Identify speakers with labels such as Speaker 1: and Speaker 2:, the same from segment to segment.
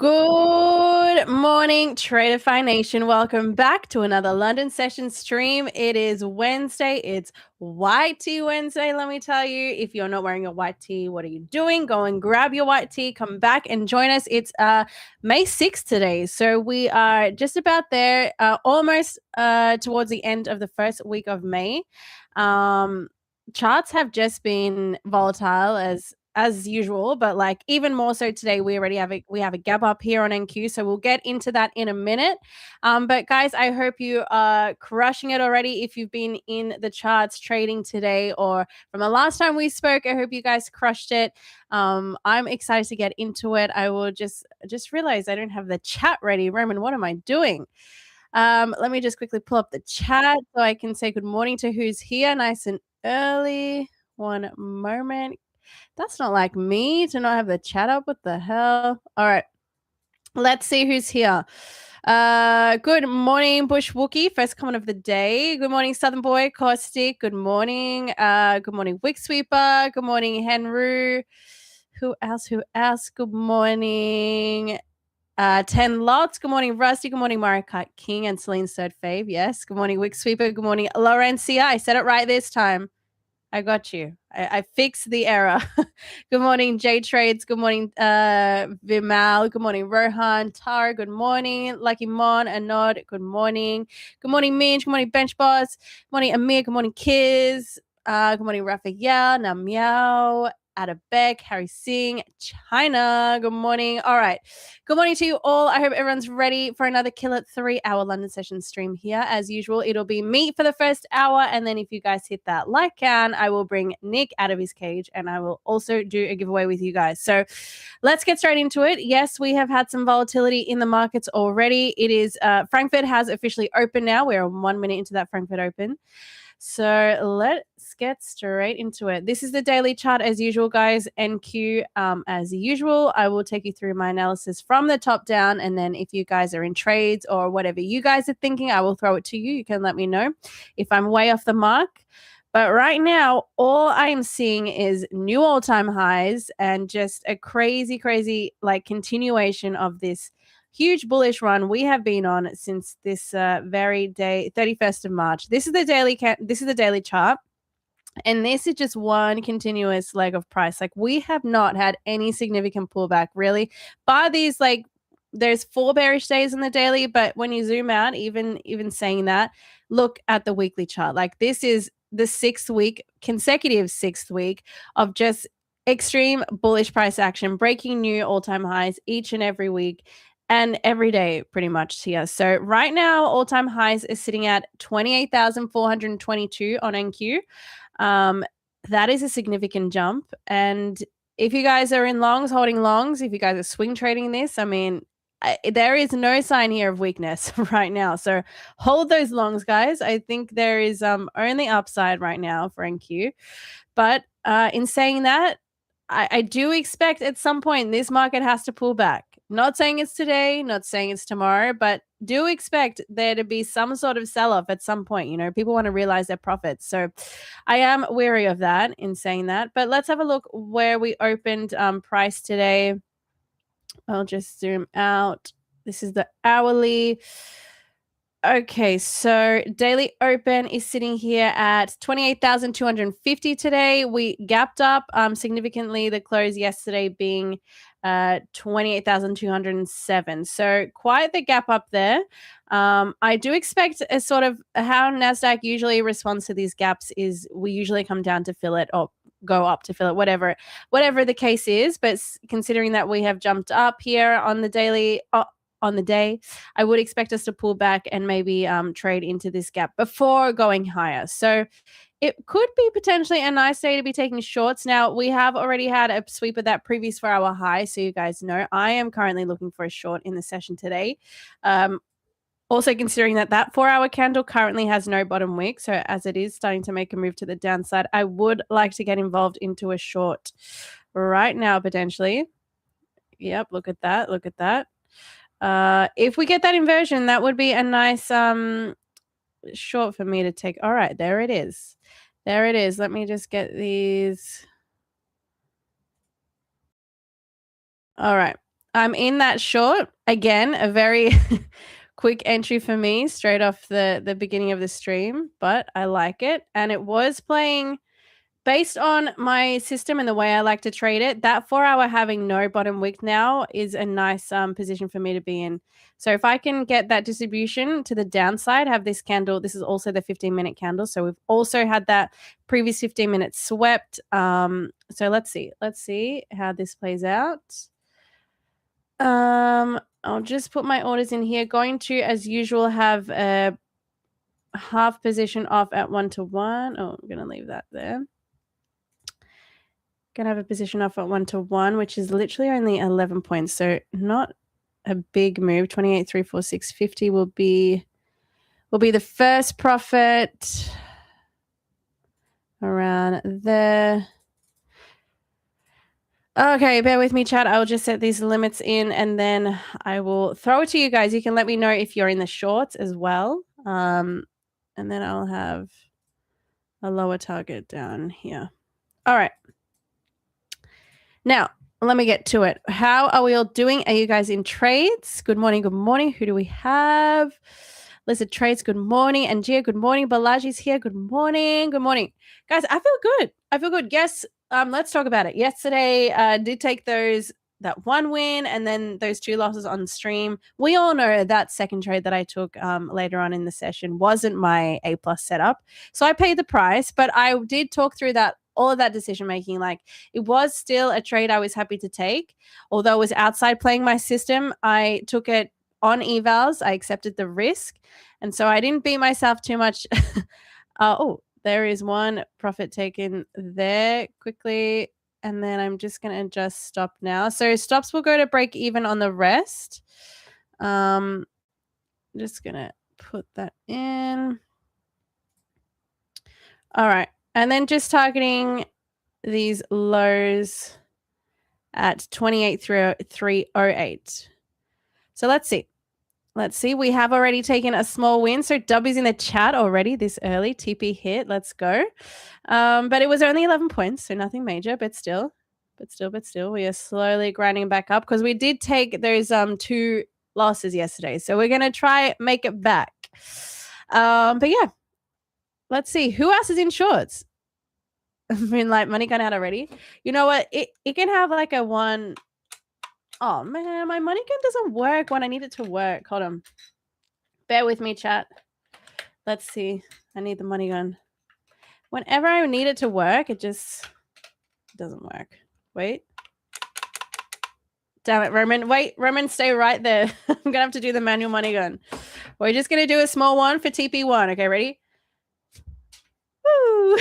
Speaker 1: Good morning, Tradeify Nation. Welcome back to another London session stream. It is Wednesday. It's white tea Wednesday. Let me tell you, if you're not wearing a white tee, what are you doing? Go and grab your white tee. Come back and join us. It's May 6th today. So we are just about there, almost towards the end of the first week of May. Charts have just been volatile as usual, but like even more so today. We already have a gap up here on NQ, so we'll get into that in a minute. But guys, I hope you are crushing it already. If you've been in the charts trading today or from the last time we spoke, I hope you guys crushed it. I'm excited to get into it. I will just realized I don't have the chat ready. Roman, what am I doing? Let me just quickly pull up the chat so I can say good morning to who's here nice and early. One moment. That's not like me to not have the chat up. What the hell? All right. Let's see who's here. Good morning, Bush Wookie. First comment of the day. Good morning, Southern Boy, Caustic. Good morning. Good morning, Wick Sweeper. Good morning, Henry. Who else? Good morning. 10 Lots. Good morning, Rusty. Good morning, Mario Kart King and Celine's third fave. Yes. Good morning, Wick Sweeper. Good morning, Laurencia. I said it right this time. I got you. I fixed the error. Good morning, J Trades. Good morning, Vimal. Good morning, Rohan. Tara, good morning. Lucky Mon, Anod, good morning. Good morning, Minch. Good morning, Bench Boss. Good morning, Amir. Good morning, Kiz. Good morning, Raphael. Namiao. Adabek, Harry Singh, China. Good morning. All right. Good morning to you all. I hope everyone's ready for another killer 3-hour London session stream here. As usual, it'll be me for the first hour. And then if you guys hit that like can, I will bring Nick out of his cage and I will also do a giveaway with you guys. So let's get straight into it. Yes, we have had some volatility in the markets already. It is Frankfurt has officially opened now. We're 1 minute into that Frankfurt Open. So let's get straight into it. This is the daily chart as usual, guys. NQ, as usual, I will take you through my analysis from the top down. And then if you guys are in trades or whatever you guys are thinking, I will throw it to you. You can let me know if I'm way off the mark. But right now, all I'm seeing is new all-time highs and just a crazy, crazy like continuation of this huge bullish run we have been on since this very day, 31st of March. This is the daily chart. And this is just one continuous leg of price. Like we have not had any significant pullback really. Bar these like there's 4 bearish days in the daily, but when you zoom out, even saying that, look at the weekly chart. Like this is the consecutive sixth week of just extreme bullish price action, breaking new all-time highs each and every week. And every day pretty much here. So right now, all-time highs is sitting at 28,422 on NQ. That is a significant jump. And if you guys are in longs, holding longs, if you guys are swing trading this, I mean, there is no sign here of weakness right now. So hold those longs, guys. I think there is only upside right now for NQ. But in saying that, I do expect at some point this market has to pull back. Not saying it's today, not saying it's tomorrow, but do expect there to be some sort of sell-off at some point. You know, people want to realize their profits. So I am wary of that in saying that. But let's have a look where we opened price today. I'll just zoom out. This is the hourly. Okay, so daily open is sitting here at 28,250 today. We gapped up significantly, the close yesterday being 28,207. So quite the gap up there. I do expect a sort of how NASDAQ usually responds to these gaps is we usually come down to fill it or go up to fill it, whatever the case is. But considering that we have jumped up here on the daily, on the day, I would expect us to pull back and maybe trade into this gap before going higher. So it could be potentially a nice day to be taking shorts. Now, we have already had a sweep of that previous 4-hour high, so you guys know I am currently looking for a short in the session today. Also considering that 4-hour candle currently has no bottom wick, so as it is starting to make a move to the downside, I would like to get involved into a short right now potentially. Yep, look at that. If we get that inversion, that would be a nice short for me to take. All right, there it is. Let me just get these. All right. I'm in that short. Again, a very quick entry for me straight off the beginning of the stream, but I like it. And it was playing based on my system and the way I like to trade it. That 4 hour having no bottom wick now is a nice position for me to be in. So if I can get that distribution to the downside, have this candle. This is also the 15-minute candle. So we've also had that previous 15 minutes swept. So let's see how this plays out. I'll just put my orders in here. Going to, as usual, have a half position off at 1-to-1. Oh, I'm going to leave that there. Going to have a position off at 1-to-1, which is literally only 11 points. So not a big move. 28,346.50 will be the first profit around there. Okay, bear with me, chat. I'll just set these limits in and then I will throw it to you guys. You can let me know if you're in the shorts as well. And then I'll have a lower target down here. All right. Now, let me get to it. How are we all doing? Are you guys in trades? Good morning. Good morning. Who do we have? Lizard Trades, good morning. And Gia, good morning. Balaji's here. Good morning. Good morning. Guys, I feel good. I feel good. Yes, let's talk about it. Yesterday, did take that one win and then those 2 losses on stream. We all know that second trade that I took later on in the session wasn't my A+ setup. So I paid the price, but I did talk through that, all of that decision making. Like, it was still a trade I was happy to take. Although it was outside playing my system, I took it on evals. I accepted the risk. And so I didn't beat myself too much. Oh, there is one profit taken there quickly. And then I'm just going to adjust stop now. So stops will go to break even on the rest. I'm just going to put that in. All right. And then just targeting these lows at 28,308. So let's see. Let's see. We have already taken a small win. So Dubby's in the chat already this early. TP hit. Let's go. But it was only 11 points, so nothing major, but still, we are slowly grinding back up because we did take those 2 losses yesterday. So we're going to try make it back. But yeah, let's see. Who else is in shorts? I mean, like, money gone out already. You know what? It can have like a 1. Oh, man, my money gun doesn't work when I need it to work. Hold on. Bear with me, chat. Let's see. I need the money gun. Whenever I need it to work, it just doesn't work. Wait. Damn it, Roman. Wait, Roman, stay right there. I'm going to have to do the manual money gun. We're just going to do a small one for TP1. Okay, ready? Woo!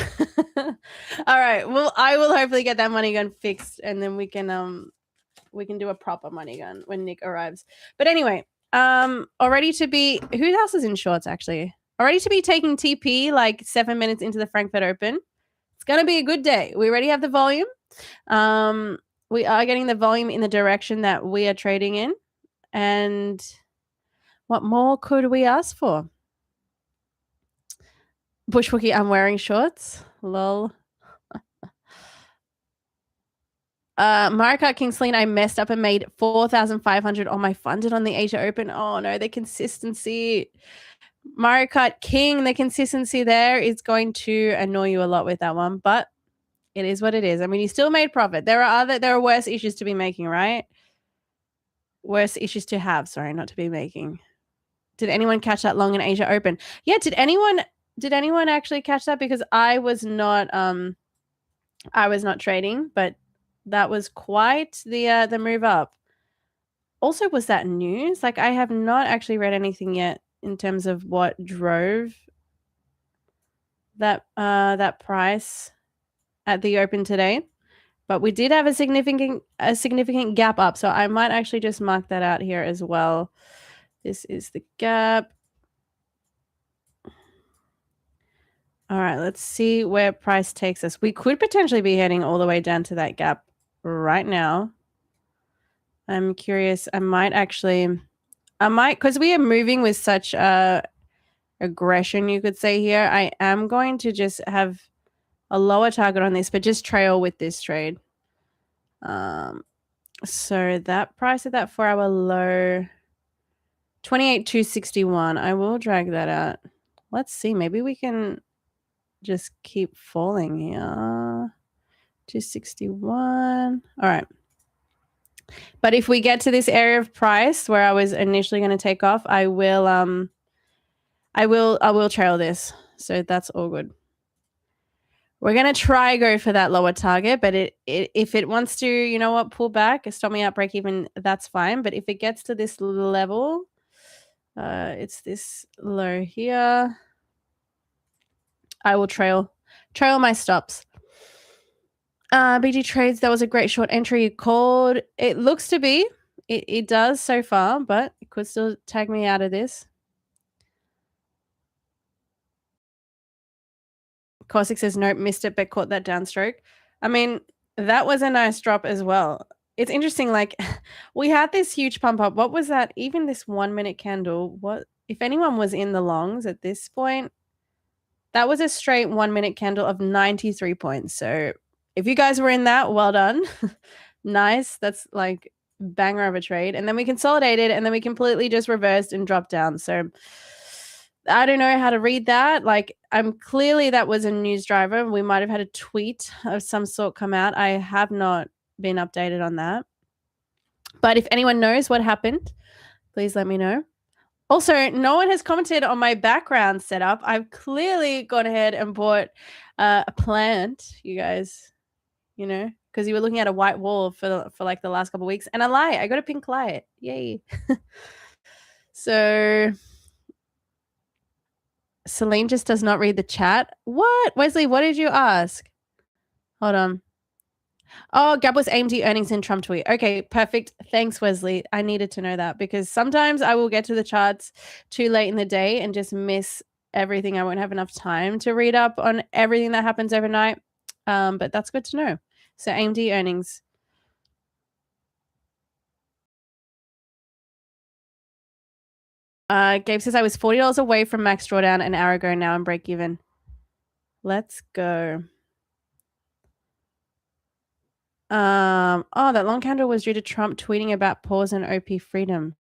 Speaker 1: All right. Well, I will hopefully get that money gun fixed, and then we can do a proper money gun when Nick arrives. But anyway, already to be, who else is in shorts actually? Already to be taking TP like 7 minutes into the Frankfurt Open. It's going to be a good day. We already have the volume. We are getting the volume in the direction that we are trading in. And what more could we ask for? Bushwookie, I'm wearing shorts. Lol. Mario Kart Kingsleen, I messed up and made 4,500 on my funded on the Asia Open. Oh no, the consistency. Mario Kart King, the consistency there is going to annoy you a lot with that one, but it is what it is. I mean, you still made profit. There are worse issues to be making, right? Worse issues to have, sorry, not to be making. Did anyone catch that long in Asia Open? Yeah, did anyone actually catch that? Because I was not trading, but that was quite the move up. Also, was that news? Like, I have not actually read anything yet in terms of what drove that price at the open today. But we did have a significant gap up, so I might actually just mark that out here as well. This is the gap. All right, let's see where price takes us. We could potentially be heading all the way down to that gap right now. I'm curious. I might, because we are moving with such aggression, you could say here. I am going to just have a lower target on this, but just trail with this trade. So that price at that 4-hour low, 28,261. I will drag that out. Let's see. Maybe we can just keep falling here. 261. All right. But if we get to this area of price where I was initially going to take off, I will trail this. So that's all good. We're going to try go for that lower target, but if it wants to, you know what, pull back, stop me out, break even, that's fine. But if it gets to this level, it's this low here, I will trail my stops. BG Trades, that was a great short entry you called. It looks to be. It does so far, but it could still tag me out of this. Cossack says, nope, missed it, but caught that downstroke. I mean, that was a nice drop as well. It's interesting, like, we had this huge pump up. What was that? Even this 1 minute candle, what if anyone was in the longs at this point? That was a straight 1 minute candle of 93 points. So if you guys were in that, well done. Nice. That's like banger of a trade. And then we consolidated and then we completely just reversed and dropped down. So I don't know how to read that. Like, clearly that was a news driver. We might have had a tweet of some sort come out. I have not been updated on that. But if anyone knows what happened, please let me know. Also, no one has commented on my background setup. I've clearly gone ahead and bought a plant, you guys, you know, because you were looking at a white wall for like the last couple of weeks. And I got a pink light. Yay. So Celine just does not read the chat. What? Wesley, what did you ask? Hold on. Oh, Gab was AMD earnings in Trump tweet. Okay, perfect. Thanks, Wesley. I needed to know that because sometimes I will get to the charts too late in the day and just miss everything. I won't have enough time to read up on everything that happens overnight. But that's good to know. So AMD earnings. Gabe says I was $40 away from max drawdown an hour ago. Now I'm break even. Let's go. That long candle was due to Trump tweeting about pause and OP freedom.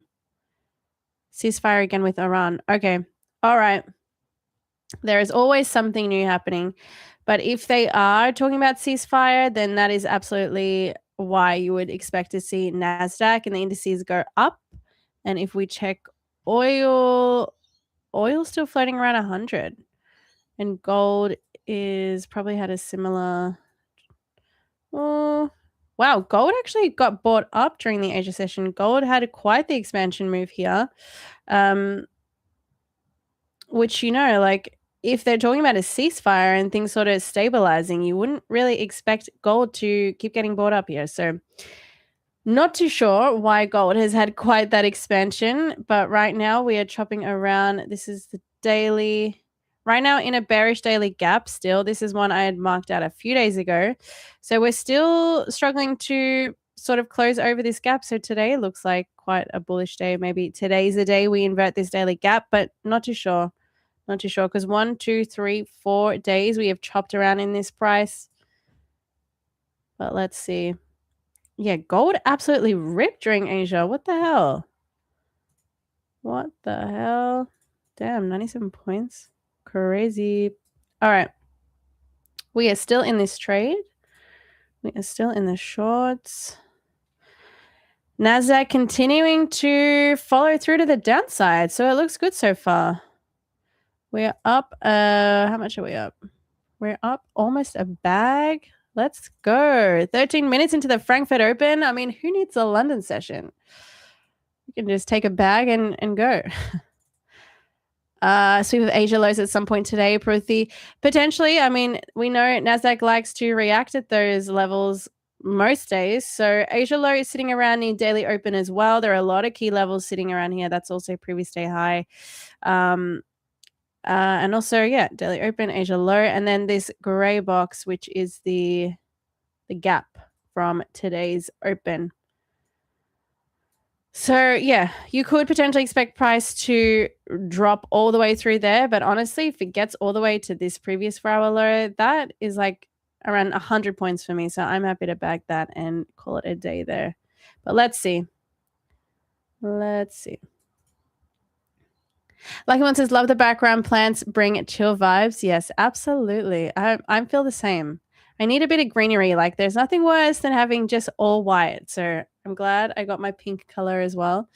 Speaker 1: Ceasefire again with Iran. Okay. All right. There is always something new happening. But if they are talking about ceasefire, then that is absolutely why you would expect to see NASDAQ and the indices go up. And if we check oil's still floating around 100. And gold is probably had a similar... Oh, wow, gold actually got bought up during the Asia session. Gold had quite the expansion move here. Which, you know, like if they're talking about a ceasefire and things sort of stabilizing, you wouldn't really expect gold to keep getting bought up here. So not too sure why gold has had quite that expansion, but right now we are chopping around. This is the daily. Right now in a bearish daily gap still. This is one I had marked out a few days ago. So we're still struggling to sort of close over this gap. So today looks like quite a bullish day. Maybe today's the day we invert this daily gap, but not too sure. Not too sure because 1, 2, 3, 4 days we have chopped around in this price. But let's see. Yeah, gold absolutely ripped during Asia. What the hell? What the hell? Damn, 97 points. Crazy. All right. We are still in this trade. We are still in the shorts. NASDAQ continuing to follow through to the downside. So it looks good so far. We're up. How much are we up? We're up almost a bag. Let's go. 13 minutes into the Frankfurt Open. I mean, who needs a London session? You can just take a bag and go. Sweep of Asia lows at some point today, Pruthi. Potentially, I mean, we know NASDAQ likes to react at those levels most days. So Asia low is sitting around near daily open as well. There are a lot of key levels sitting around here. That's also previous day high. And also, yeah, daily open, Asia low. And then this gray box, which is the gap from today's open. So, yeah, you could potentially expect price to drop all the way through there. But honestly, if it gets all the way to this previous 4-hour low, that is like around 100 points for me. So I'm happy to bag that and call it a day there. But let's see. Let's see. Lucky One says, love the background plants, bring chill vibes. Yes, absolutely. I feel the same. I need a bit of greenery. Like, there's nothing worse than having just all white. So I'm glad I got my pink color as well.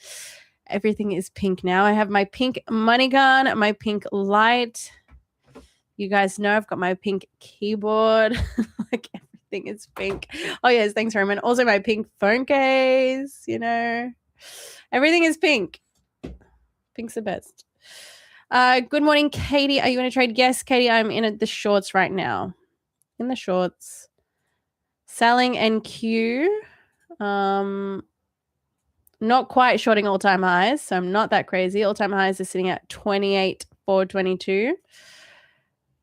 Speaker 1: Everything is pink now. I have my pink money gun, my pink light. You guys know I've got my pink keyboard. Like, everything is pink. Oh, yes. Thanks, Roman. Also, my pink phone case, you know. Everything is pink. Pink's the best. Good morning, Katie. Are you going to trade? Yes, Katie, I'm in the shorts right now. In the shorts. Selling NQ. Not quite shorting all-time highs, so I'm not that crazy. All-time highs are sitting at 28,422.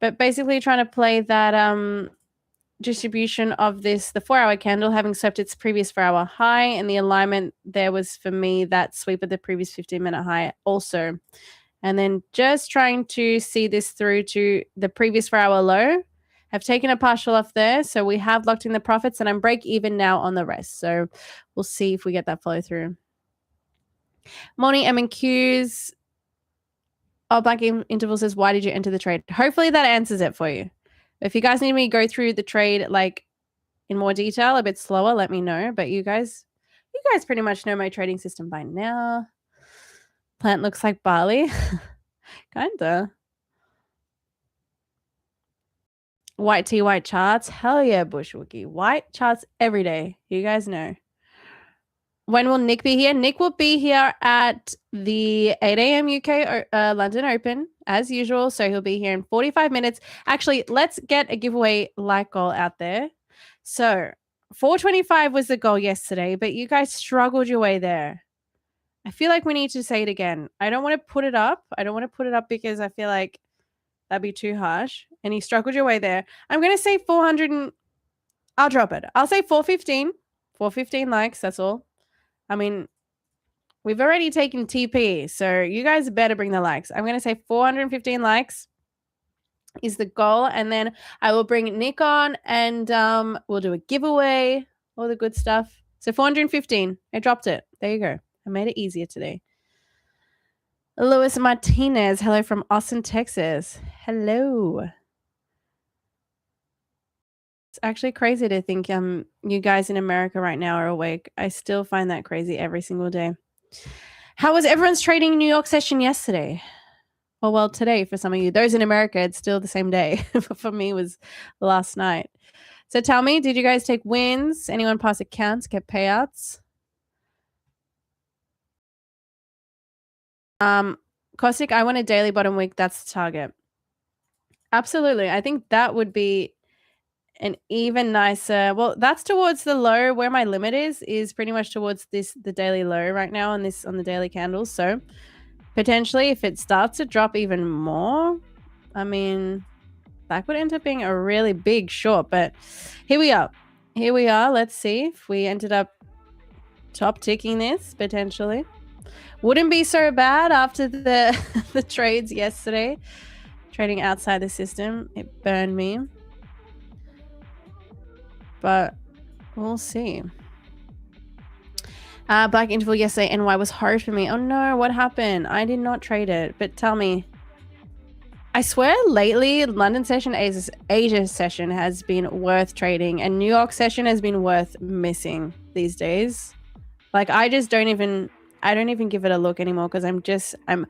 Speaker 1: But basically trying to play that distribution of this, the 4-hour candle having swept its previous 4-hour high, and the alignment there was for me that sweep of the previous 15-minute high also. And then just trying to see this through to the previous 4-hour low. I've taken a partial off there, so we have locked in the profits, and I'm break even now on the rest. So we'll see if we get that follow through. Morning M&Qs. Oh, Black Interval says, why did you enter the trade? Hopefully that answers it for you. If you guys need me to go through the trade like in more detail, a bit slower, let me know. But you guys pretty much know my trading system by now. Plant looks like barley. Kinda. White tea, white charts. Hell yeah, Bushwookie. White charts every day. You guys know. When will Nick be here? Nick will be here at the 8 a.m. UK London Open, as usual. So he'll be here in 45 minutes. Actually, let's get a giveaway like goal out there. So 425 was the goal yesterday, but you guys struggled your way there. I feel like we need to say it again. I don't want to put it up. I don't want to put it up because I feel like that'd be too harsh. And you struggled your way there. I'm going to say 400 and I'll drop it. I'll say 415. 415 likes, that's all. I mean, we've already taken TP, so you guys better bring the likes. I'm going to say 415 likes is the goal, and then I will bring Nick on, and we'll do a giveaway, all the good stuff. So 415. I dropped it. There you go. I made it easier today. Luis Martinez. Hello from Austin, Texas. Hello. It's actually crazy to think you guys in America right now are awake. I still find that crazy every single day. How was everyone's trading New York session yesterday? Well, today for some of you. Those in America, it's still the same day. For me, it was last night. So tell me, did you guys take wins? Anyone pass accounts, get payouts? Caustic, I want a daily bottom wick. That's the target. Absolutely. I think that would be an even nicer, well, that's towards the low. Where my limit is pretty much towards the daily low right now on the daily candles. So potentially if it starts to drop even more, I mean, that would end up being a really big short. But here we are. Let's see if we ended up top ticking this potentially. Wouldn't be so bad after the the trades yesterday. Trading outside the system, it burned me. But we'll see. Black Interval yesterday, NY was hard for me. Oh no, what happened? I did not trade it. But tell me. I swear lately, London session, Asia session has been worth trading. And New York session has been worth missing these days. Like, I don't even give it a look anymore because I'm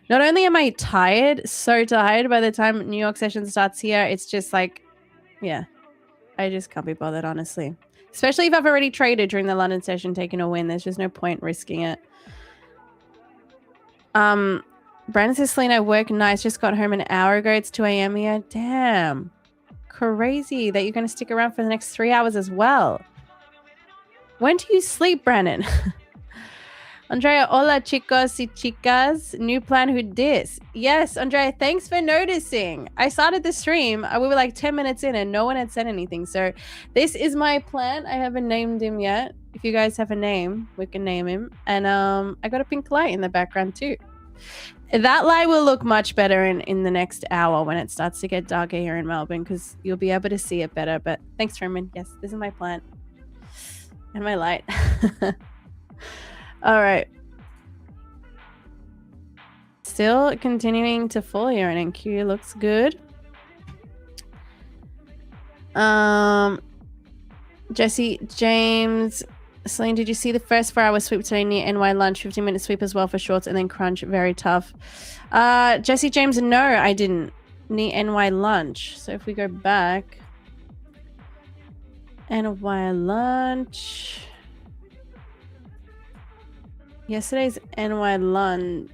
Speaker 1: not only am I tired, so tired by the time New York session starts here, it's just like, yeah, I just can't be bothered, honestly. Especially if I've already traded during the London session, taking a win. There's just no point risking it. Brandon says, Selena, work nice. Just got home an hour ago. It's 2 a.m. here. Damn. Crazy that you're going to stick around for the next 3 hours as well. When do you sleep, Brandon? Andrea, hola chicos y chicas. New plan, who dis? Yes, Andrea, thanks for noticing. I started the stream. We were like 10 minutes in and no one had said anything. So this is my plan. I haven't named him yet. If you guys have a name, we can name him. And I got a pink light in the background too. That light will look much better in the next hour when it starts to get darker here in Melbourne because you'll be able to see it better. But thanks, Herman. Yes, this is my plan. And my light. All right. Still continuing to fall here, and NQ looks good. Jesse James, Celine, did you see the first 4-hour sweep today near NY lunch? 15-minute sweep as well for shorts, and then crunch. Very tough. Jesse James, no, I didn't. Near NY lunch. So if we go back, NY lunch. Yesterday's NY lunch.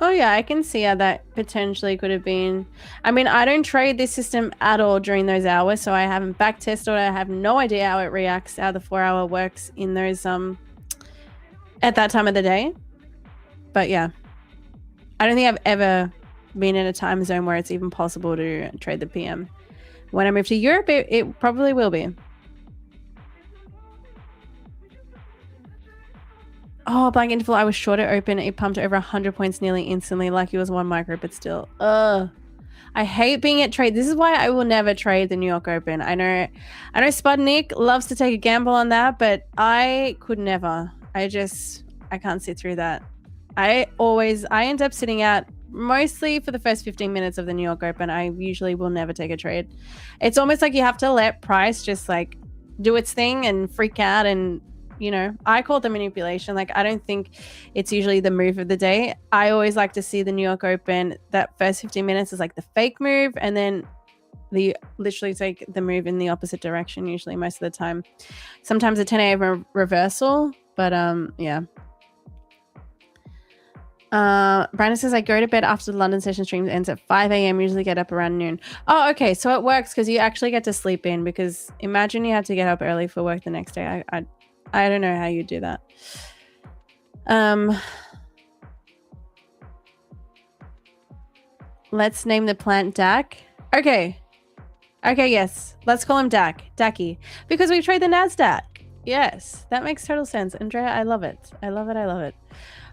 Speaker 1: Oh yeah, I can see how that potentially could have been. I mean, I don't trade this system at all during those hours, so I haven't back tested. I have no idea how it reacts, how the 4-hour works in those at that time of the day. But yeah, I don't think I've ever been in a time zone where it's even possible to trade the PM. When I move to Europe, it probably will be. Oh, blank interval. I was short it open. It pumped over 100 points nearly instantly, like it was 1 micro, but still. I hate being at trade. This is why I will never trade the New York Open. I know Spudnik loves to take a gamble on that, but I could never. I can't sit through that. I end up sitting out mostly for the first 15 minutes of the New York Open. I usually will never take a trade. It's almost like you have to let price just like do its thing and freak out, and you know, I call it the manipulation. Like, I don't think it's usually the move of the day. I always like to see the New York Open, that first 15 minutes is like the fake move, and then literally take the move in the opposite direction, usually most of the time. Sometimes a 10 a.m. reversal, but yeah. Brandon says, I go to bed after the London session stream ends at 5 a.m. usually get up around noon. Oh, okay, so it works because you actually get to sleep in, because imagine you have to get up early for work the next day. I don't know how you do that. Let's name the plant Dak. Okay, yes. Let's call him Dak. Dacky. Because we trade the NASDAQ. Yes, that makes total sense. Andrea, I love it. I love it.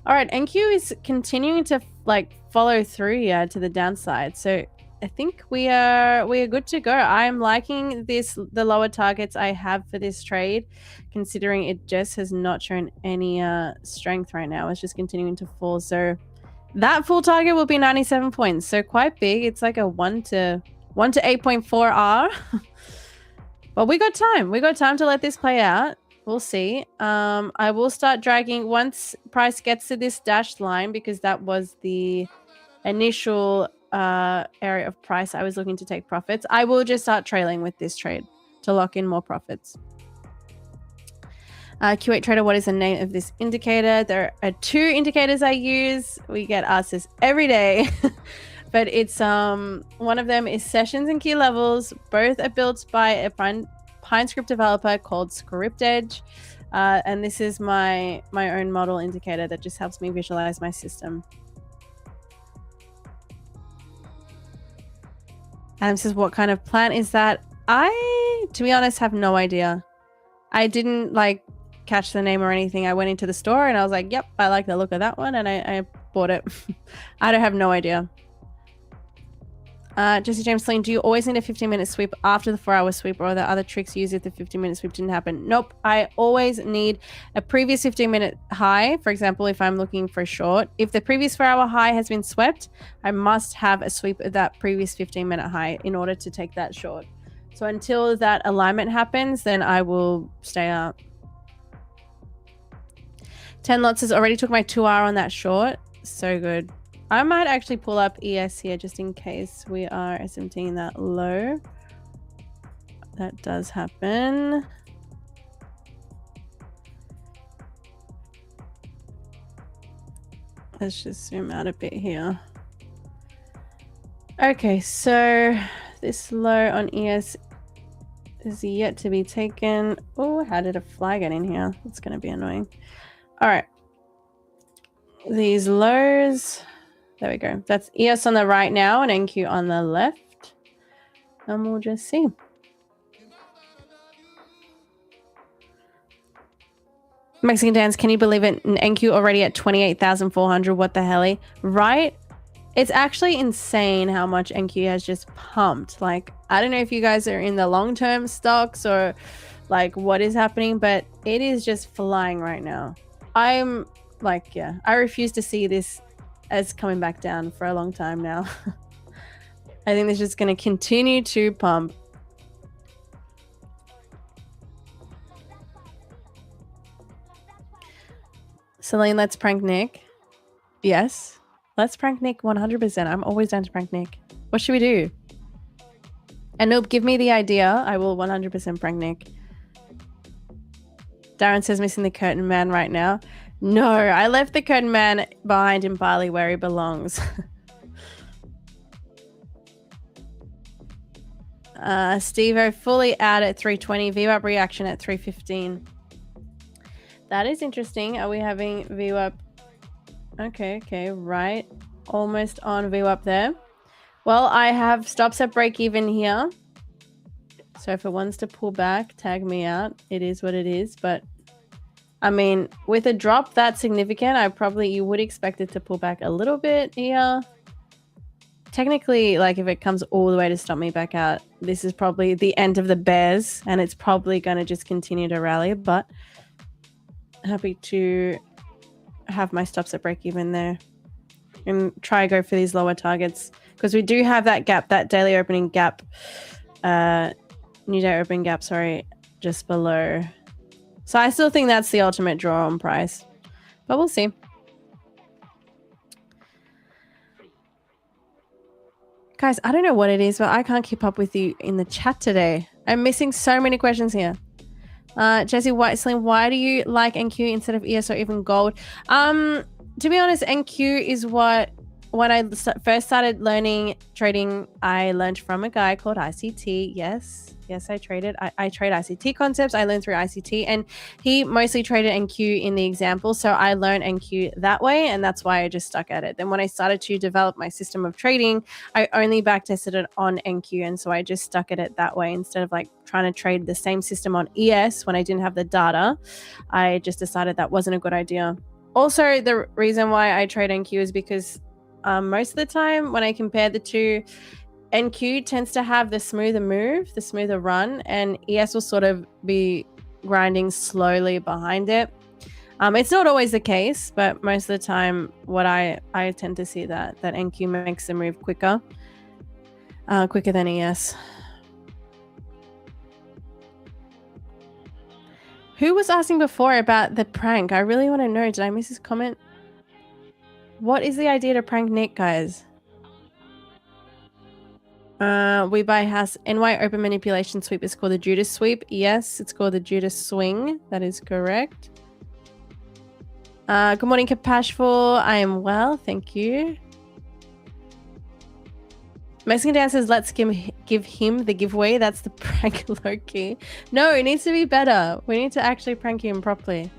Speaker 1: All right, NQ is continuing to like follow through here to the downside. So I think we are good to go. I'm liking the lower targets I have for this trade, considering it just has not shown any strength right now. It's just continuing to fall. So that full target will be 97 points. So quite big. It's like a 1 to 8.4 R. But we got time. We got time to let this play out. We'll see. I will start dragging once price gets to this dashed line, because that was the initial area of price I was looking to take profits. I will just start trailing with this trade to lock in more profits. Q8 Trader, what is the name of this indicator? There are 2 indicators I use. We get asked this every day. But it's one of them is sessions and key levels. Both are built by a PineScript developer called ScriptEdge. And this is my own model indicator that just helps me visualize my system. Adam says, what kind of plant is that? I, to be honest, have no idea. I didn't like catch the name or anything. I went into the store and I was like, yep, I like the look of that one, and I bought it. I don't have no idea. Jesse James Celine, do you always need a 15-minute sweep after the 4-hour sweep, or are there other tricks used if the 15-minute sweep didn't happen? Nope. I always need a previous 15-minute high. For example, if I'm looking for a short, if the previous 4-hour high has been swept, I must have a sweep of that previous 15-minute high in order to take that short. So until that alignment happens, then I will stay out. 10 lots has already took my 2R on that short. So good. I might actually pull up ES here just in case we are SMTing that low. That does happen. Let's just zoom out a bit here. Okay, so this low on ES is yet to be taken. Oh, how did a flag get in here? That's going to be annoying. All right. These lows... There we go. That's ES on the right now and NQ on the left. And we'll just see. Mexican Dance, can you believe it? NQ already at 28,400. What the hell? Right? It's actually insane how much NQ has just pumped. Like, I don't know if you guys are in the long-term stocks or like what is happening, but it is just flying right now. I'm like, yeah, I refuse to see this as coming back down for a long time now. I think this is just going to continue to pump. Celine, let's prank Nick. Yes. Let's prank Nick 100%. I'm always down to prank Nick. What should we do? And nope, give me the idea. I will 100% prank Nick. Darren says missing the curtain man right now. No, I left the curtain man behind in Bali where he belongs. Steve-O fully out at 320. VWAP reaction at 315. That is interesting. Are we having VWAP? Okay, right. Almost on VWAP there. Well, I have stops at break even here. So if it wants to pull back, tag me out. It is what it is. But I mean, with a drop that significant, you would expect it to pull back a little bit here. Technically, like if it comes all the way to stop me back out, this is probably the end of the bears and it's probably going to just continue to rally. But happy to have my stops at break even there and try go for these lower targets because we do have that gap, that daily opening gap, new day opening gap, sorry, just below. So I still think that's the ultimate draw on price, but we'll see. Guys, I don't know what it is, but I can't keep up with you in the chat today. I'm missing so many questions here. Jesse Whitesling, why do you like NQ instead of ES or even gold? To be honest, NQ is what, when I first started learning trading, I learned from a guy called ICT. Yes, I traded. I trade ICT concepts. I learned through ICT, and he mostly traded NQ in the example. So I learned NQ that way, and that's why I just stuck at it. Then when I started to develop my system of trading, I only backtested it on NQ, and so I just stuck at it that way instead of like trying to trade the same system on ES when I didn't have the data. I just decided that wasn't a good idea. Also, the reason why I trade NQ is because most of the time when I compare the two, NQ tends to have the smoother move, the smoother run, and ES will sort of be grinding slowly behind it. It's not always the case, but most of the time what I tend to see that NQ makes the move quicker than ES. Who was asking before about the prank? I really want to know. Did I miss his comment? What is the idea to prank Nick, guys? We buy house. NY open manipulation sweep is called the Judas sweep. Yes, it's called the Judas swing. That is correct. Good morning, Capashful. I am well, thank you. Mexican Dan says, let's give him the giveaway. That's the prank, Loki. No, it needs to be better. We need to actually prank him properly.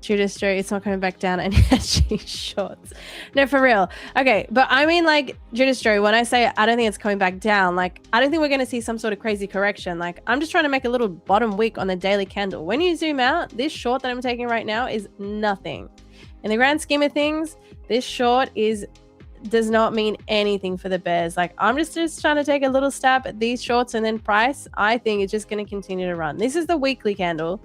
Speaker 1: Judas Joe, it's not coming back down, and he had shorts. No, for real. Okay, but I mean, like, Judas Joe, when I say I don't think it's coming back down, like, I don't think we're going to see some sort of crazy correction. Like, I'm just trying to make a little bottom wick on the daily candle. When you zoom out, this short that I'm taking right now is nothing. In the grand scheme of things, this short does not mean anything for the bears. Like, I'm just trying to take a little stab at these shorts, and then price, I think it's just going to continue to run. This is the weekly candle.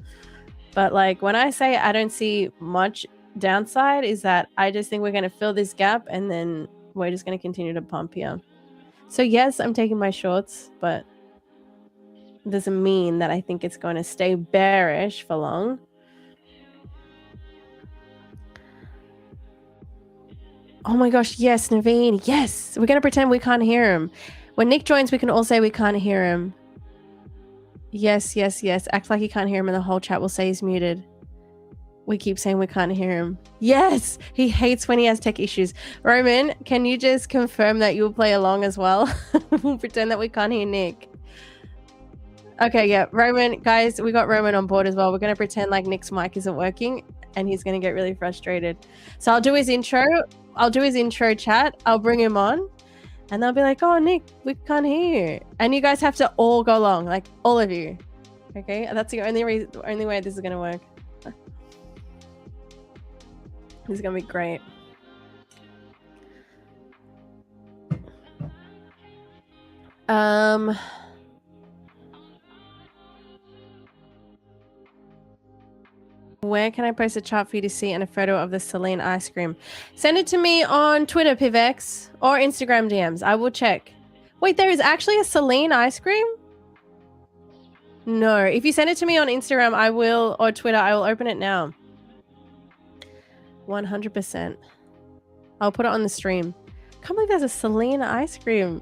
Speaker 1: But like when I say I don't see much downside, is that I just think we're going to fill this gap and then we're just going to continue to pump here. So yes, I'm taking my shorts, but it doesn't mean that I think it's going to stay bearish for long. Oh my gosh, yes, Naveen, yes. We're going to pretend we can't hear him. When Nick joins, we can all say we can't hear him. Yes. Act like you can't hear him and the whole chat will say he's muted. We keep saying we can't hear him. Yes, he hates when he has tech issues. Roman, can you just confirm that you'll play along as well? We'll pretend that we can't hear Nick. Okay, yeah, Roman, guys, we got Roman on board as well. We're going to pretend like Nick's mic isn't working and he's going to get really frustrated. So I'll do his intro. I'll do his intro chat. I'll bring him on. And they'll be like, oh, Nick, we can't hear you. And you guys have to all go along, like all of you. Okay, that's the only way this is going to work. This is going to be great. Where can I post a chart for you to see and a photo of the Celine ice cream? Send it to me on Twitter, Pivex, or Instagram DMs. I will check. Wait, there is actually a Celine ice cream? No. If you send it to me on Instagram, I will, or Twitter, I will open it now. 100%. I'll put it on the stream. Can't believe there's a Celine ice cream.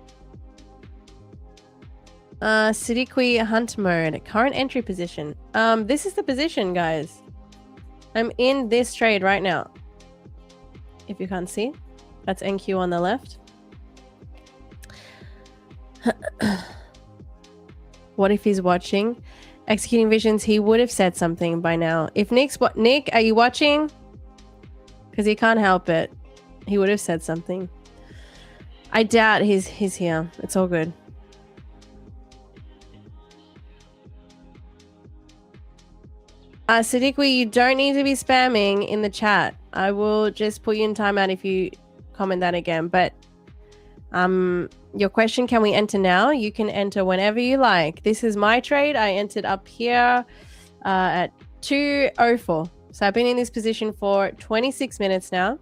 Speaker 1: Siddiqui hunt mode. Current entry position. This is the position, guys. I'm in this trade right now. If you can't see, that's NQ on the left. What if he's watching? Executing visions, he would have said something by now. If Nick, are you watching? Because he can't help it. He would have said something. I doubt he's here. It's all good. Siddiqui, you don't need to be spamming in the chat. I will just put you in timeout if you comment that again. But your question, can we enter now? You can enter whenever you like. This is my trade. I entered up here at 2:04. So I've been in this position for 26 minutes now.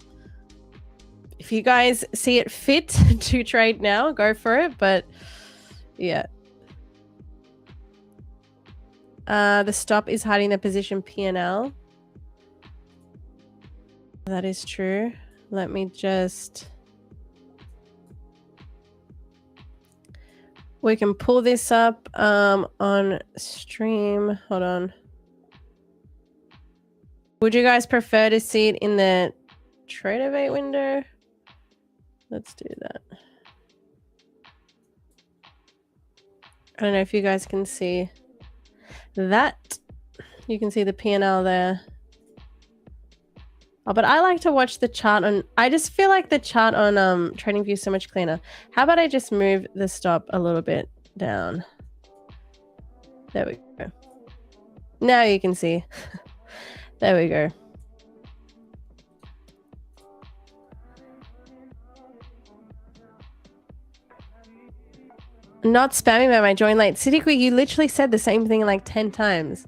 Speaker 1: If you guys see it fit to trade now, go for it. But yeah. The stop is hiding the position P&L. That is true. Let me just... We can pull this up on stream. Hold on. Would you guys prefer to see it in the Tradeify window? Let's do that. I don't know if you guys can see that. You can see the P&L there. Oh, but I like to watch the chart on... I just feel like the chart on TradingView is so much cleaner. How about I just move the stop a little bit down? There we go. Now you can see. There we go. Not spamming by my join late. Siddiqui, you literally said the same thing like 10 times.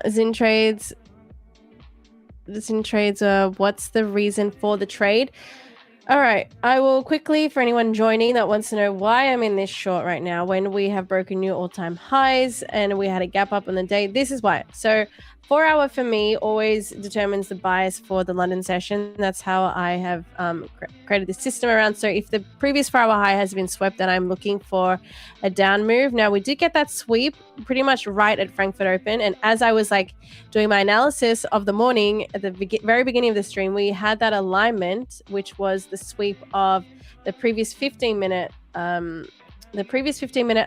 Speaker 1: Zin trades, what's the reason for the trade? All right, I will quickly, for anyone joining that wants to know why I'm in this short right now, when we have broken new all-time highs and we had a gap up on the day, this is why. So 4 hour for me always determines the bias for the London session. That's how I have created the system around. So if the previous 4 hour high has been swept, then I'm looking for a down move. Now we did get that sweep pretty much right at Frankfurt Open. And as I was like doing my analysis of the morning at the very beginning of the stream, we had that alignment, which was the sweep of the previous 15-minute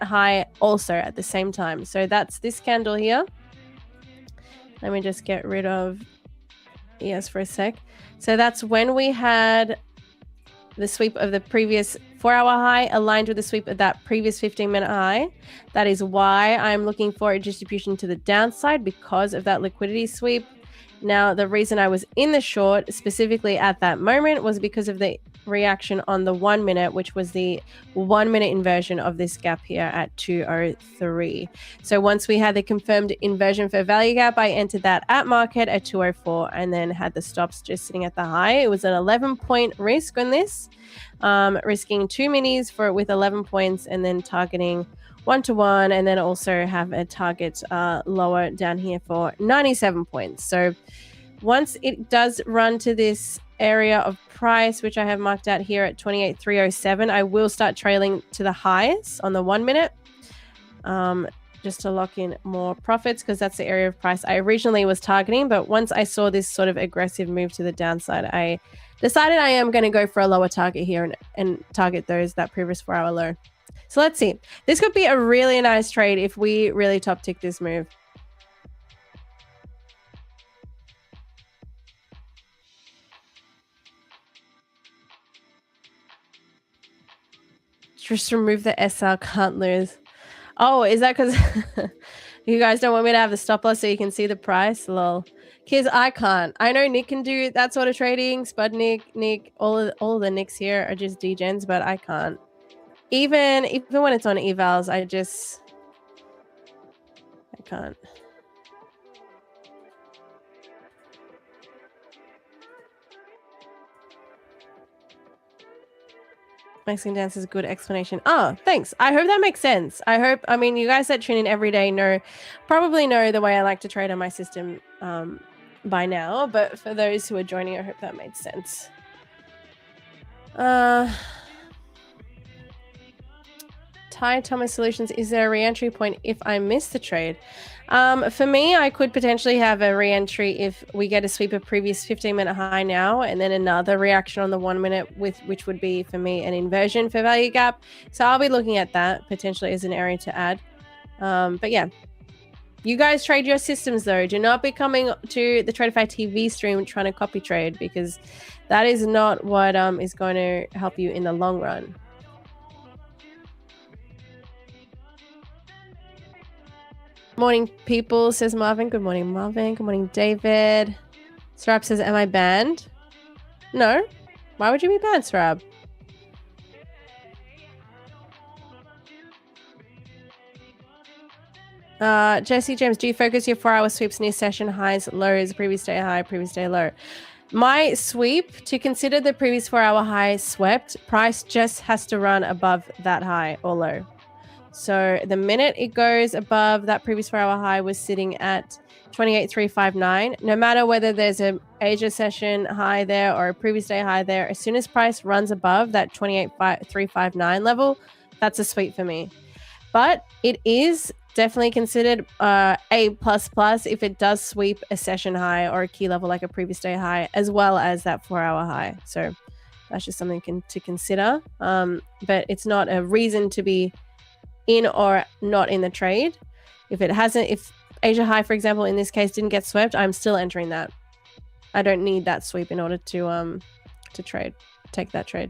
Speaker 1: high also at the same time. So that's this candle here. Let me just get rid of ES for a sec. So that's when we had the sweep of the previous 4 hour high aligned with the sweep of that previous 15-minute high. That is why I'm looking for a distribution to the downside, because of that liquidity sweep. Now, the reason I was in the short specifically at that moment was because of the reaction on the 1 minute, which was the 1 minute inversion of this gap here at 203. So once we had the confirmed inversion for value gap, I entered that at market at 204 and then had the stops just sitting at the high. It was an 11-point risk on this, risking 2 minis for with 11 points and then targeting 1-to-1, and then also have a target lower down here for 97 points. So once it does run to this area of price, which I have marked out here at 28,307, I will start trailing to the highs on the 1 minute, just to lock in more profits, because that's the area of price I originally was targeting. But once I saw this sort of aggressive move to the downside, I decided I am going to go for a lower target here and target that previous 4 hour low. So let's see. This could be a really nice trade if we really top tick this move. Just remove the SL, can't lose. Oh, is that because you guys don't want me to have the stop loss so you can see the price? Lol. Kids, I can't. I know Nick can do that sort of trading. Spud Nick, all the Nicks here are just degens, but I can't. Even when it's on evals, I can't. Mexican dance is a good explanation. Oh, thanks. I hope that makes sense. I mean, you guys that tune in every day probably know the way I like to trade on my system by now. But for those who are joining, I hope that made sense. Ty Thomas Solutions, is there a re-entry point if I miss the trade? For me, I could potentially have a re-entry if we get a sweep of previous 15-minute high now, and then another reaction on the 1 minute, which would be for me an inversion for value gap. So I'll be looking at that potentially as an area to add. But yeah, you guys trade your systems though. Do not be coming to the Tradeify TV stream trying to copy trade, because that is not what is going to help you in the long run. Morning, people, says Marvin. Good morning, Marvin. Good morning, David. Sarab says, am I banned? No. Why would you be banned, Sarab? Jesse James, do you focus your 4-hour sweeps near session highs, lows, previous day high, previous day low? My sweep, to consider the previous 4-hour high swept, price just has to run above that high or low. So the minute it goes above that previous 4-hour high was sitting at 28,359. No matter whether there's an Asia session high there or a previous day high there, as soon as price runs above that 28,359 level, that's a sweep for me. But it is definitely considered A++ if it does sweep a session high or a key level like a previous day high, as well as that 4-hour high. So that's just something to consider. But it's not a reason to be in or not in the trade. If Asia high, for example, in this case didn't get swept, I'm still entering that. I don't need that sweep in order to take that trade.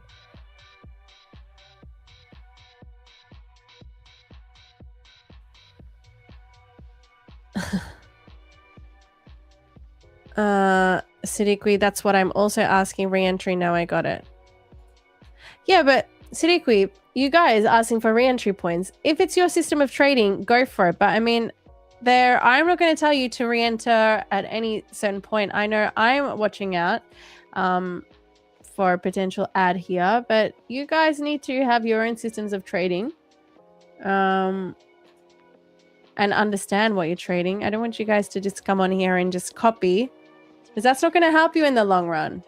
Speaker 1: Siddiqui, that's what I'm also asking re-entry. Now I got it. Yeah, but Siddiqui, you guys asking for re-entry points. If it's your system of trading, go for it. But I mean, I'm not going to tell you to re-enter at any certain point. I know I'm watching out for a potential ad here, but you guys need to have your own systems of trading and understand what you're trading. I don't want you guys to just come on here and just copy, because that's not going to help you in the long run.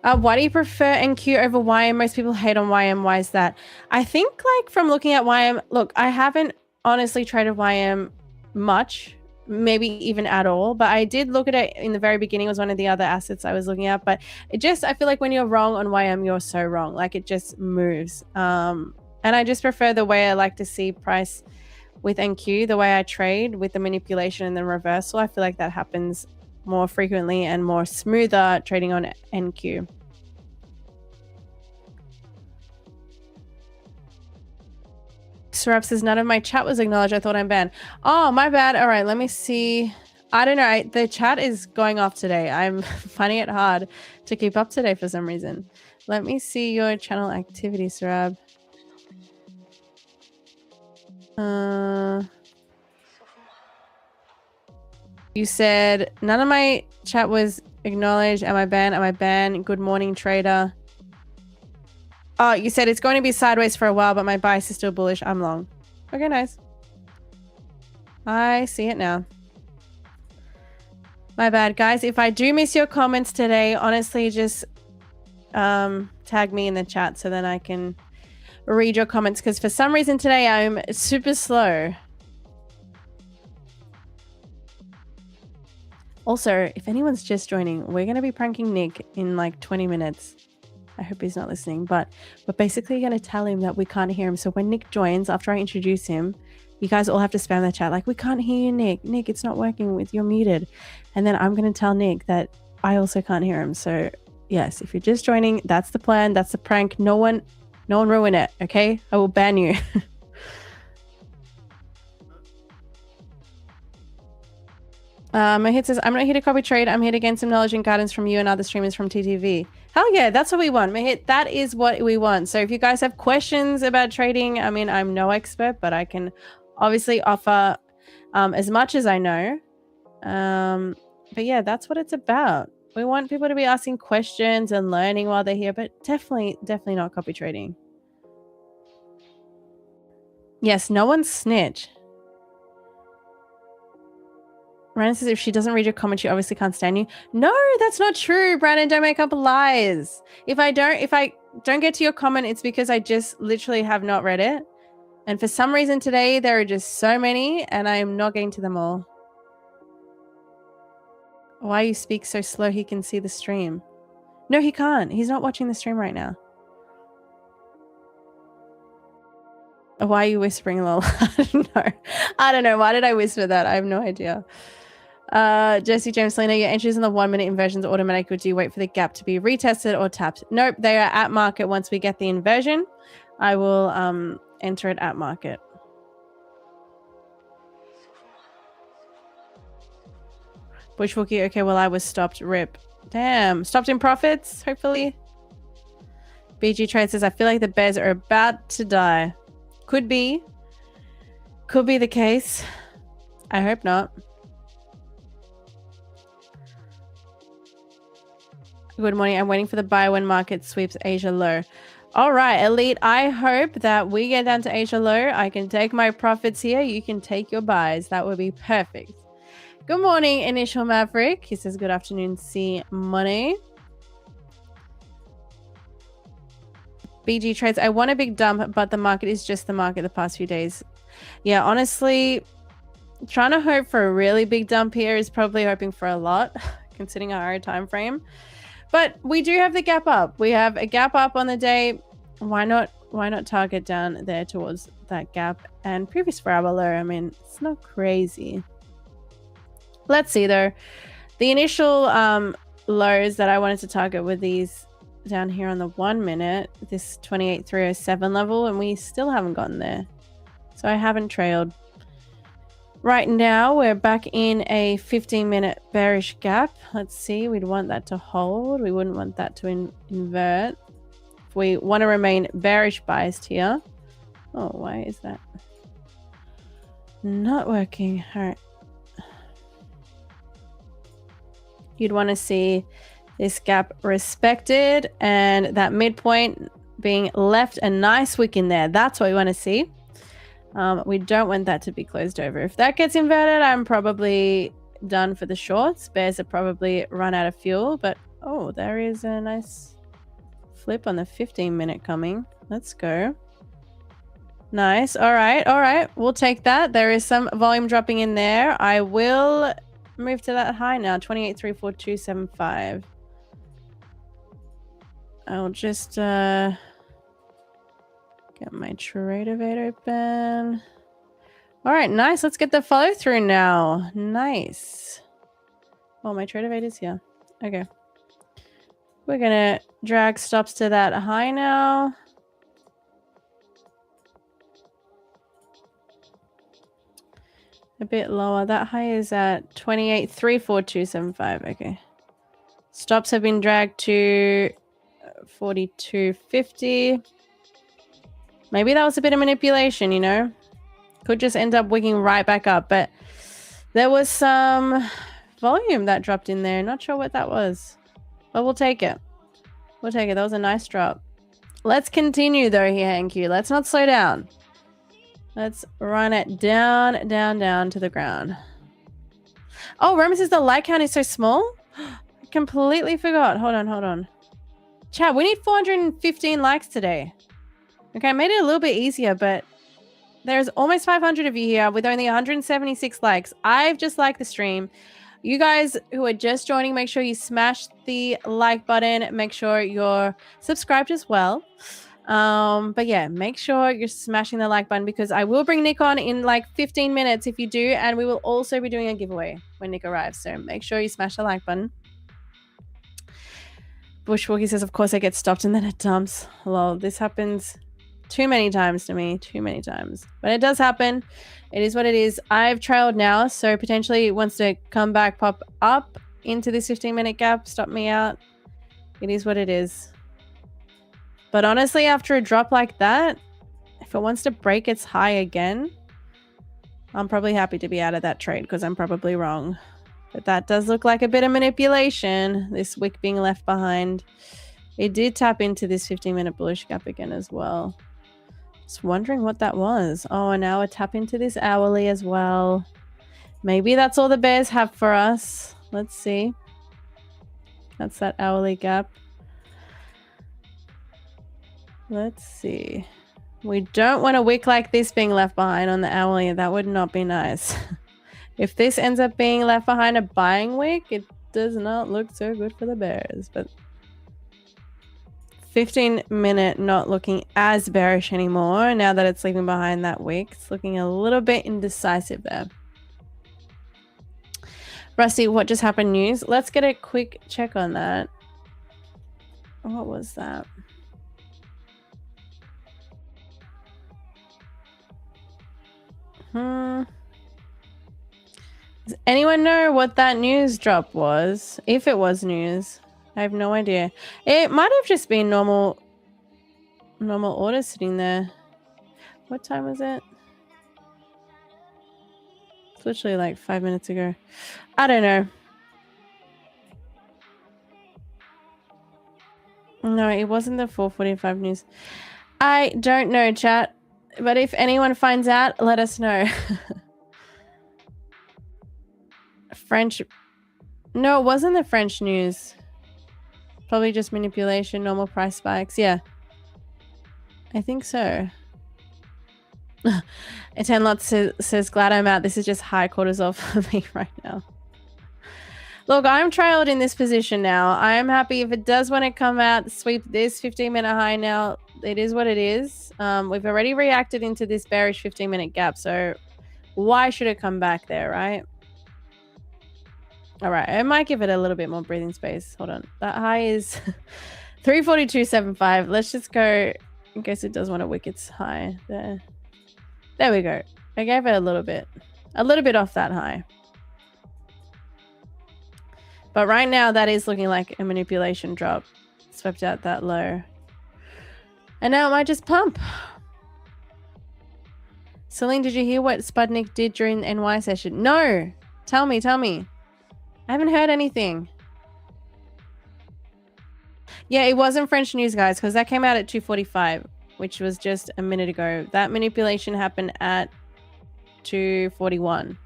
Speaker 1: Why do you prefer NQ over YM? Most people hate on YM. Why is that? I think, like, from looking at YM, look, I haven't honestly traded YM much, maybe even at all, but I did look at it in the very beginning. It was one of the other assets I was looking at, but I feel like when you're wrong on YM, you're so wrong. Like, it just moves. And I just prefer the way I like to see price with NQ, the way I trade with the manipulation and the reversal. I feel like that happens more frequently and more smoother trading on NQ. Sarab says, none of my chat was acknowledged. I thought I'm banned. Oh, my bad. All right, let me see. I don't know. The chat is going off today. I'm finding it hard to keep up today for some reason. Let me see your channel activity, Sarab. You said none of my chat was acknowledged. Am I banned? Am I banned? Good morning, trader. Oh, you said it's going to be sideways for a while, but my bias is still bullish. I'm long. Okay, nice. I see it now. My bad, guys. If I do miss your comments today, honestly, just tag me in the chat so then I can read your comments, because for some reason today I'm super slow. Also, if anyone's just joining, we're going to be pranking Nick in like 20 minutes. I hope he's not listening, but we're basically going to tell him that we can't hear him. So when Nick joins, after I introduce him, you guys all have to spam the chat like, we can't hear you, Nick. Nick, it's not working. You're muted. And then I'm going to tell Nick that I also can't hear him. So yes, if you're just joining, that's the plan. That's the prank. No one ruin it, okay? I will ban you. Mahit says, I'm not here to copy trade. I'm here to gain some knowledge and guidance from you and other streamers from TTV. Hell yeah, that's what we want, Mahit. That is what we want. So if you guys have questions about trading, I mean, I'm no expert, but I can obviously offer as much as I know. But yeah, that's what it's about. We want people to be asking questions and learning while they're here, but definitely not copy trading. Yes, no one's snitch. Brandon says if she doesn't read your comment, she obviously can't stand you. No, that's not true, Brandon. Don't make up lies. If I don't get to your comment, it's because I just literally have not read it. And for some reason today, there are just so many and I am not getting to them all. Why you speak so slow he can see the stream? No, he can't. He's not watching the stream right now. Why are you whispering, lol? I don't know. Why did I whisper that? I have no idea. Jesse James Lena, your entries in the 1 minute inversions automatic, or do you wait for the gap to be retested or tapped? Nope, they are at market. Once we get the inversion, I will enter it at market. Bushwookie, okay, well, I was stopped. Rip. Damn. Stopped in profits, hopefully. BG Trade says, I feel like the bears are about to die. Could be. Could be the case. I hope not. Good morning. I'm waiting for the buy when market sweeps Asia low. All right, Elite. I hope that we get down to Asia low. I can take my profits here. You can take your buys. That would be perfect. Good morning, Initial Maverick. He says, good afternoon, C Money. BG Trades, I want a big dump, but the market is just the market the past few days. Yeah, honestly, trying to hope for a really big dump here is probably hoping for a lot, considering our time frame. But we do have the gap up. We have a gap up on the day. Why not target down there towards that gap and previous 4 hour low? I mean, it's not crazy. Let's see though. The initial lows that I wanted to target were these down here on the 1 minute, this 28,307 level, and we still haven't gotten there. So I haven't trailed. Right now, we're back in a 15-minute bearish gap. Let's see. We'd want that to hold. We wouldn't want that to invert. If we want to remain bearish biased here. Oh, why is that not working? All right. You'd want to see this gap respected and that midpoint being left a nice wick in there. That's what we want to see. We don't want that to be closed over. If that gets inverted, I'm probably done for the shorts. Bears have probably run out of fuel, but oh, there is a nice flip on the 15-minute coming. Let's go. Nice. All right. We'll take that. There is some volume dropping in there. I will move to that high now, 28,342.75. I'll just get my Tradeify open. All right, nice. Let's get the follow through now. Nice. Oh, my Tradeify is here. Okay. We're gonna drag stops to that high now. A bit lower. That high is at 28,342.75. Okay. Stops have been dragged to 42.50. Maybe that was a bit of manipulation, you know. Could just end up wigging right back up, but there was some volume that dropped in there. Not sure what that was, but we'll take it. We'll take it. That was a nice drop. Let's continue though here, Hanky. Let's not slow down. Let's run it down, down, down to the ground. Oh, Roman says the like count is so small. I completely forgot. Hold on. Chat, we need 415 likes today. Okay, I made it a little bit easier, but there's almost 500 of you here with only 176 likes. I've just liked the stream. You guys who are just joining, make sure you smash the like button. Make sure you're subscribed as well. But yeah, make sure you're smashing the like button because I will bring Nick on in like 15 minutes if you do, and we will also be doing a giveaway when Nick arrives. So make sure you smash the like button. Bushwalkie says, of course I get stopped and then it dumps. Lol, this happens too many times to me. Too many times. But it does happen. It is what it is. I've trailed now, so potentially it wants to come back, pop up into this 15-minute gap, stop me out. It is what it is. But honestly, after a drop like that, if it wants to break its high again, I'm probably happy to be out of that trade because I'm probably wrong. But that does look like a bit of manipulation, this wick being left behind. It did tap into this 15-minute bullish gap again as well. Just wondering what that was. Oh, and now a tap into this hourly as well. Maybe that's all the bears have for us. Let's see. That's that hourly gap. Let's see. We don't want a wick like this being left behind on the hourly. That would not be nice. If this ends up being left behind a buying wick, it does not look so good for the bears. But 15-minute not looking as bearish anymore now that it's leaving behind that wick. It's looking a little bit indecisive there. Rusty, what just happened news? Let's get a quick check on that. What was that? Does anyone know what that news drop was? If it was news. I have no idea. It might have just been normal orders sitting there. What time was it? It's literally like 5 minutes ago. I don't know. No, it wasn't the 4:45 news. I don't know, chat. But if anyone finds out, let us know. French. No, it wasn't the French news. Probably just manipulation, normal price spikes. Yeah. I think so. A 10 lot says, glad I'm out. This is just high cortisol for me right now. Look, I'm trailed in this position now. I am happy if it does want to come out, sweep this 15-minute high now. It is what it is. We've already reacted into this bearish 15-minute gap. So why should it come back there, right? All right. I might give it a little bit more breathing space. Hold on. That high is 342.75. Let's just go in case it does want to wick its high there. There we go. I gave it a little bit off that high. But right now that is looking like a manipulation drop. Swept out that low. And now it might just pump. Celine, did you hear what Sputnik did during the NY session? No. Tell me. I haven't heard anything. Yeah, it wasn't French news, guys, because that came out at 2:45, which was just a minute ago. That manipulation happened at 2:41.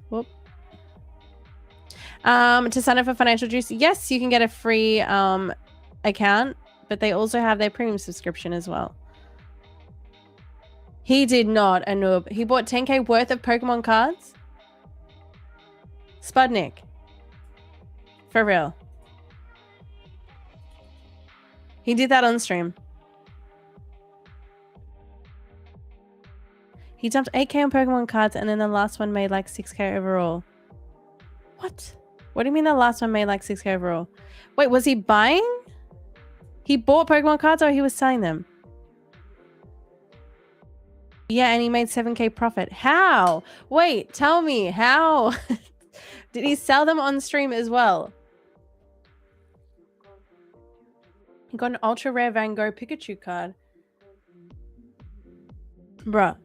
Speaker 1: Whoop. To sign up for Financial Juice, yes, you can get a free account, but they also have their premium subscription as well. He did not, a noob. He bought 10K worth of Pokemon cards. Sputnik. For real. He did that on stream. He dumped 8K on Pokemon cards and then the last one made like 6K overall. What? What do you mean the last one made like 6K overall? Wait, was he buying? He bought Pokemon cards or he was selling them? Yeah, and he made 7K profit. How? Wait, tell me, how? Did he sell them on stream as well? He got an ultra rare Van Gogh Pikachu card. Bruh,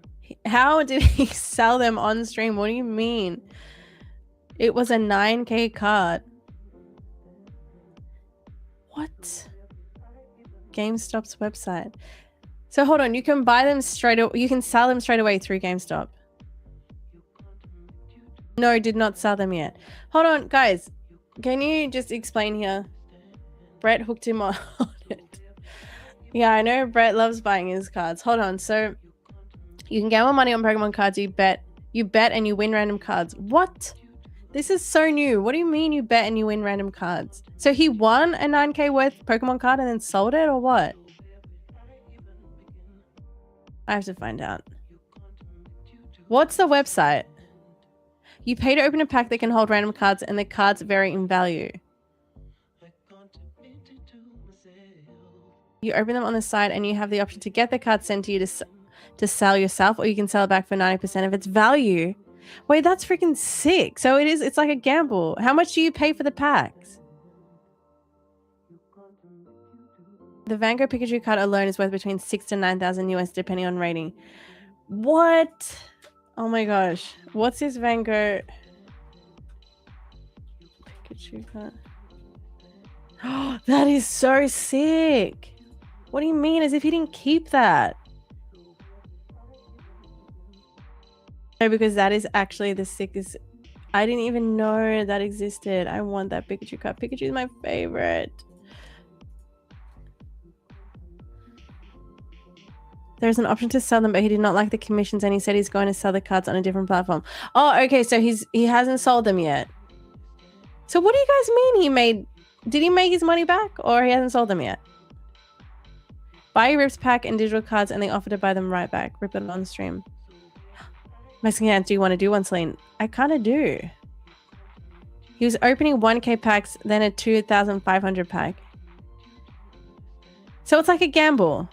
Speaker 1: how did he sell them on stream? What do you mean? It was a 9K card. What? GameStop's website. So hold on, you can buy them straight away. You can sell them straight away through GameStop. No, did not sell them yet. Hold on, guys. Can you just explain here? Brett hooked him on it. Yeah, I know Brett loves buying his cards. Hold on. So you can gamble money on Pokemon cards. You bet and you win random cards. What? This is so new. What do you mean you bet and you win random cards? So he won a 9K worth Pokemon card and then sold it or what? I have to find out. What's the website? You pay to open a pack that can hold random cards and the cards vary in value. You open them on the site and you have the option to get the card sent to you to sell yourself, or you can sell it back for 90% of its value. Wait, that's freaking sick. So it's like a gamble. How much do you pay for the packs? The Van Gogh Pikachu card alone is worth between 6,000 to 9,000 US depending on rating. What? Oh my gosh. What's this Van Gogh Pikachu card? Oh, that is so sick. What do you mean? As if he didn't keep that. No, because that is actually the sickest. I didn't even know that existed. I want that Pikachu card. Pikachu is my favorite. There's an option to sell them, but he did not like the commissions and he said he's going to sell the cards on a different platform. Oh, okay. So he hasn't sold them yet. So what do you guys mean did he make his money back or he hasn't sold them yet? Buy Rips pack and digital cards and they offer to buy them right back. Rip it on stream. Mexican Ant, do you want to do one, Celine? I kind of do. He was opening 1K packs, then a 2,500 pack. So it's like a gamble.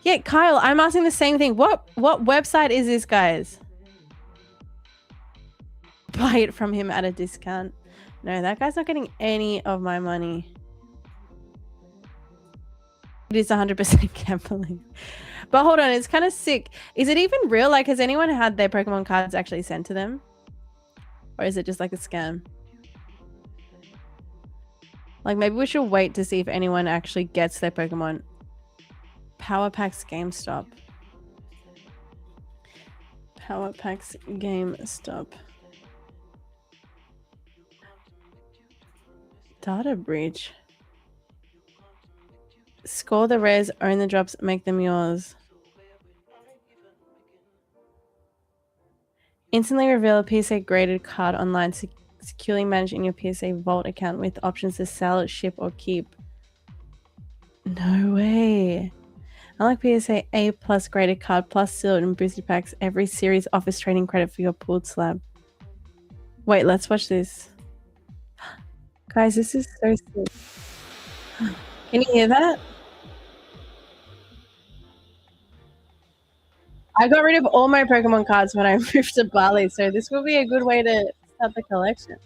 Speaker 1: Yeah, Kyle, I'm asking the same thing. What website is this, guys? Buy it from him at a discount. No, that guy's not getting any of my money. It is 100% gambling. But hold on, it's kind of sick. Is it even real? Like, has anyone had their Pokemon cards actually sent to them? Or is it just like a scam? Like, maybe we should wait to see if anyone actually gets their Pokemon. Power Packs GameStop. Power Packs GameStop. Data breach. Score the rares, own the drops, make them yours. Instantly reveal a PSA graded card online, securely managed in your PSA Vault account with options to sell, ship, or keep. No way. Unlike PSA A plus graded card plus sealed and boosted packs, every series offers trading credit for your pooled slab. Wait, let's watch this. Guys, this is so sick. Can you hear that? I got rid of all my Pokemon cards when I moved to Bali, so this will be a good way to start the collection.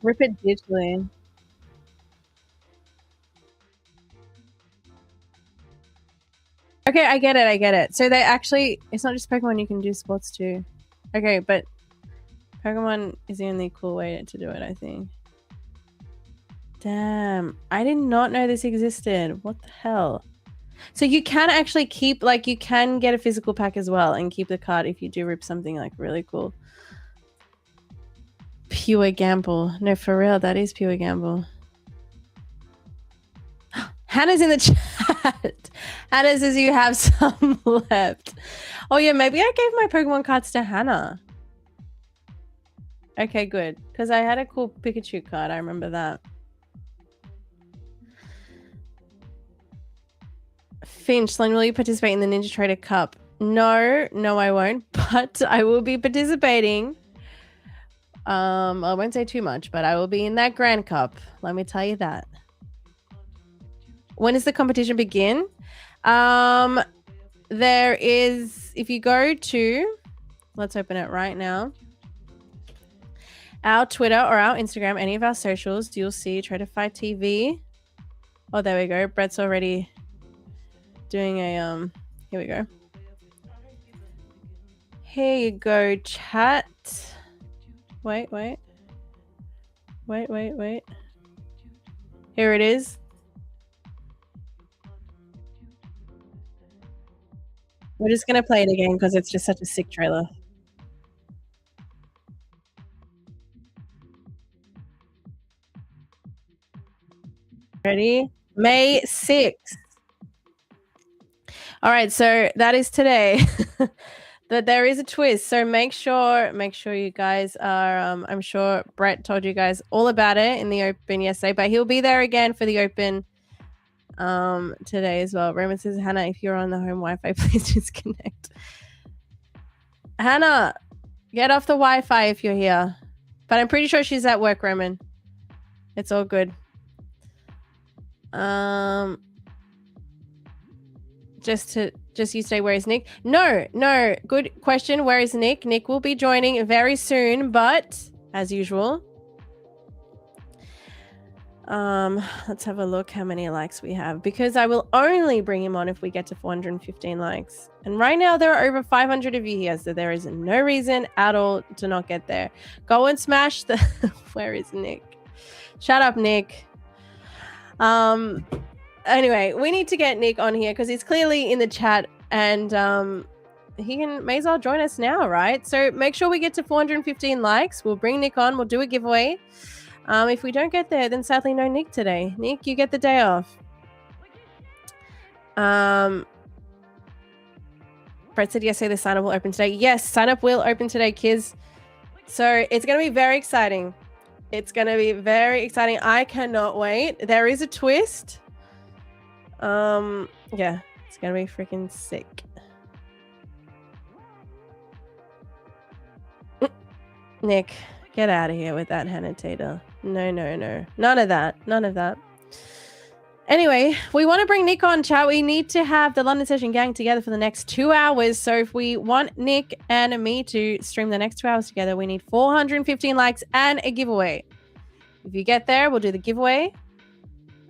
Speaker 1: Rip it digitally. Okay, I get it. So they actually, it's not just Pokemon, you can do sports too. Okay, but Pokemon is the only cool way to do it, I think. Damn, I did not know this existed. What the hell? So you can actually keep, like, you can get a physical pack as well and keep the card if you do rip something like really cool. Pure gamble. No, for real, that is pure gamble. Hannah's in the chat. Hannah says you have some left. Oh yeah, maybe I gave my Pokemon cards to Hannah. Okay, good. Because I had a cool Pikachu card. I remember that. Finch, Lynn, will you participate in the Ninja Trader Cup? No, I won't. But I will be participating. I won't say too much, but I will be in that Grand Cup. Let me tell you that. When does the competition begin? There is, if you go to, let's open it right now, our Twitter or our Instagram, any of our socials, you'll see Tradeify TV. Oh, there we go. Brett's already doing a, here we go. Here you go, chat. Wait. Here it is. We're just going to play it again because it's just such a sick trailer. Ready? May 6th. All right, so that is today. But there is a twist. So make sure you guys are, I'm sure Brett told you guys all about it in the open yesterday, but he'll be there again for the open today as well. Roman says, Hannah, if you're on the home Wi-Fi, please disconnect. Hannah, get off the Wi-Fi if you're here. But I'm pretty sure she's at work, Roman. It's all good. Just you say, where is Nick? No, good question. Where is Nick? Nick will be joining very soon, but as usual, Let's have a look how many likes we have, because I will only bring him on if we get to 415 likes. And right now there are over 500 of you here, so there is no reason at all to not get there. Go and smash the where is Nick? Shut up, Nick. Anyway, we need to get Nick on here because he's clearly in the chat, and he may as well join us now, right? So make sure we get to 415 likes. We'll bring Nick on. We'll do a giveaway. If we don't get there, then sadly no Nick today. Nick, you get the day off. Brett said yesterday the sign up will open today. Yes, sign up will open today, kids. So it's going to be very exciting. It's going to be very exciting. I cannot wait. There is a twist. Yeah, it's going to be freaking sick. Nick, get out of here with that annotator. No. None of that. Anyway, we want to bring Nick on, chat. We need to have the London Session gang together for the next 2 hours. So if we want Nick and me to stream the next 2 hours together, we need 415 likes and a giveaway. If you get there, we'll do the giveaway.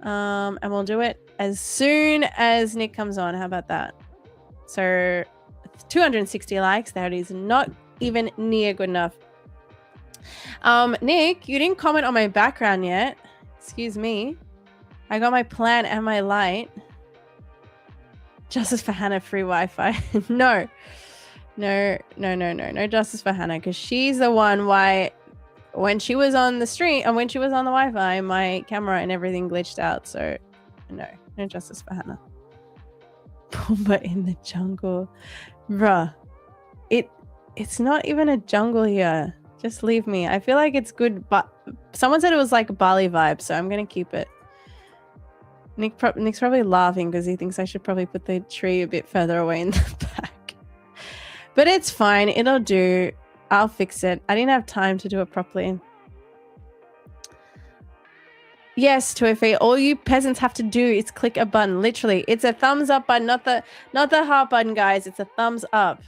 Speaker 1: And we'll do it as soon as Nick comes on. How about that? So 260 likes. That is not even near good enough. Nick, you didn't comment on my background yet. Excuse me. I got my plan and my light. Justice for Hannah, free Wi-Fi. No justice for Hannah, because she's the one why when she was on the stream and when she was on the Wi-Fi, my camera and everything glitched out. So no justice for Hannah. Pumbaa in the jungle. Bruh. It's not even a jungle here. Just leave me. I feel like it's good, but someone said it was like a Bali vibe, so I'm gonna keep it. Nick's probably laughing because he thinks I should probably put the tree a bit further away in the back. But it's fine. It'll do. I'll fix it. I didn't have time to do it properly. Yes, Toife, all you peasants have to do is click a button. Literally, it's a thumbs up button, not the heart button, guys. It's a thumbs up.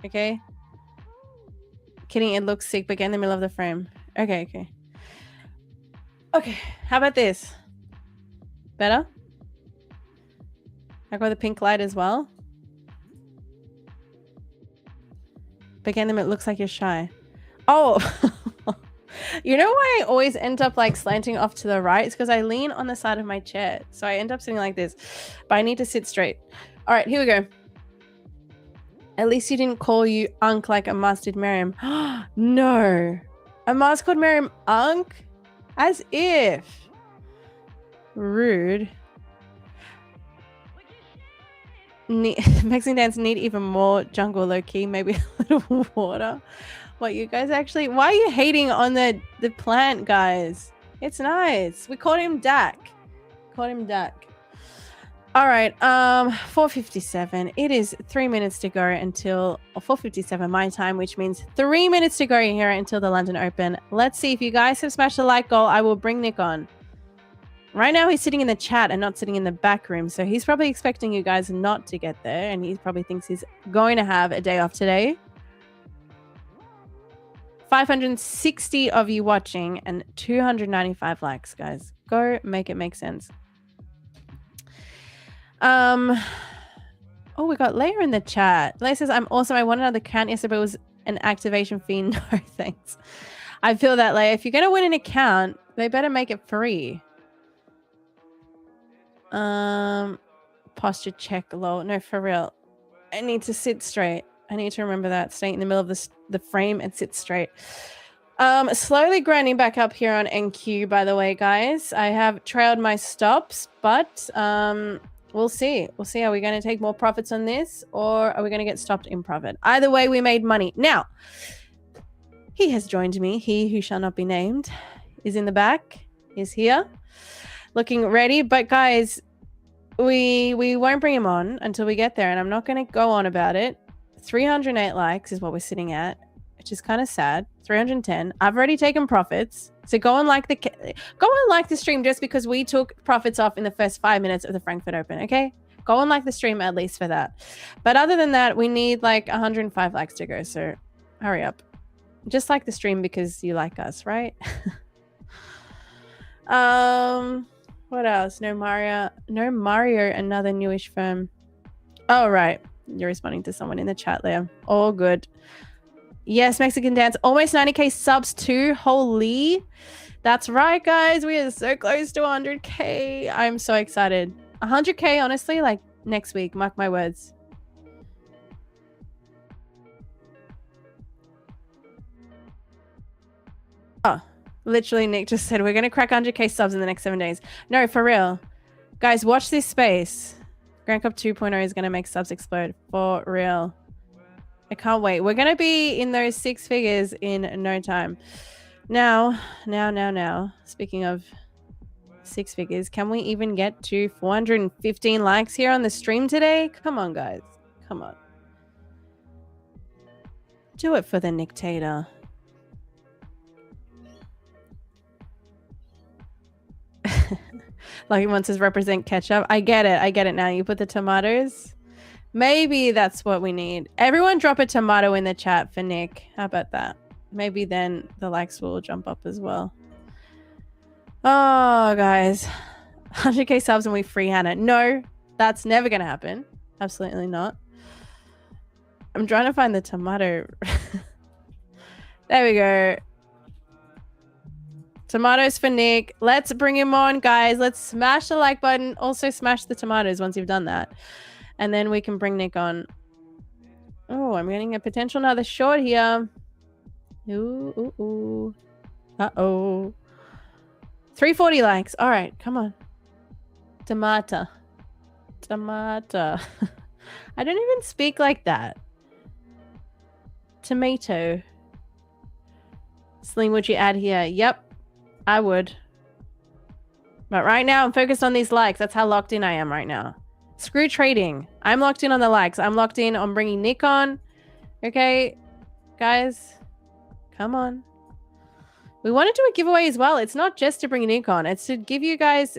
Speaker 1: Okay? Kidding, it looks sick, but get in the middle of the frame. Okay. Okay, how about this? Better? I got the pink light as well. But again, it looks like you're shy. Oh, you know why I always end up like slanting off to the right? It's because I lean on the side of my chair. So I end up sitting like this. But I need to sit straight. All right, here we go. At least he didn't call you Unk like Amas did Miriam. No. Amas called Miriam Unk? As if. Rude. Mexican dance need even more jungle low-key, maybe a little water. What, you guys actually, why are you hating on the plant, guys? It's nice. We called him Dak. All right, 4:57. It is 3 minutes to go until 4:57 my time, which means 3 minutes to go here until the London Open. Let's see if you guys have smashed the like goal. I will bring Nick on. Right now, he's sitting in the chat and not sitting in the back room. So he's probably expecting you guys not to get there. And he probably thinks he's going to have a day off today. 560 of you watching and 295 likes, guys. Go make it make sense. Oh, we got Leia in the chat. Leia says, I'm awesome. I want another account yesterday, but it was an activation fee. No, thanks. I feel that, Leia. If you're going to win an account, they better make it free. Posture check, lol. No, for real. I need to sit straight. I need to remember that. Stay in the middle of the frame and sit straight. Slowly grinding back up here on NQ, by the way, guys. I have trailed my stops, but we'll see. We'll see. Are we going to take more profits on this, or are we going to get stopped in profit? Either way, we made money. Now, he has joined me. He who shall not be named is in the back. Is here. Looking ready, but guys, we won't bring him on until we get there, and I'm not going to go on about it. 308 likes is what we're sitting at, which is kind of sad. 310. I've already taken profits, so go and like the stream just because we took profits off in the first 5 minutes of the Frankfurt Open. Okay, go and like the stream at least for that. But other than that, we need like 105 likes to go. So hurry up, just like the stream because you like us, right? What else? No Mario, another newish firm. Oh, right. You're responding to someone in the chat there. All good. Yes, Mexican Dance. Almost 90k subs too. Holy. That's right, guys. We are so close to 100k. I'm so excited. 100k, honestly, like next week. Mark my words. Oh, literally, Nick just said we're going to crack 100k subs in the next 7 days. No, for real. Guys, watch this space. Grand Cup 2.0 is going to make subs explode. For real. I can't wait. We're going to be in those 6 figures in no time. Now. Speaking of 6 figures, can we even get to 415 likes here on the stream today? Come on, guys. Come on. Do it for the Nictator. Like he wants to represent ketchup. I get it now. You put the tomatoes. Maybe that's what we need. Everyone drop a tomato in the chat for Nick. How about that? Maybe then the likes will jump up as well. Oh, guys. 100k subs and we free Hannah. No, that's never going to happen. Absolutely not. I'm trying to find the tomato. There we go. Tomatoes for Nick. Let's bring him on, guys. Let's smash the like button. Also smash the tomatoes once you've done that. And then we can bring Nick on. Oh, I'm getting a potential another short here. Ooh. Uh-oh. 340 likes. All right, come on. Tomato. I don't even speak like that. Tomato. Sling, would you add here? Yep. I would. But right now, I'm focused on these likes. That's how locked in I am right now. Screw trading. I'm locked in on the likes. I'm locked in on bringing Nick on. Okay, guys. Come on. We want to do a giveaway as well. It's not just to bring Nick on. It's to give you guys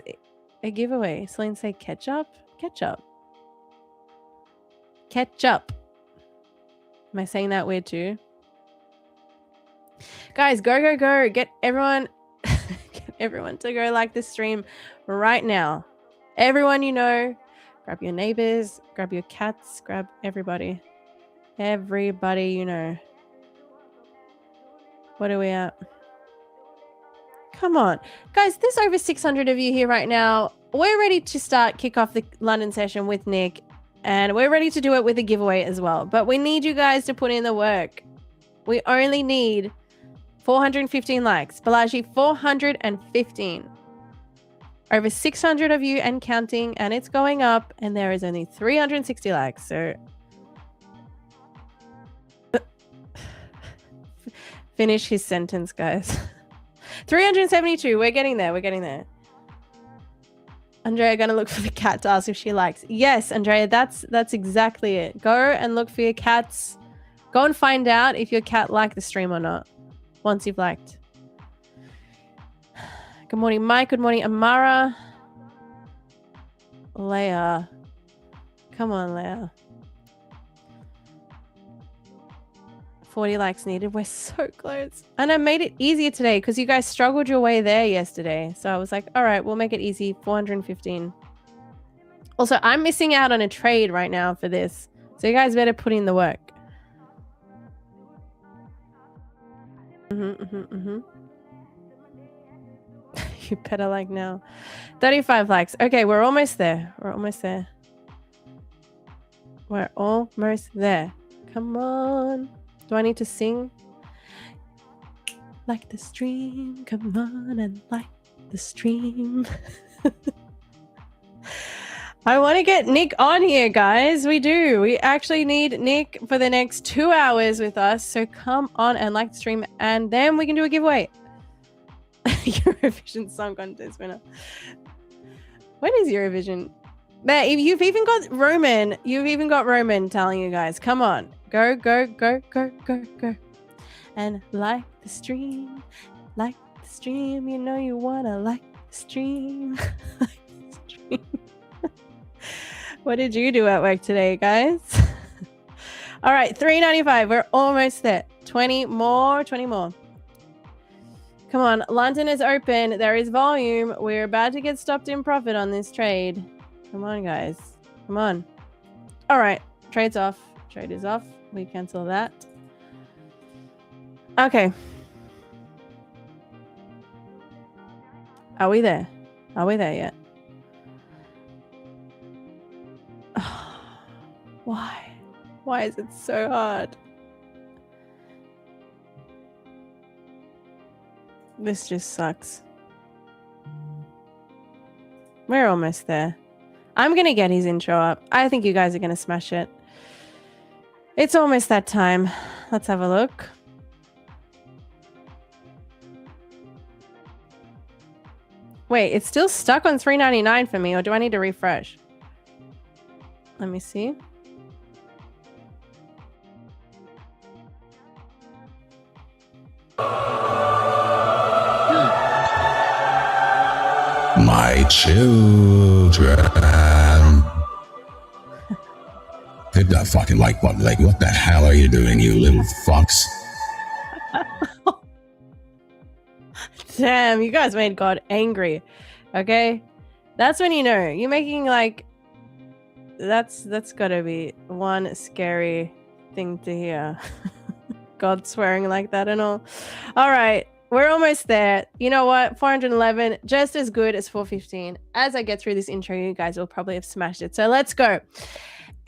Speaker 1: a giveaway. Celine say ketchup? Ketchup. Ketchup. Am I saying that weird too? Guys, go. Get everyone... everyone to go like this stream right now. Everyone you know, grab your neighbors, grab your cats, grab everybody. Everybody you know. What are we at? Come on. Guys, there's over 600 of you here right now. We're ready to kick off the London session with Nick. And we're ready to do it with a giveaway as well. But we need you guys to put in the work. We only need 415 likes. Balaji, 415. Over 600 of you and counting, and it's going up, and there is only 360 likes. So finish his sentence, guys. 372. We're getting there. Andrea, gonna look for the cat to ask if she likes. Yes, Andrea, that's exactly it. Go and look for your cats. Go and find out if your cat liked the stream or not. Once you've liked. Good morning, Mike. Good morning, Amara. Leia. Come on, Leia. 40 likes needed. We're so close. And I made it easier today because you guys struggled your way there yesterday. So I was like, all right, we'll make it easy. 415. Also, I'm missing out on a trade right now for this. So you guys better put in the work. You better like now. 35 likes. Okay, we're almost there. We're almost there. Come on. Do I need to sing? Like the stream. Come on and like the stream. I want to get Nick on here, guys. We do. We actually need Nick for the next 2 hours with us. So come on and like the stream, and then we can do a giveaway. Eurovision Song Contest winner. When is Eurovision? Man, you've even got Roman. You've even got Roman telling you guys, come on. Go. And like the stream. Like the stream. You know you want to like the stream. Like the stream. What did you do at work today, guys? All right, 395. We're almost there. 20 more. Come on, London is open. There is volume. We're about to get stopped in profit on this trade. Come on, guys. Come on. All right, trade's off. Trade is off. We cancel that. Okay. Are we there? Are we there yet? Why? Why is it so hard? This just sucks. We're almost there. I'm going to get his intro up. I think you guys are going to smash it. It's almost that time. Let's have a look. Wait, it's still stuck on $3.99 for me, or do I need to refresh? Let me see.
Speaker 2: My children. Hit that fucking like button. Like, what the hell are you doing, you little fucks?
Speaker 1: Damn, you guys made God angry. Okay? That's when you know. You're making like... That's gotta be one scary thing to hear. God swearing like that and all. All right. We're almost there. You know what? 411, just as good as 415. As I get through this intro, you guys will probably have smashed it. So let's go.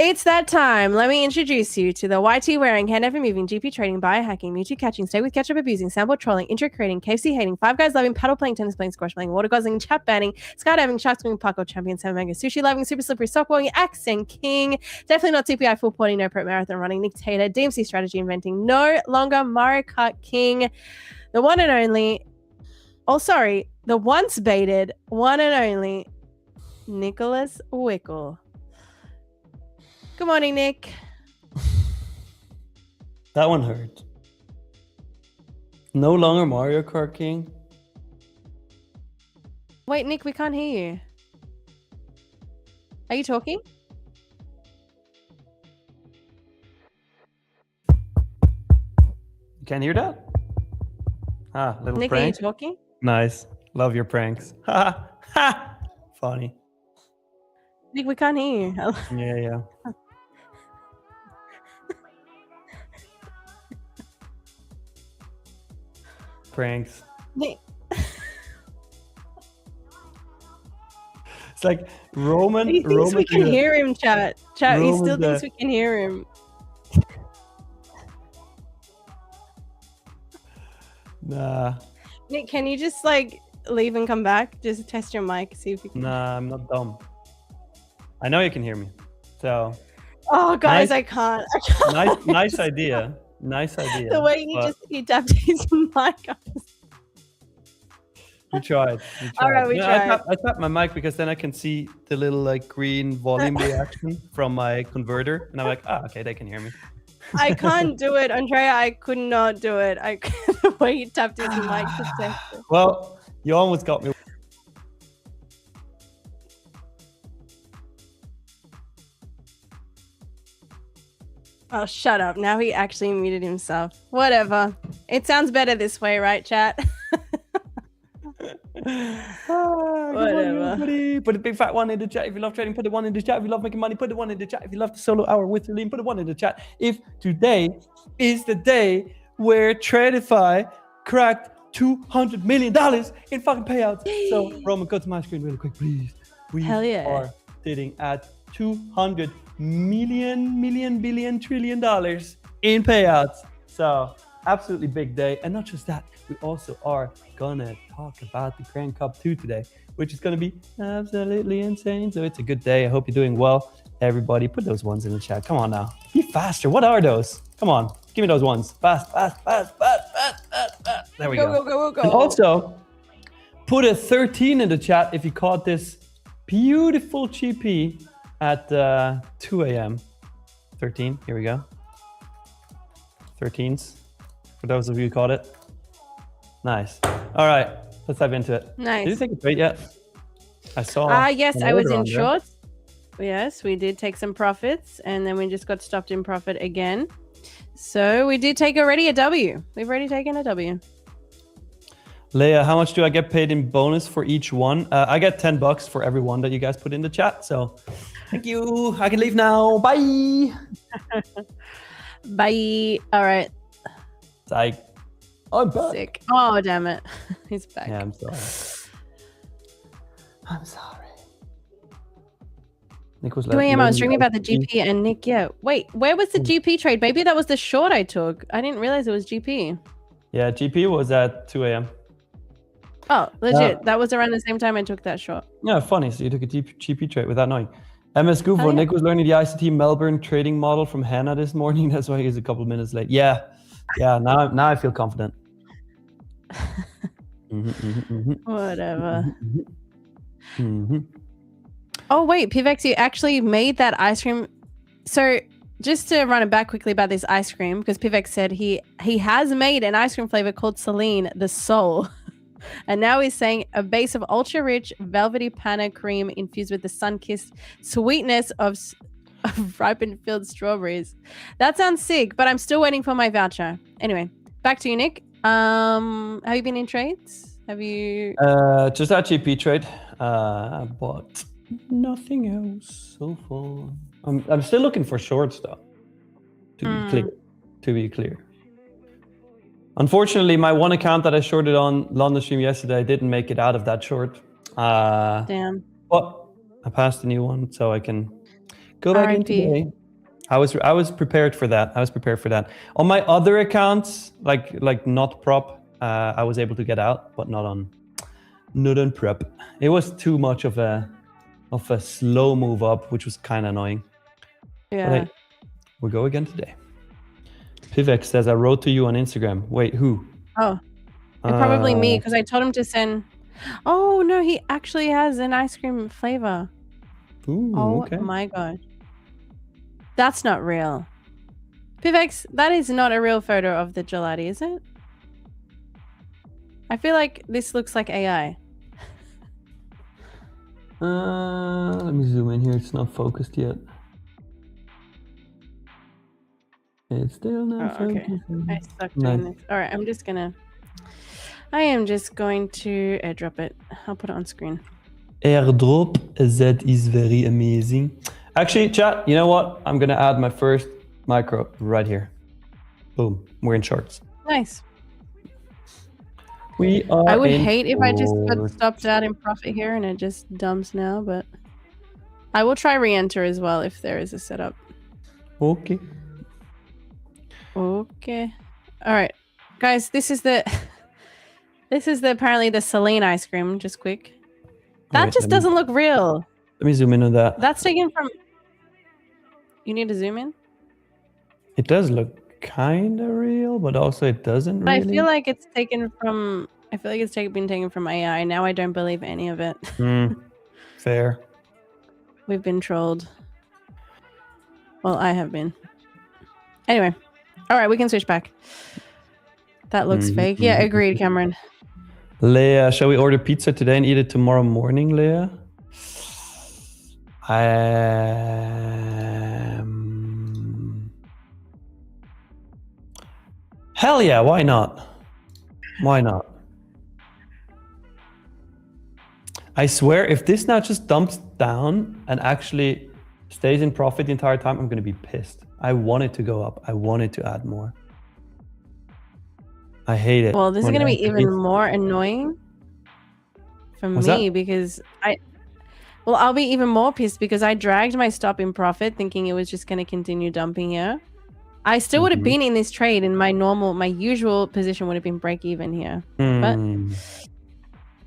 Speaker 1: It's that time. Let me introduce you to the YT wearing, hand over moving, GP trading, biohacking, Mewtwo catching, stay with ketchup abusing, sample trolling, intro creating, KFC hating, five guys loving, paddle playing, tennis playing, squash playing, water guzzling, chat banning, skydiving, shark swimming, parkour champion, seven mega, sushi loving, super slippery, sock balling, accent king, definitely not TPI full porting, no prep marathon running, Nick Tater, DMC strategy inventing, no longer Mario Kart king, the one and only, the once baited, one and only Nicholas Wickle. Good morning, Nick.
Speaker 3: That one hurt. No longer Mario Kart King.
Speaker 1: Wait, Nick, we can't hear you. Are you talking?
Speaker 3: You can't hear that? Ah, little
Speaker 1: Nick,
Speaker 3: prank.
Speaker 1: are you talking?
Speaker 3: Nice. Love your pranks. Ha ha. Funny.
Speaker 1: Nick, we can't hear you.
Speaker 3: Yeah. Pranks.
Speaker 1: Nick.
Speaker 3: It's like Roman.
Speaker 1: He thinks we can hear him, chat. Chat, he still thinks we can hear him.
Speaker 3: Nah.
Speaker 1: Nick, can you just like leave and come back? Just test your mic, see if you can.
Speaker 3: Nah, I'm not dumb. I know you can hear me. So.
Speaker 1: Oh, guys,
Speaker 3: nice,
Speaker 1: I can't.
Speaker 3: Nice idea. Nice idea.
Speaker 1: The way he tapped his mic.
Speaker 3: We tried.
Speaker 1: All right, we tried.
Speaker 3: I tapped my mic because then I can see the little like green volume reaction from my converter, and I'm like, okay, they can hear me.
Speaker 1: I can't do it, Andrea. I could not do it. The way he tapped his mic to test it.
Speaker 3: Well, you almost got me.
Speaker 1: Oh, shut up. Now he actually muted himself. Whatever. It sounds better this way, right, chat? Whatever.
Speaker 3: Put a big fat one in the chat if you love trading. Put the one in the chat if you love making money. Put the one in the chat if you love the solo hour with Celine. Put the one in the chat if today is the day where Tradeify cracked $200 million in fucking payouts. So, Roman, go to my screen really quick, please. We are sitting at $200 billion dollars in payouts. So absolutely big day. And not just that, we also are gonna talk about the Grand Cup 2 today, which is gonna be absolutely insane. So it's a good day. I hope you're doing well. Everybody, put those ones in the chat. Come on now, be faster. What are those? Come on, give me those ones. Fast. There we go. And also put a 13 in the chat if you caught this beautiful GP at 2 a.m. 13, here we go. 13s, for those of you who caught it. Nice. All right, let's dive into it.
Speaker 1: Nice.
Speaker 3: Did you take a trade yet? I saw.
Speaker 1: Yes, I was in shorts. Yes, we did take some profits, and then we just got stopped in profit again. So we did take already a W. We've already taken a W.
Speaker 3: Leia, how much do I get paid in bonus for each one? I get $10 for every one that you guys put in the chat. So thank you. I can leave now. Bye.
Speaker 1: Bye. All right.
Speaker 3: I'm back.
Speaker 1: Sick. Oh, damn it. He's back.
Speaker 3: Yeah, I'm sorry. I'm sorry. Nick was
Speaker 1: 2 a.m. I was streaming about the GP and Nick, yeah. Wait, where was the GP trade? Maybe that was the short I took. I didn't realize it was GP.
Speaker 3: Yeah, GP was at 2 a.m.
Speaker 1: Oh, legit. That was around the same time I took that short.
Speaker 3: Yeah, funny. So you took a GP trade without knowing. MS Gufo, Nick was learning the ICT Melbourne trading model from Hannah this morning. That's why he's a couple of minutes late. Yeah. Now I feel confident.
Speaker 1: Whatever. Oh wait, Pivex, you actually made that ice cream. So just to run it back quickly about this ice cream, because Pivex said he has made an ice cream flavor called Celine the Soul. And now he's saying a base of ultra-rich velvety panna cream infused with the sun-kissed sweetness of ripened field strawberries. That sounds sick, but I'm still waiting for my voucher. Anyway, back to you, Nick. Have you been in trades? Have you?
Speaker 3: Just that GP trade, but nothing else so far. I'm still looking for shorts though. To be clear. Unfortunately, my one account that I shorted on London stream yesterday didn't make it out of that short.
Speaker 1: Damn.
Speaker 3: But I passed a new one, so I can go back in today. I was prepared for that. On my other accounts, like not prop, I was able to get out, but not on prep. It was too much of a slow move up, which was kind of annoying.
Speaker 1: Yeah.
Speaker 3: But hey, we'll go again today. Pivex says, I wrote to you on Instagram. Wait, who?
Speaker 1: Oh, probably me, because I told him to send. Oh, no, he actually has an ice cream flavor.
Speaker 3: Ooh,
Speaker 1: oh,
Speaker 3: okay.
Speaker 1: My God. That's not real. Pivex, that is not a real photo of the gelati, is it? I feel like this looks like AI.
Speaker 3: Let me zoom in here. It's not focused yet. It's still not focused.
Speaker 1: Okay. I suck doing this. All right, I am just going to airdrop it. I'll put it on screen.
Speaker 3: Airdrop, that is very amazing. Actually, chat, you know what? I'm going to add my first micro right here. Boom. We're in shorts.
Speaker 1: Nice.
Speaker 3: I
Speaker 1: would hate if I just got stopped out in profit here and it just dumps now, but I will try re-enter as well if there is a setup.
Speaker 3: Okay.
Speaker 1: All right, guys, this is the apparently the Celine ice cream. Just quick. That just doesn't look real.
Speaker 3: Let me zoom in on that.
Speaker 1: That's taken from. You need to zoom in.
Speaker 3: It does look kind of real, but also it doesn't really.
Speaker 1: I feel like it's taken from. I feel like it's been taken from AI. Now I don't believe any of it.
Speaker 3: Fair.
Speaker 1: We've been trolled. Well, I have been. Anyway. All right, we can switch back. That looks fake. Yeah, agreed, Cameron.
Speaker 3: Leia, shall we order pizza today and eat it tomorrow morning, Leia? Hell yeah, why not? Why not? I swear, if this now just dumps down and actually stays in profit the entire time, I'm going to be pissed. I want it to go up. I want it to add more. I hate it.
Speaker 1: Well, this is going to be even more annoying for me because I'll be even more pissed because I dragged my stop in profit thinking it was just going to continue dumping here. I still would have been in this trade and my usual position would have been break even here. But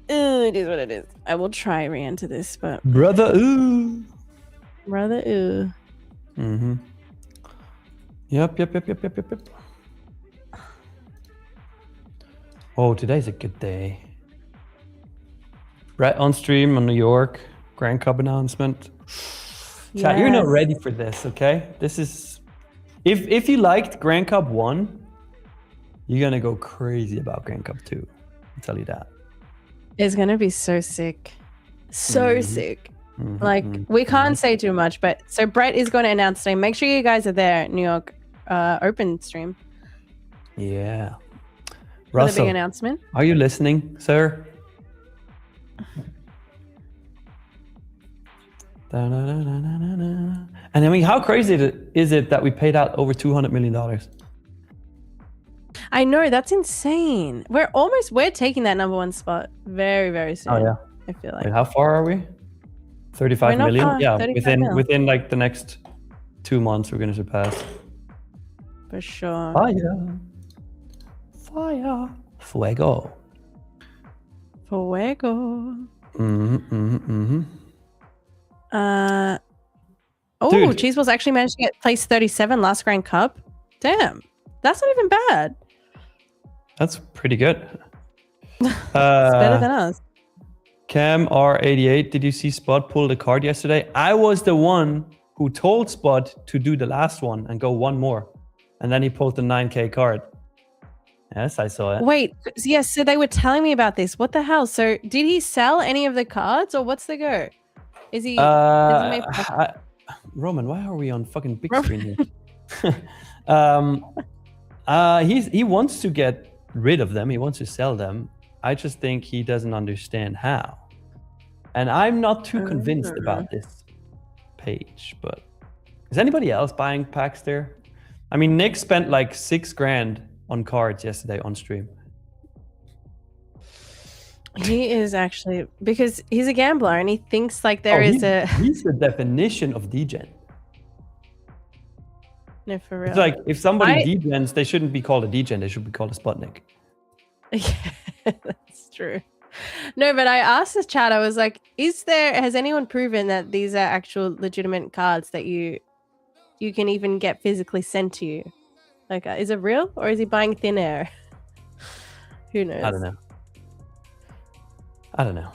Speaker 1: it is what it is. I will try re-enter this, but
Speaker 3: Brother ooh. Yep. Oh, today's a good day. Right on stream on New York, Grand Cup announcement. Yes. Chat, you're not ready for this, okay? This is if you liked Grand Cup 1, you're gonna go crazy about Grand Cup 2. I'll tell you that.
Speaker 1: It's gonna be so sick. Sick. Like we can't say too much, but so Brett is going to announce today. Make sure you guys are there, New York open stream.
Speaker 3: Yeah.
Speaker 1: for the
Speaker 3: Russell,
Speaker 1: big announcement.
Speaker 3: are you listening, sir? And I mean, how crazy is it that we paid out over $200 million?
Speaker 1: I know, that's insane. We're taking that number one spot very, very soon.
Speaker 3: Oh yeah.
Speaker 1: I feel like.
Speaker 3: Wait, how far are we? 35 million?
Speaker 1: Far,
Speaker 3: Yeah,
Speaker 1: 35 mil.
Speaker 3: within like the next 2 months, we're gonna surpass.
Speaker 1: For sure.
Speaker 3: Fire. Fuego.
Speaker 1: Fuego.
Speaker 3: Mm-hmm.
Speaker 1: Oh, Cheese Balls actually managed to get place 37 last Grand Cup. Damn, that's not even bad.
Speaker 3: That's pretty good.
Speaker 1: It's better than us.
Speaker 3: Cam R88, did you see Spot pull the card yesterday? I was the one who told Spot to do the last one and go one more. And then he pulled the 9K card. Yes, I saw it.
Speaker 1: Wait, yes, so they were telling me about this. What the hell? So did he sell any of the cards or what's the go? Is he...
Speaker 3: Roman, why are we on fucking big screen here? He wants to get rid of them. He wants to sell them. I just think he doesn't understand how. And I'm not too convinced about this page, but is anybody else buying packs there? I mean, Nick spent like $6,000 on cards yesterday on stream.
Speaker 1: He is actually, because he's a gambler and he thinks like he's
Speaker 3: the definition of degen.
Speaker 1: No, for real.
Speaker 3: It's like if somebody degens, they shouldn't be called a degen, they should be called a Sputnik.
Speaker 1: Yeah, that's true. No, but I asked this chat, I was like, has anyone proven that these are actual legitimate cards that you can even get physically sent to you? Like, is it real or is he buying thin air? Who knows?
Speaker 3: I don't know.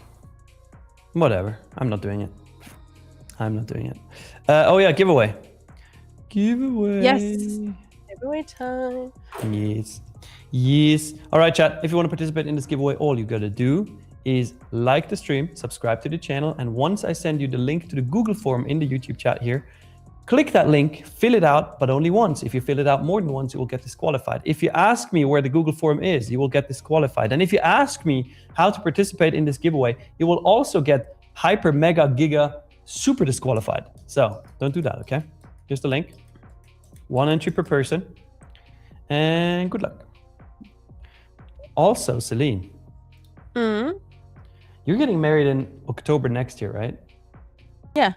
Speaker 3: Whatever. I'm not doing it. Oh yeah, giveaway.
Speaker 1: Yes. Giveaway time.
Speaker 3: Yes. All right, chat. If you want to participate in this giveaway, all you gotta do is like the stream, subscribe to the channel, and once I send you the link to the Google form in the YouTube chat here, click that link, fill it out, but only once. If you fill it out more than once, you will get disqualified. If you ask me where the Google form is, you will get disqualified. And if you ask me how to participate in this giveaway, you will also get hyper, mega, giga, super disqualified. So don't do that, okay? Here's the link. 1 entry per person. And good luck. Also, Celine. You're getting married in October next year, right?
Speaker 1: Yeah.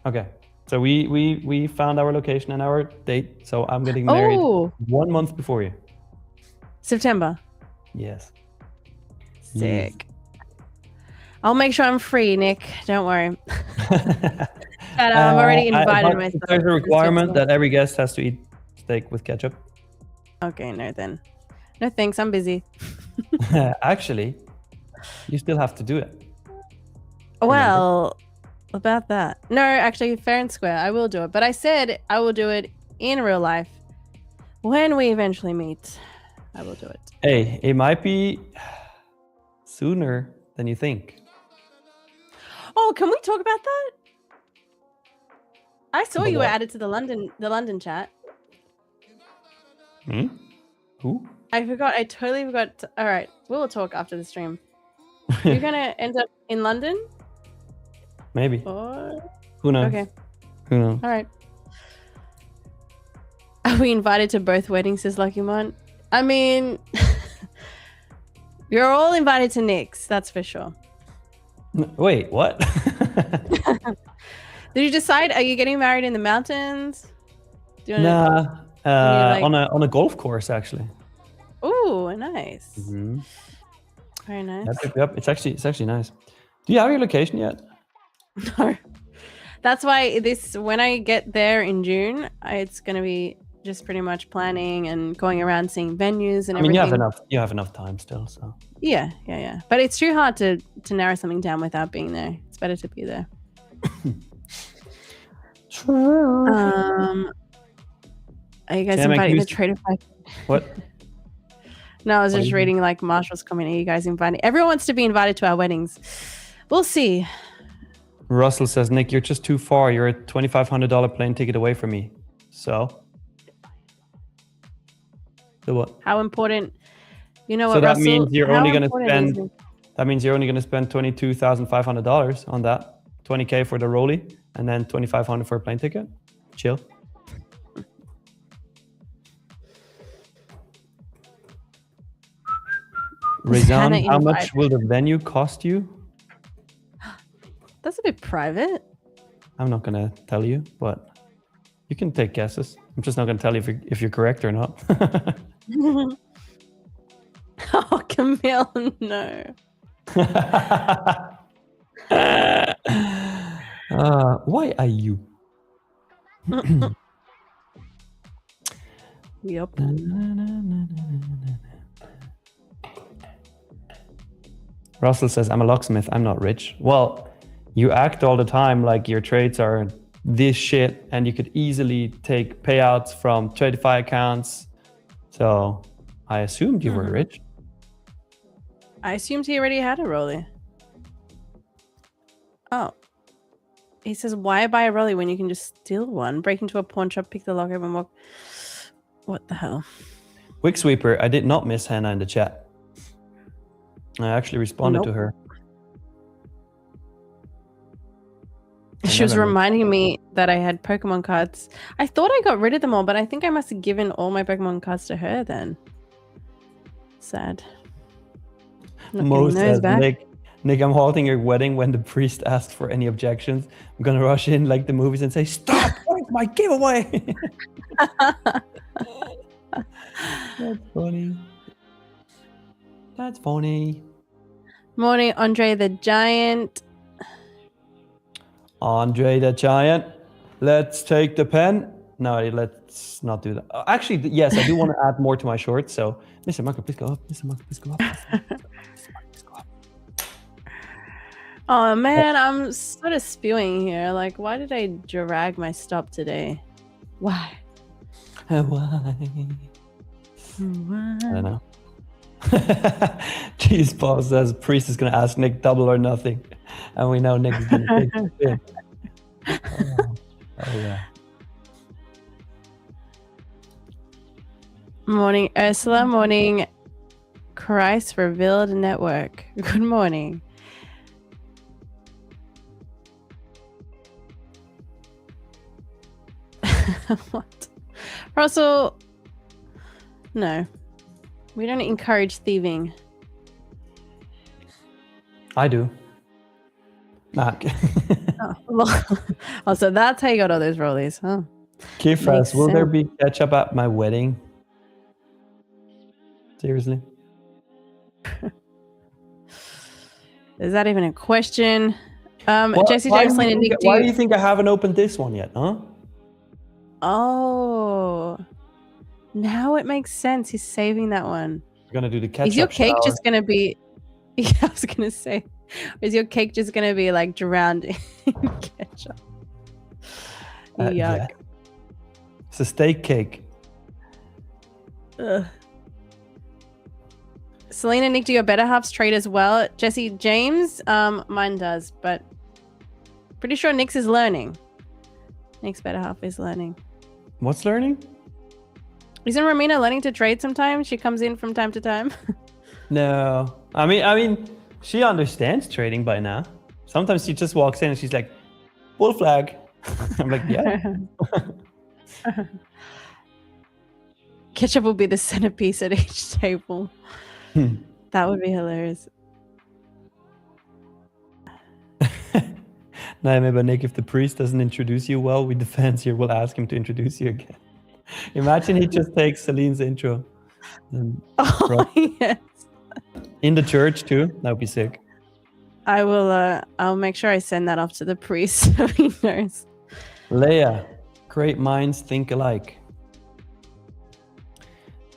Speaker 3: Okay. So we found our location and our date. So I'm getting married 1 month before you.
Speaker 1: September.
Speaker 3: Yes.
Speaker 1: Sick. I'll make sure I'm free, Nick. Don't worry. But I'm already invited myself.
Speaker 3: There's a requirement that every guest has to eat steak with ketchup.
Speaker 1: Okay, no then. No thanks, I'm busy.
Speaker 3: Actually, you still have to do it.
Speaker 1: Well, about that. No, actually, fair and square. I will do it. But I said I will do it in real life. When we eventually meet, I will do it.
Speaker 3: Hey, it might be sooner than you think.
Speaker 1: Oh, can we talk about that? I saw you were added to the London chat.
Speaker 3: Who?
Speaker 1: I forgot. I totally forgot. All right, we'll talk after the stream. You're gonna end up in London?
Speaker 3: Maybe.
Speaker 1: Or...
Speaker 3: Who knows?
Speaker 1: Okay.
Speaker 3: Who knows?
Speaker 1: All right. Are we invited to both weddings, says Lucky Mon? I mean, you're all invited to Nick's, that's for sure.
Speaker 3: Wait, what?
Speaker 1: Did you decide? Are you getting married in the mountains?
Speaker 3: Nah, on a golf course actually.
Speaker 1: Ooh, nice.
Speaker 3: Mm-hmm.
Speaker 1: Very nice.
Speaker 3: Yep, it's actually nice. Do you have your location yet?
Speaker 1: No. That's why when I get there in June, it's gonna be just pretty much planning and going around seeing venues and everything.
Speaker 3: You have enough time still, so.
Speaker 1: Yeah. But it's too hard to narrow something down without being there. It's better to be there. Are you guys inviting the Tradeify?
Speaker 3: What?
Speaker 1: No, I was just reading like Marshall's comment. Are you guys inviting? Everyone wants to be invited to our weddings. We'll see.
Speaker 3: Russell says, Nick, you're just too far. You're a $2,500 plane ticket away from me. So what?
Speaker 1: How important You know
Speaker 3: So
Speaker 1: what,
Speaker 3: that
Speaker 1: Russell?
Speaker 3: means you're
Speaker 1: How
Speaker 3: only going to
Speaker 1: important is
Speaker 3: spend.
Speaker 1: it?
Speaker 3: That means you're only going to spend $22,500 on that. 20K for the rollie, and then 2,500 for a plane ticket. Chill.
Speaker 1: Hannah
Speaker 3: Rizan, how much
Speaker 1: invite.
Speaker 3: will the venue cost you?
Speaker 1: That's a bit private.
Speaker 3: I'm not going to tell you, but you can take guesses. I'm just not going to tell you if you're correct or not.
Speaker 1: Oh, Camille, no.
Speaker 3: Why are you?
Speaker 1: Yep.
Speaker 3: Russell says, I'm a locksmith, I'm not rich. Well, you act all the time like your trades are this shit, and you could easily take payouts from Tradeify accounts. So I assumed you were rich.
Speaker 1: I assumed he already had a rollie. Oh. He says, why buy a rollie when you can just steal one? Break into a pawn shop, pick the lock, and walk. What the hell?
Speaker 3: Wig Sweeper, I did not miss Hannah in the chat. I actually responded to her.
Speaker 1: She was reminding me that I had Pokemon cards. I thought I got rid of them all, but I think I must have given all my Pokemon cards to her then. Sad.
Speaker 3: Mo says, Nick, I'm halting your wedding when the priest asks for any objections. I'm going to rush in like the movies and say, stop, where's my giveaway? That's funny. That's funny.
Speaker 1: Morning, Andre the Giant.
Speaker 3: Andre the Giant. Let's take the pen. No, let's not do that. Actually, yes, I do want to add more to my shorts. So, Mr. Marco, please go up. Mr. Marco, please go up. Mr. Marco, please go up.
Speaker 1: Oh man, I'm sort of spewing here. Like, why did I drag my stop today? Why?
Speaker 3: Why? I don't know. Cheese Paul says Priest is going to ask Nick double or nothing. And we know Nick is going to take the spin. Oh, yeah.
Speaker 1: Morning, Ursula. Morning, Christ Revealed Network. Good morning. What? Russell, no. We don't encourage thieving.
Speaker 3: I do. Nah.
Speaker 1: Oh, so that's how you got all those rollies, huh?
Speaker 3: Kifras, will there be ketchup at my wedding? Seriously?
Speaker 1: Is that even a question? Jesse James Lane and Nick,
Speaker 3: why do you think I haven't opened this one yet, huh?
Speaker 1: Oh, now it makes sense. He's saving that one.
Speaker 3: We're gonna do the ketchup.
Speaker 1: Is your cake
Speaker 3: shower.
Speaker 1: just gonna be? Yeah, I was gonna say, is your cake just gonna be like drowned in ketchup? Yuck.
Speaker 3: Yeah. It's a steak cake.
Speaker 1: Ugh. Selena, Nick, do your better halves trade as well? Jesse James, mine does, but pretty sure Nick's is learning. Nick's better half is learning.
Speaker 3: What's learning?
Speaker 1: Isn't Romina learning to trade sometimes? She comes in from time to time.
Speaker 3: No. I mean, she understands trading by now. Sometimes she just walks in and she's like, bull flag. I'm like, yeah.
Speaker 1: Ketchup will be the centerpiece at each table. That would be hilarious.
Speaker 3: No, maybe Nick, if the priest doesn't introduce you well, we the fans here will ask him to introduce you again. Imagine he just takes Celine's intro.
Speaker 1: Yes.
Speaker 3: In the church too. That would be sick.
Speaker 1: I will. I'll make sure I send that off to the priest so he knows.
Speaker 3: Leia, great minds think alike.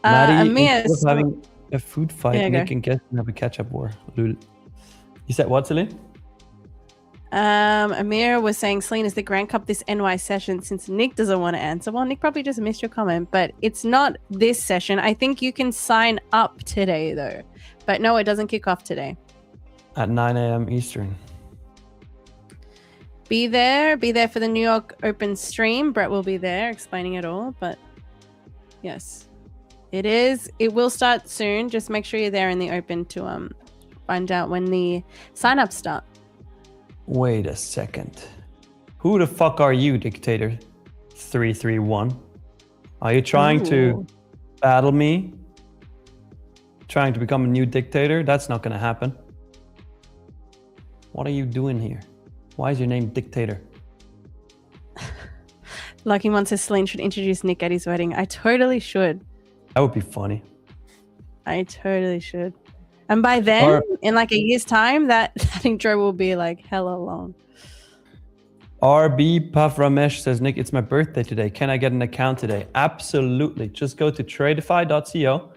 Speaker 3: Maddie, instead of having a food fight, Nick and Guest have a catch-up war. Lul. You said what, Celine?
Speaker 1: Amir was saying Celine is the Grand Cup this NY session since Nick doesn't want to answer. Well, Nick probably just missed your comment, but it's not this session. I think you can sign up today though. But no, it doesn't kick off today.
Speaker 3: At 9 a.m. Eastern.
Speaker 1: Be there for the New York Open stream. Brett will be there explaining it all, but yes, It is. It will start soon. Just make sure you're there in the open to find out when the sign-ups start.
Speaker 3: Wait a second. Who the fuck are you, Dictator 331? Are you trying to battle me? Trying to become a new dictator? That's not gonna happen. What are you doing here? Why is your name Dictator?
Speaker 1: Lucky One says Celine should introduce Nick at his wedding. I totally should.
Speaker 3: That would be funny.
Speaker 1: I totally should. And by then, in like a year's time, that intro will be like hella long.
Speaker 3: RB Puff Ramesh says, Nick, it's my birthday today. Can I get an account today? Absolutely. Just go to tradeify.co,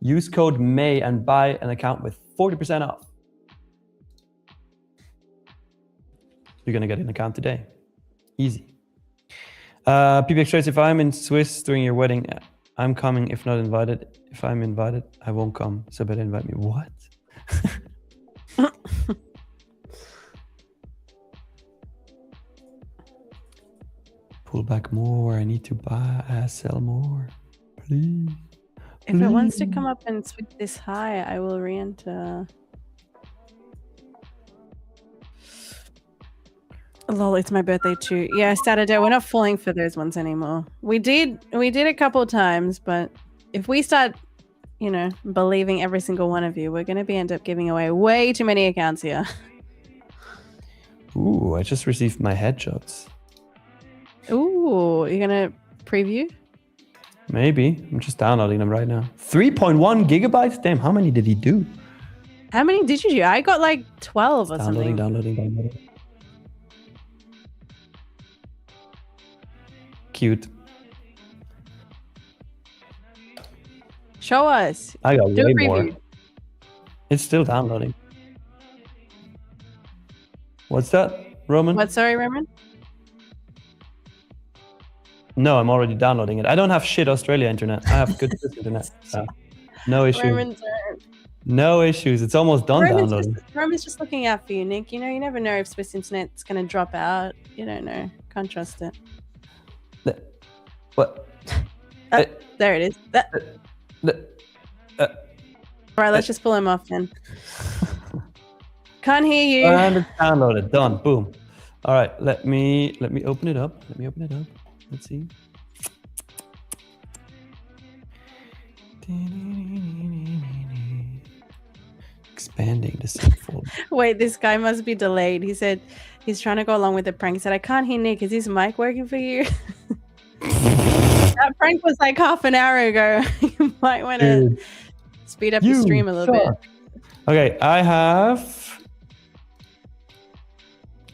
Speaker 3: use code MAY and buy an account with 40% off. You're going to get an account today. Easy. PPX Trace, if I'm in Swiss during your wedding, I'm coming if not invited. If I'm invited, I won't come. So better invite me. What? Pull back more. I need to sell more. Please.
Speaker 1: If it wants to come up and sweep this high, I will re-enter. Lol, it's my birthday too. Yeah, Saturday. We're not falling for those ones anymore. We did a couple of times, but if we start, believing every single one of you, we're going to end up giving away way too many accounts here.
Speaker 3: Ooh, I just received my headshots.
Speaker 1: Ooh, you're going to preview?
Speaker 3: Maybe. I'm just downloading them right now. 3.1 gigabytes? Damn, how many did he do?
Speaker 1: How many did you do? I got like 12 or something.
Speaker 3: Downloading. Cute.
Speaker 1: Show us.
Speaker 3: I got
Speaker 1: do
Speaker 3: way
Speaker 1: a preview.
Speaker 3: more. It's still downloading. What's that, Roman?
Speaker 1: What? Sorry, Roman?
Speaker 3: No, I'm already downloading it. I don't have shit Australia internet. I have good internet. So no issues. No issues. It's almost done downloading.
Speaker 1: Roman's just looking out for you, Nick. You never know if Swiss internet's going to drop out. You don't know. Can't trust it.
Speaker 3: What?
Speaker 1: There it is. All right, let's just pull him off then. Can't hear you.
Speaker 3: And it's downloaded. Done. Boom. All right. Let me open it up. Let's see. Expanding the subfolder.
Speaker 1: Wait, this guy must be delayed. He said he's trying to go along with the prank. He said, I can't hear Nick. Is his mic working for you? That prank was like half an hour ago. You might want to speed up the stream a little bit.
Speaker 3: Okay, I have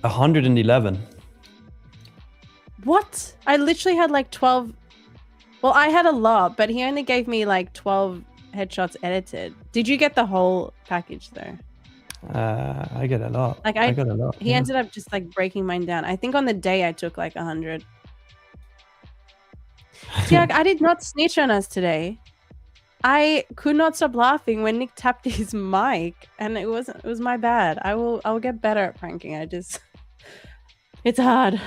Speaker 3: 111.
Speaker 1: What? I literally had like 12. Well, I had a lot, but he only gave me like 12 headshots edited. Did you get the whole package though?
Speaker 3: I get a lot.
Speaker 1: Like I got a lot. He ended up just like breaking mine down. I think on the day I took like 100. See, like, I did not snitch on us today. I could not stop laughing when Nick tapped his mic, and it was my bad. I will get better at pranking. It's hard.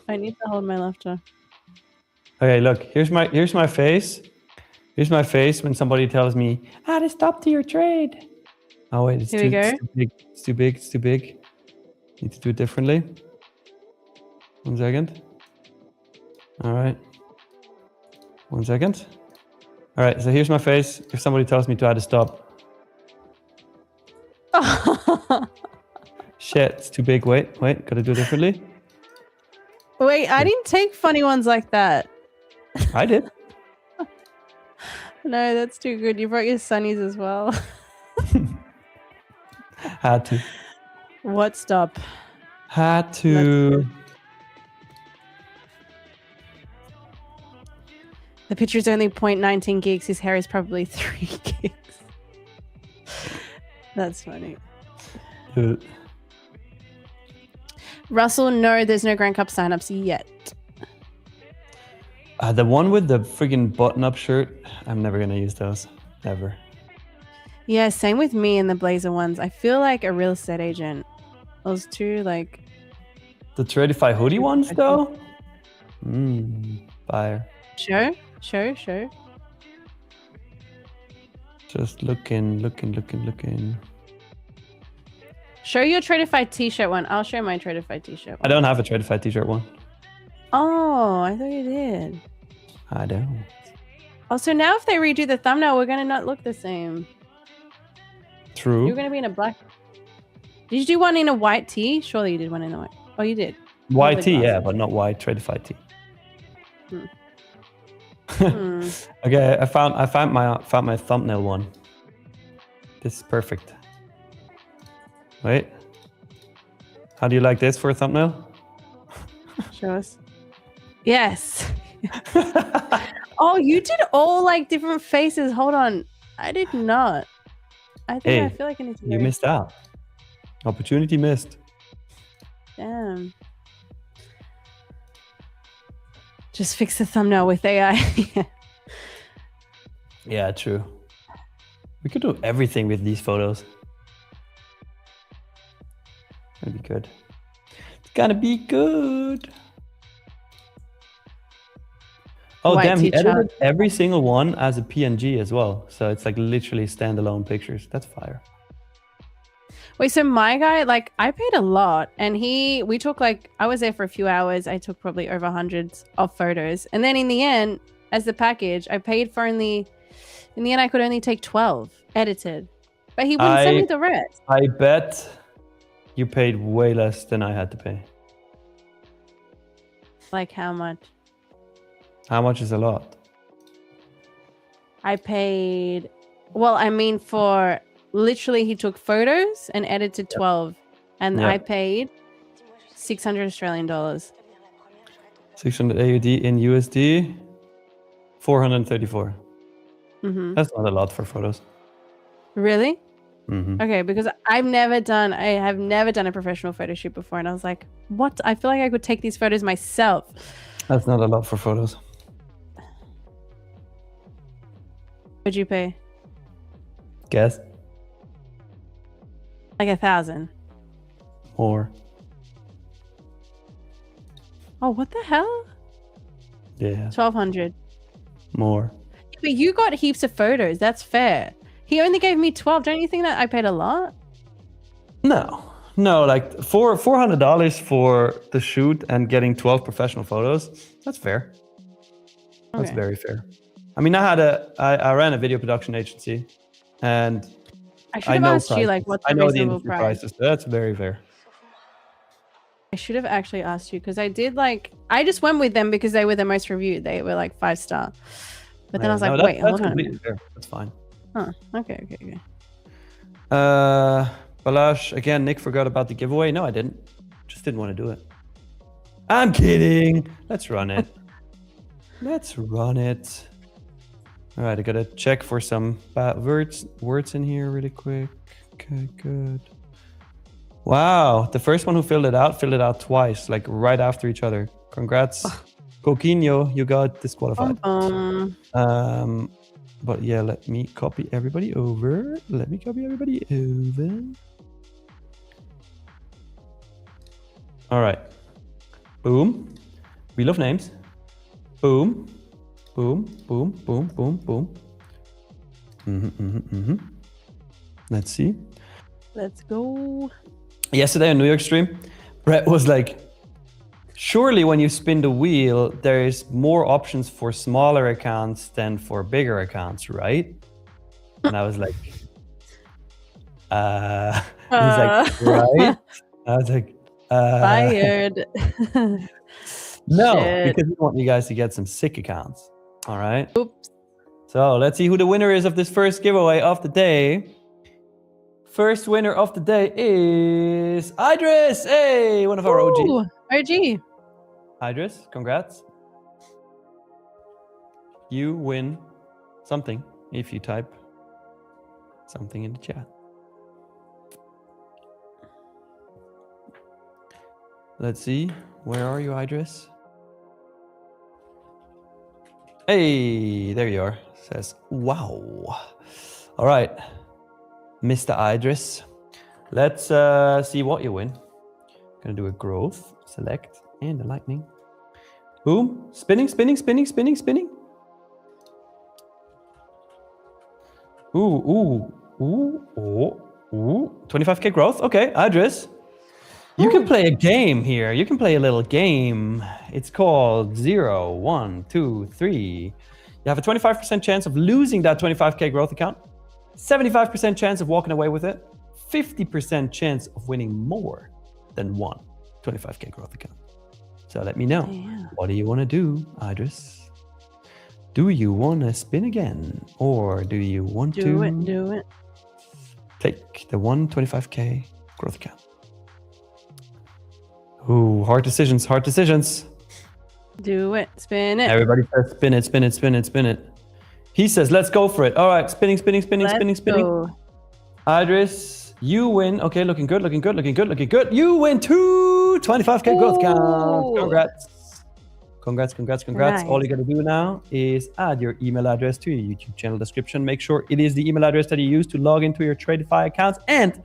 Speaker 1: I need to hold my laughter.
Speaker 3: Okay, look, here's my face. Here's my face when somebody tells me, add a stop to your trade. Oh wait, it's too big. It's too big. Need to do it differently. 1 second. All right. 1 second. All right, so here's my face. If somebody tells me to add a stop. Shit, it's too big. Wait, gotta do it differently.
Speaker 1: Wait, I didn't take funny ones like that.
Speaker 3: I did.
Speaker 1: No, that's too good. You brought your sunnies as well.
Speaker 3: Had to.
Speaker 1: What stop?
Speaker 3: Had to.
Speaker 1: The picture is only 0.19 gigs. His hair is probably 3 gigs. That's funny. Russell, no, there's no Grand Cup signups yet.
Speaker 3: The one with the friggin' button-up shirt, I'm never going to use those. Ever.
Speaker 1: Yeah, same with me and the blazer ones. I feel like a real estate agent. Those two, like...
Speaker 3: The Tradeify hoodie ones, though? Fire.
Speaker 1: Show.
Speaker 3: Just looking.
Speaker 1: Show your Tradeify t-shirt one. I'll show my Tradeify t-shirt one.
Speaker 3: I don't have a Tradeify t-shirt one.
Speaker 1: Oh, I thought you did.
Speaker 3: I don't.
Speaker 1: Also, now if they redo the thumbnail, we're going to not look the same.
Speaker 3: True.
Speaker 1: You're going to be in a black... Did you do one in a white tee? Surely you did one in a white. Oh, you did.
Speaker 3: White tee, yeah, but not white Tradeify tee. Okay, I found my thumbnail one. This is perfect. Wait. How do you like this for a thumbnail?
Speaker 1: Show us. Yes. Oh, you did all like different faces. Hold on. I did not. I feel like I need to.
Speaker 3: You missed out. Opportunity missed.
Speaker 1: Damn. Just fix the thumbnail with AI.
Speaker 3: Yeah, true. We could do everything with these photos. That'd be good. It's gonna be good. Oh,
Speaker 1: White
Speaker 3: damn, he
Speaker 1: teacher.
Speaker 3: edited every single one as a PNG as well. So it's like literally standalone pictures. That's fire.
Speaker 1: Wait, so my guy, like, I paid a lot, and we took like, I was there for a few hours. I took probably over hundreds of photos, and then in the end, as the package, I paid for only. In the end, I could only take 12 edited, but he wouldn't send me the rest.
Speaker 3: I bet you paid way less than I had to pay.
Speaker 1: Like how much?
Speaker 3: How much is a lot?
Speaker 1: I paid. Well, I mean, for literally, he took photos and edited 12, and I paid $600 Australian dollars.
Speaker 3: 600 AUD in USD, 434. That's not a lot for photos.
Speaker 1: Really? Okay, because I have never done a professional photo shoot before, and I was like, what? I feel like I could take these photos myself.
Speaker 3: That's not a lot for photos.
Speaker 1: What'd you pay?
Speaker 3: Guess.
Speaker 1: Like 1,000.
Speaker 3: More.
Speaker 1: Oh, what the hell?
Speaker 3: Yeah.
Speaker 1: 1,200.
Speaker 3: More.
Speaker 1: But you got heaps of photos. That's fair. He only gave me 12. Don't you think that I paid a lot?
Speaker 3: No, like $400 for the shoot and getting 12 professional photos. That's fair. That's very fair. I mean, I ran a video production agency, and
Speaker 1: I should have asked you like what's the reasonable price.
Speaker 3: Prices. That's very fair.
Speaker 1: I should have actually asked you because I just went with them because they were the most reviewed. They were like 5-star. But then I was like, wait, hold on a minute.
Speaker 3: Fair. That's fine.
Speaker 1: Huh. Okay.
Speaker 3: Balash, again, Nick forgot about the giveaway. No, I didn't. Just didn't want to do it. I'm kidding. Let's run it. All right, I gotta check for some bad words in here really quick. Okay, good. Wow, the first one who filled it out twice, like right after each other. Congrats. Coquinho, you got disqualified. But yeah, let me copy everybody over. All right. Boom. We love names. Boom. Let's see.
Speaker 1: Let's go.
Speaker 3: Yesterday on New York stream, Brett was like, surely when you spin the wheel, there's more options for smaller accounts than for bigger accounts, right? And I was like, he's like, right? I was like,
Speaker 1: fired.
Speaker 3: No,
Speaker 1: Shit.
Speaker 3: because we want you guys to get some sick accounts. All right.
Speaker 1: Oops.
Speaker 3: So let's see who the winner is of this first giveaway of the day. First winner of the day is Idris. Hey, one of our OGs.
Speaker 1: OG.
Speaker 3: Idris, congrats. You win something if you type something in the chat. Let's see. Where are you, Idris? Hey, there you are. Says, wow. All right, Mr. Idris. Let's see what you win. Gonna do a growth, select, and a lightning. Boom. Spinning. Ooh. 25k growth. Okay, Idris. You can play a game here. You can play a little game. It's called 0, 1, 2, 3. You have a 25% chance of losing that 25k growth account, 75% chance of walking away with it, 50% chance of winning more than one 25k growth account. So let me know. What do you want to do, Idris? Do you want to spin again? Or do you want to
Speaker 1: do it.
Speaker 3: Take the 125k growth account? Ooh, hard decisions.
Speaker 1: Do it. Spin it.
Speaker 3: Everybody says spin it. He says, let's go for it. All right, spinning.
Speaker 1: Go.
Speaker 3: Idris, you win. Okay, looking good. You win 2 25k growth count. Congrats.
Speaker 1: Nice.
Speaker 3: All you got to do now is add your email address to your YouTube channel description. Make sure it is the email address that you use to log into your Tradeify accounts. And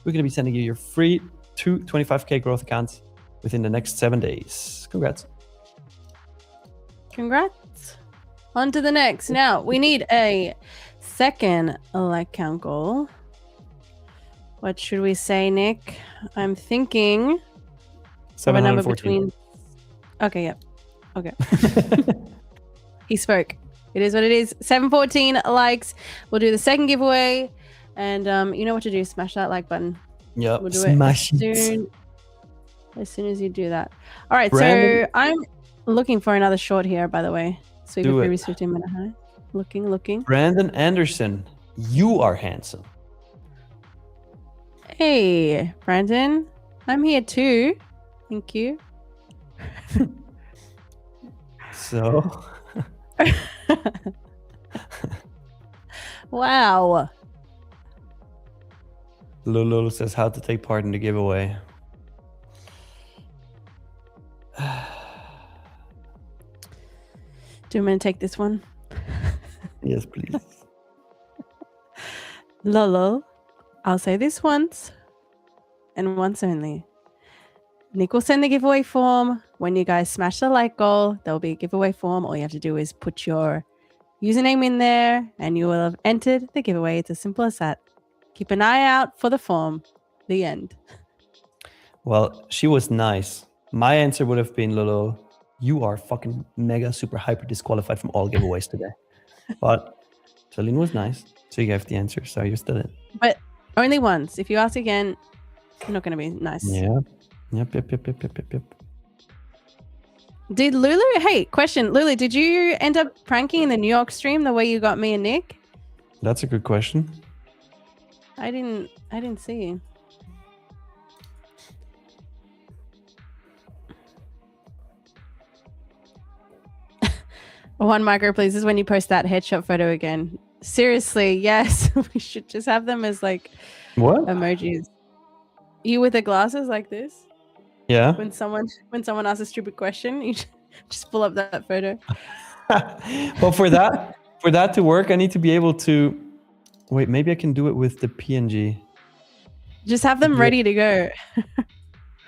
Speaker 3: we're going to be sending you your free 2 25k growth accounts within the next 7 days. Congrats.
Speaker 1: On to the next. Now, we need a second account goal. What should we say, Nick? I'm thinking of a number
Speaker 3: 714.
Speaker 1: between... Okay, yep. Okay. He spoke. It is what it is. 714 likes. We'll do the second giveaway. And you know what to do. Smash that like button.
Speaker 3: Yep.
Speaker 1: We'll do
Speaker 3: Smash
Speaker 1: it as soon as you do that. All right.
Speaker 3: Brandon,
Speaker 1: so I'm looking for another short here, by the way. Sweep
Speaker 3: do it.
Speaker 1: previous 15-minute high. Looking.
Speaker 3: Brandon Anderson, you are handsome.
Speaker 1: Hey, Brandon. I'm here too. Thank you.
Speaker 3: So,
Speaker 1: Wow.
Speaker 3: Lulu says how to take part in the giveaway.
Speaker 1: Do you want me to take this one?
Speaker 3: Yes, please.
Speaker 1: Lolo, I'll say this once and once only. Nick will send the giveaway form. When you guys smash the like goal, there'll be a giveaway form. All you have to do is put your username in there and you will have entered the giveaway. It's as simple as that. Keep an eye out for the form. The end.
Speaker 3: Well, she was nice. My answer would have been, Lolo, you are fucking mega super hyper disqualified from all giveaways today. But Celine was nice, so you gave the answer, so you're still in.
Speaker 1: But only once. If you ask again, I'm not going to be nice.
Speaker 3: Yeah. Yep.
Speaker 1: Did Lulu... Hey, question. Lulu, did you end up pranking in the New York stream the way you got me and Nick?
Speaker 3: That's a good question.
Speaker 1: I didn't see you. One micro, please. This is when you post that headshot photo again. Seriously, yes. We should just have them as like
Speaker 3: What?
Speaker 1: emojis. You with the glasses like this?
Speaker 3: Yeah.
Speaker 1: When someone asks a stupid question, you just pull up that photo.
Speaker 3: Well, for that to work, I need to be able to... Wait, maybe I can do it with the PNG.
Speaker 1: Just have them ready to go.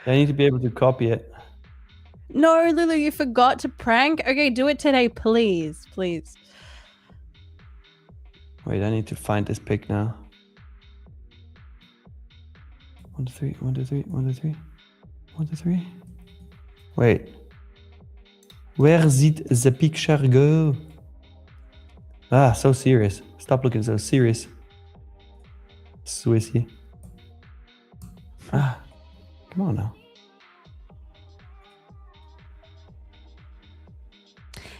Speaker 3: I need to be able to copy it.
Speaker 1: No, Lulu, you forgot to prank. Okay, do it today, please. Please.
Speaker 3: Wait, I need to find this pic now. 1, 2, 3, 1, 2, 3, 1, 2, 3. 1, 2, 3. Wait. Where did the picture go? Ah, so serious. Stop looking so serious. Swissy. Ah, come on now.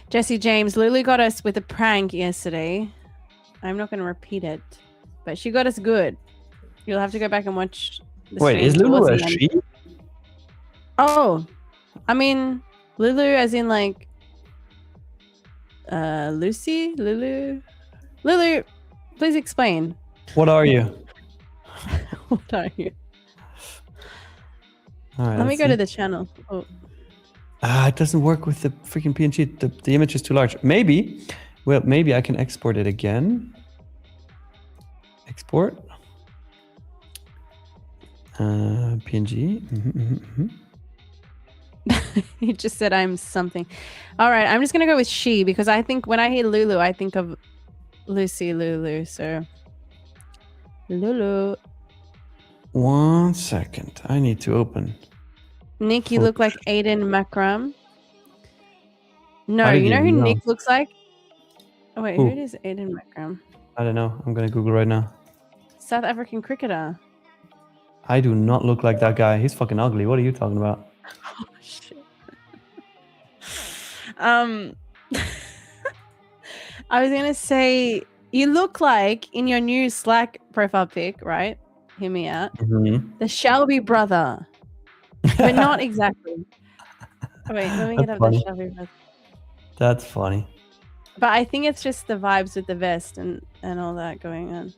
Speaker 1: Jesse James, Lulu got us with a prank yesterday. I'm not going to repeat it, but she got us good. You'll have to go back and watch the
Speaker 3: Wait,
Speaker 1: stream
Speaker 3: is Lulu
Speaker 1: towards
Speaker 3: a
Speaker 1: the end.
Speaker 3: she?
Speaker 1: Oh, I mean, Lulu as in like Lucy? Lulu, please explain.
Speaker 3: What are you?
Speaker 1: What are you?
Speaker 3: All right,
Speaker 1: Let me
Speaker 3: let's
Speaker 1: go
Speaker 3: see.
Speaker 1: to the channel. Oh.
Speaker 3: It doesn't work with the freaking PNG. The image is too large. Maybe I can export it again. Export. PNG.
Speaker 1: He just said I'm something. All right, I'm just gonna go with she because I think when I hear Lulu, I think of Lucy Lulu. So Lulu.
Speaker 3: 1 second. I need to open.
Speaker 1: Nick, you look like Aiden Makram. No,
Speaker 3: How did
Speaker 1: you know who
Speaker 3: you know?
Speaker 1: Nick looks like? Oh, wait,
Speaker 3: Who?
Speaker 1: who is Aiden Makram?
Speaker 3: I don't know. I'm gonna Google right now.
Speaker 1: South African cricketer.
Speaker 3: I do not look like that guy. He's fucking ugly. What are you talking about?
Speaker 1: Oh, shit. I was gonna say you look like in your new Slack profile pic, right? Hear me out.
Speaker 3: Mm-hmm.
Speaker 1: The Shelby brother, but not exactly. Oh, wait, let me get
Speaker 3: That's
Speaker 1: up
Speaker 3: funny.
Speaker 1: the Shelby brother.
Speaker 3: That's funny.
Speaker 1: But I think it's just the vibes with the vest and all that going on.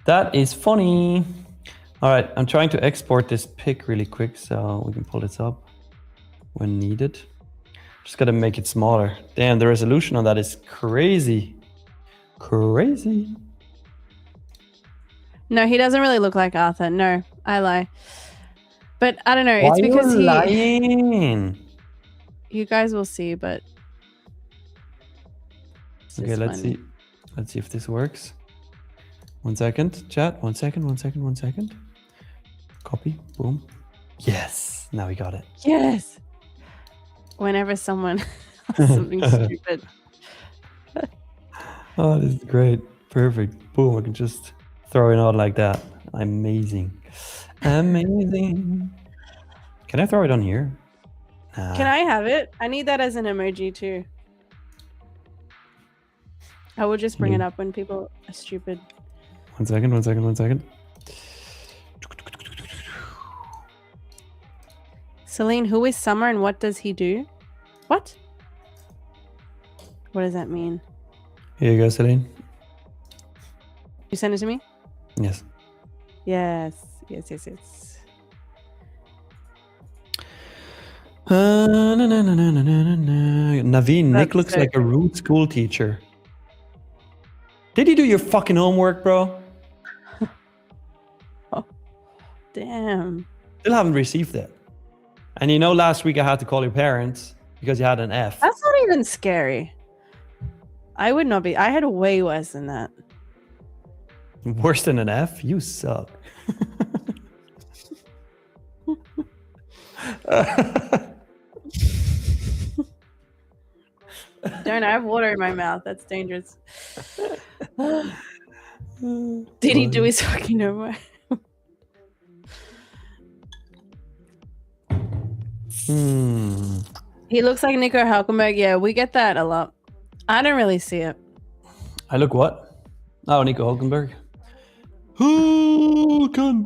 Speaker 3: That is funny. All right, I'm trying to export this pic really quick so we can pull this up when needed. Just gotta make it smaller. Damn, the resolution on that is crazy. Crazy.
Speaker 1: No, he doesn't really look like Arthur. No, I lie. But I don't know.
Speaker 3: Why
Speaker 1: It's because
Speaker 3: you lying?
Speaker 1: You guys will see, but
Speaker 3: Okay, let's see. Let's see if this works. 1 second, chat. 1 second, 1 second, 1 second. Copy. Boom. Yes. Now we got it.
Speaker 1: Yes. Whenever someone does something stupid.
Speaker 3: Oh, this is great. Perfect. Boom. I can just throw it out like that. Amazing. Amazing. Can I throw it on here? Nah.
Speaker 1: Can I have it? I need that as an emoji too. I will just bring it up when people are stupid.
Speaker 3: 1 second, 1 second, 1 second.
Speaker 1: Celine, who is Summer and what does he do? What? What does that mean?
Speaker 3: Here you go, Celine.
Speaker 1: You send it to me?
Speaker 3: Yes.
Speaker 1: Yes.
Speaker 3: Naveen, Nick looks like a rude school teacher. Did you do your fucking homework, bro?
Speaker 1: Oh, damn.
Speaker 3: Still haven't received it. And you know, last week I had to call your parents because you had an F.
Speaker 1: That's not even scary. I would not be. I had way worse than that.
Speaker 3: Worse than an F? You suck.
Speaker 1: Don't I have water in my mouth? That's dangerous. Did he do his fucking homework? He looks like Nico Hulkenberg. Yeah, we get that a lot. I don't really see it.
Speaker 3: I look what? Oh, Nico Hulkenberg. Hulkenberg.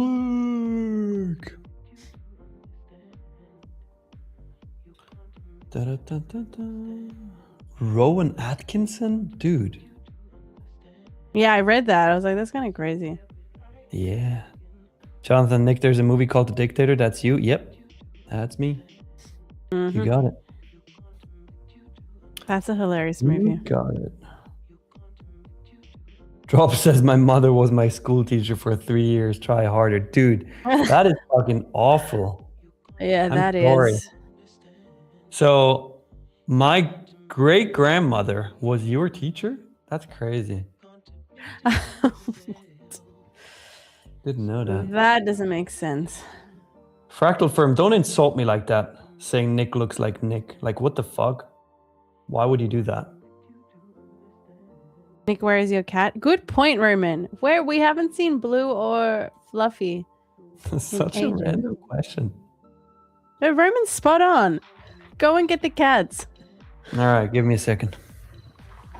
Speaker 3: Rowan Atkinson? Dude.
Speaker 1: Yeah, I read that. I was like, that's kind of crazy.
Speaker 3: Yeah. Jonathan, Nick, there's a movie called The Dictator. That's you? Yep. That's me. You got it.
Speaker 1: That's a hilarious movie.
Speaker 3: You got it. Drop says my mother was my school teacher for 3 years. Try harder. Dude, that is fucking awful.
Speaker 1: Yeah, that
Speaker 3: sorry.
Speaker 1: is.
Speaker 3: So my great grandmother was your teacher? That's crazy. Didn't know that.
Speaker 1: That doesn't make sense.
Speaker 3: Fractal Firm, don't insult me like that, saying Nick looks like Nick. Like, what the fuck? Why would you do that?
Speaker 1: Nick, where is your cat? Good point, Roman. Where we haven't seen Blue or Fluffy.
Speaker 3: Such a random question.
Speaker 1: No, Roman's spot on. Go and get the cats.
Speaker 3: All right, give me a second.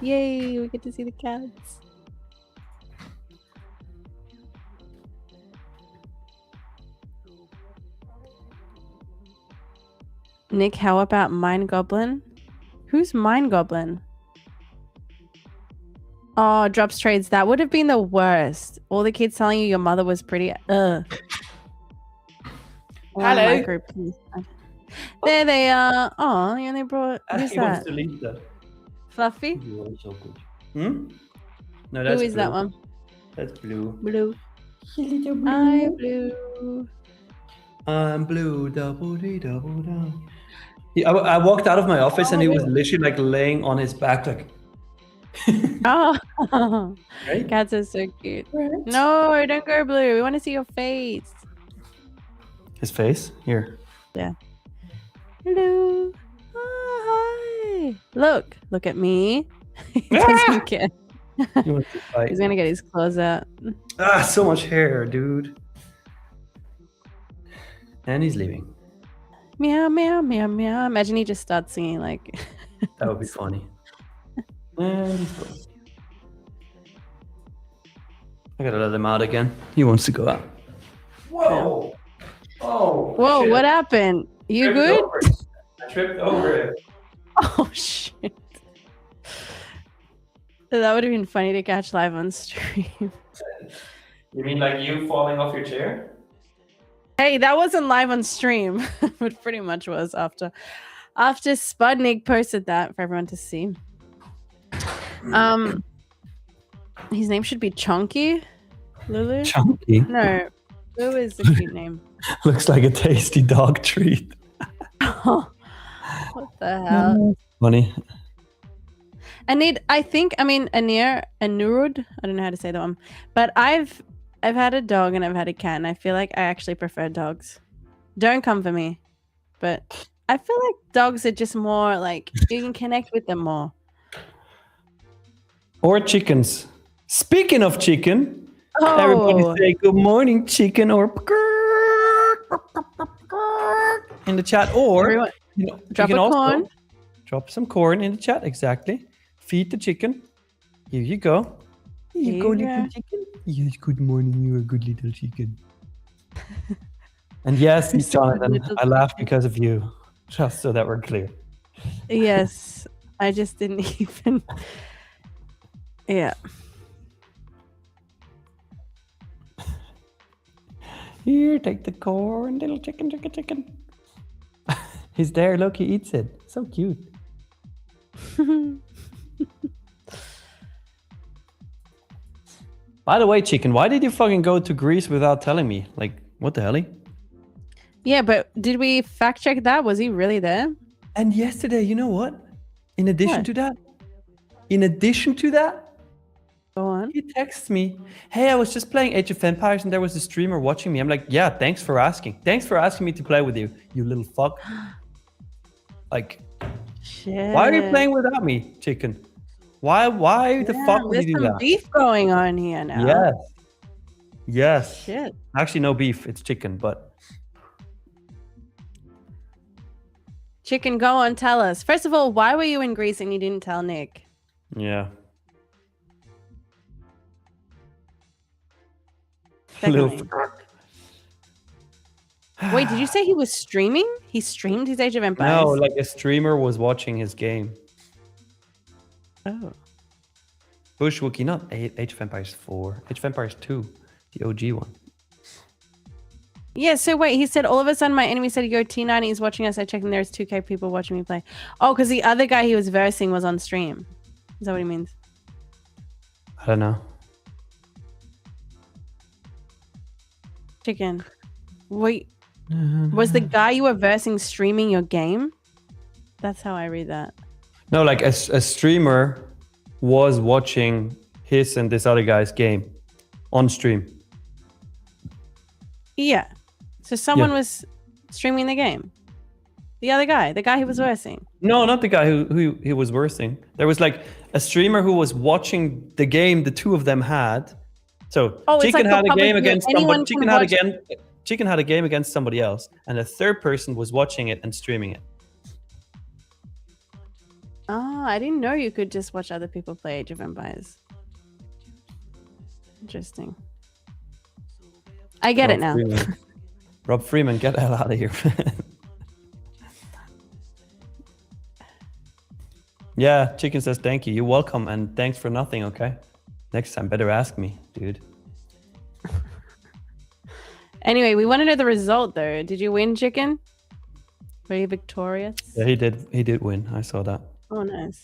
Speaker 1: Yay, we get to see the cats. Nick, how about Mind Goblin? Who's Mind Goblin? Oh, drops trades. That would have been the worst. All the kids telling you your mother was pretty. Hello. There they are. Oh, and they brought. Who's that?
Speaker 3: To leave that.
Speaker 1: Fluffy?
Speaker 3: So good. No, that's
Speaker 1: Who is
Speaker 3: Blue.
Speaker 1: that one?
Speaker 3: That's Blue.
Speaker 1: Blue.
Speaker 3: Blue.
Speaker 1: I'm blue.
Speaker 3: I'm blue. Double D, double down. I walked out of my office and he was literally like laying on his back, like.
Speaker 1: Oh.
Speaker 3: Right?
Speaker 1: Cats are so cute.
Speaker 3: Right.
Speaker 1: No, don't go blue. We want to see your face.
Speaker 3: His face? Here.
Speaker 1: Hello. Oh, hi. Look at me. He doesn't care.
Speaker 3: He wants to fight.
Speaker 1: He's gonna get his claws out.
Speaker 3: Ah, so much hair, dude. And he's leaving.
Speaker 1: Meow, meow, meow, meow. Imagine he just starts singing like.
Speaker 3: That would be funny. And he's gone. I gotta let him out again. He wants to go out. Whoa! Oh!
Speaker 1: Whoa!
Speaker 3: shit.
Speaker 1: What happened? You good?
Speaker 3: I tripped over it.
Speaker 1: Oh shit! That would have been funny to catch live on stream.
Speaker 3: You mean like you falling off your chair?
Speaker 1: Hey, that wasn't live on stream, but pretty much was after Spudnik posted that for everyone to see. His name should be Chunky. Lulu?
Speaker 3: Chunky.
Speaker 1: No, Lulu is a cute name.
Speaker 3: Looks like a tasty dog treat.
Speaker 1: What the hell?
Speaker 3: Funny.
Speaker 1: Anurud, I don't know how to say that one. But I've had a dog and I've had a cat, and I feel like I actually prefer dogs. Don't come for me. But I feel like dogs are just more like you can connect with them more.
Speaker 3: Or chickens. Speaking of chicken, everybody say good morning, chicken, or in the chat, or
Speaker 1: Everyone, drop
Speaker 3: you can
Speaker 1: a corn.
Speaker 3: Drop some corn in the chat. Exactly. Feed the chicken. Here you go. Here you go, little chicken. Yes, good morning. You're a good little chicken. And yes, Jonathan, I laughed because of you. Just so that we're clear.
Speaker 1: Yes, I just didn't even. Yeah.
Speaker 3: Here, take the corn, little chicken, chicken. He's there. Look, he eats it. So cute. By the way, chicken, why did you fucking go to Greece without telling me? Like, what the hell?
Speaker 1: Yeah, but did we fact check that? Was he really there?
Speaker 3: And yesterday, you know what? In addition to that,
Speaker 1: Go on.
Speaker 3: he texts me, hey, I was just playing Age of Empires and there was a streamer watching me. I'm like, yeah, thanks for asking. Thanks for asking me to play with you, you little fuck. Like,
Speaker 1: Shit.
Speaker 3: why are you playing without me, chicken? Why the fuck would you do
Speaker 1: There's some
Speaker 3: that?
Speaker 1: beef going on here now.
Speaker 3: Yes.
Speaker 1: Shit.
Speaker 3: Actually, no beef. It's chicken, but...
Speaker 1: Chicken, go on, tell us. First of all, why were you in Greece and you didn't tell Nick?
Speaker 3: Yeah.
Speaker 1: Secondly. Wait, did you say he was streaming? He streamed his Age of Empires?
Speaker 3: No, like a streamer was watching his game.
Speaker 1: Oh.
Speaker 3: Bush Wookie, not Age of Empires 4. Age of Empires 2, the OG one.
Speaker 1: Yeah, so wait, he said all of a sudden my enemy said you're T9, he's watching us. I checked and there's 2K people watching me play. Oh, because the other guy he was versing was on stream. Is that what he means?
Speaker 3: I don't know.
Speaker 1: Chicken. Wait. Was the guy you were versing streaming your game? That's how I read that.
Speaker 3: No, like a streamer was watching his and this other guy's game on stream.
Speaker 1: Yeah. So someone was streaming the game. The other guy, the guy who was versing.
Speaker 3: No, not the guy who he was versing. There was like a streamer who was watching the game the two of them had. So Chicken had a game against somebody. Chicken had a game against somebody else, and a third person was watching it and streaming it.
Speaker 1: Oh, I didn't know you could just watch other people play Age of Empires. Interesting. I get it now.
Speaker 3: Rob Freeman, get the hell out of here. Yeah, Chicken says thank you. You're welcome, and thanks for nothing, okay? Next time, better ask me, dude.
Speaker 1: Anyway, we want to know the result, though. Did you win, Chicken? Were you victorious?
Speaker 3: Yeah, he did. He did win. I saw that.
Speaker 1: Oh, nice.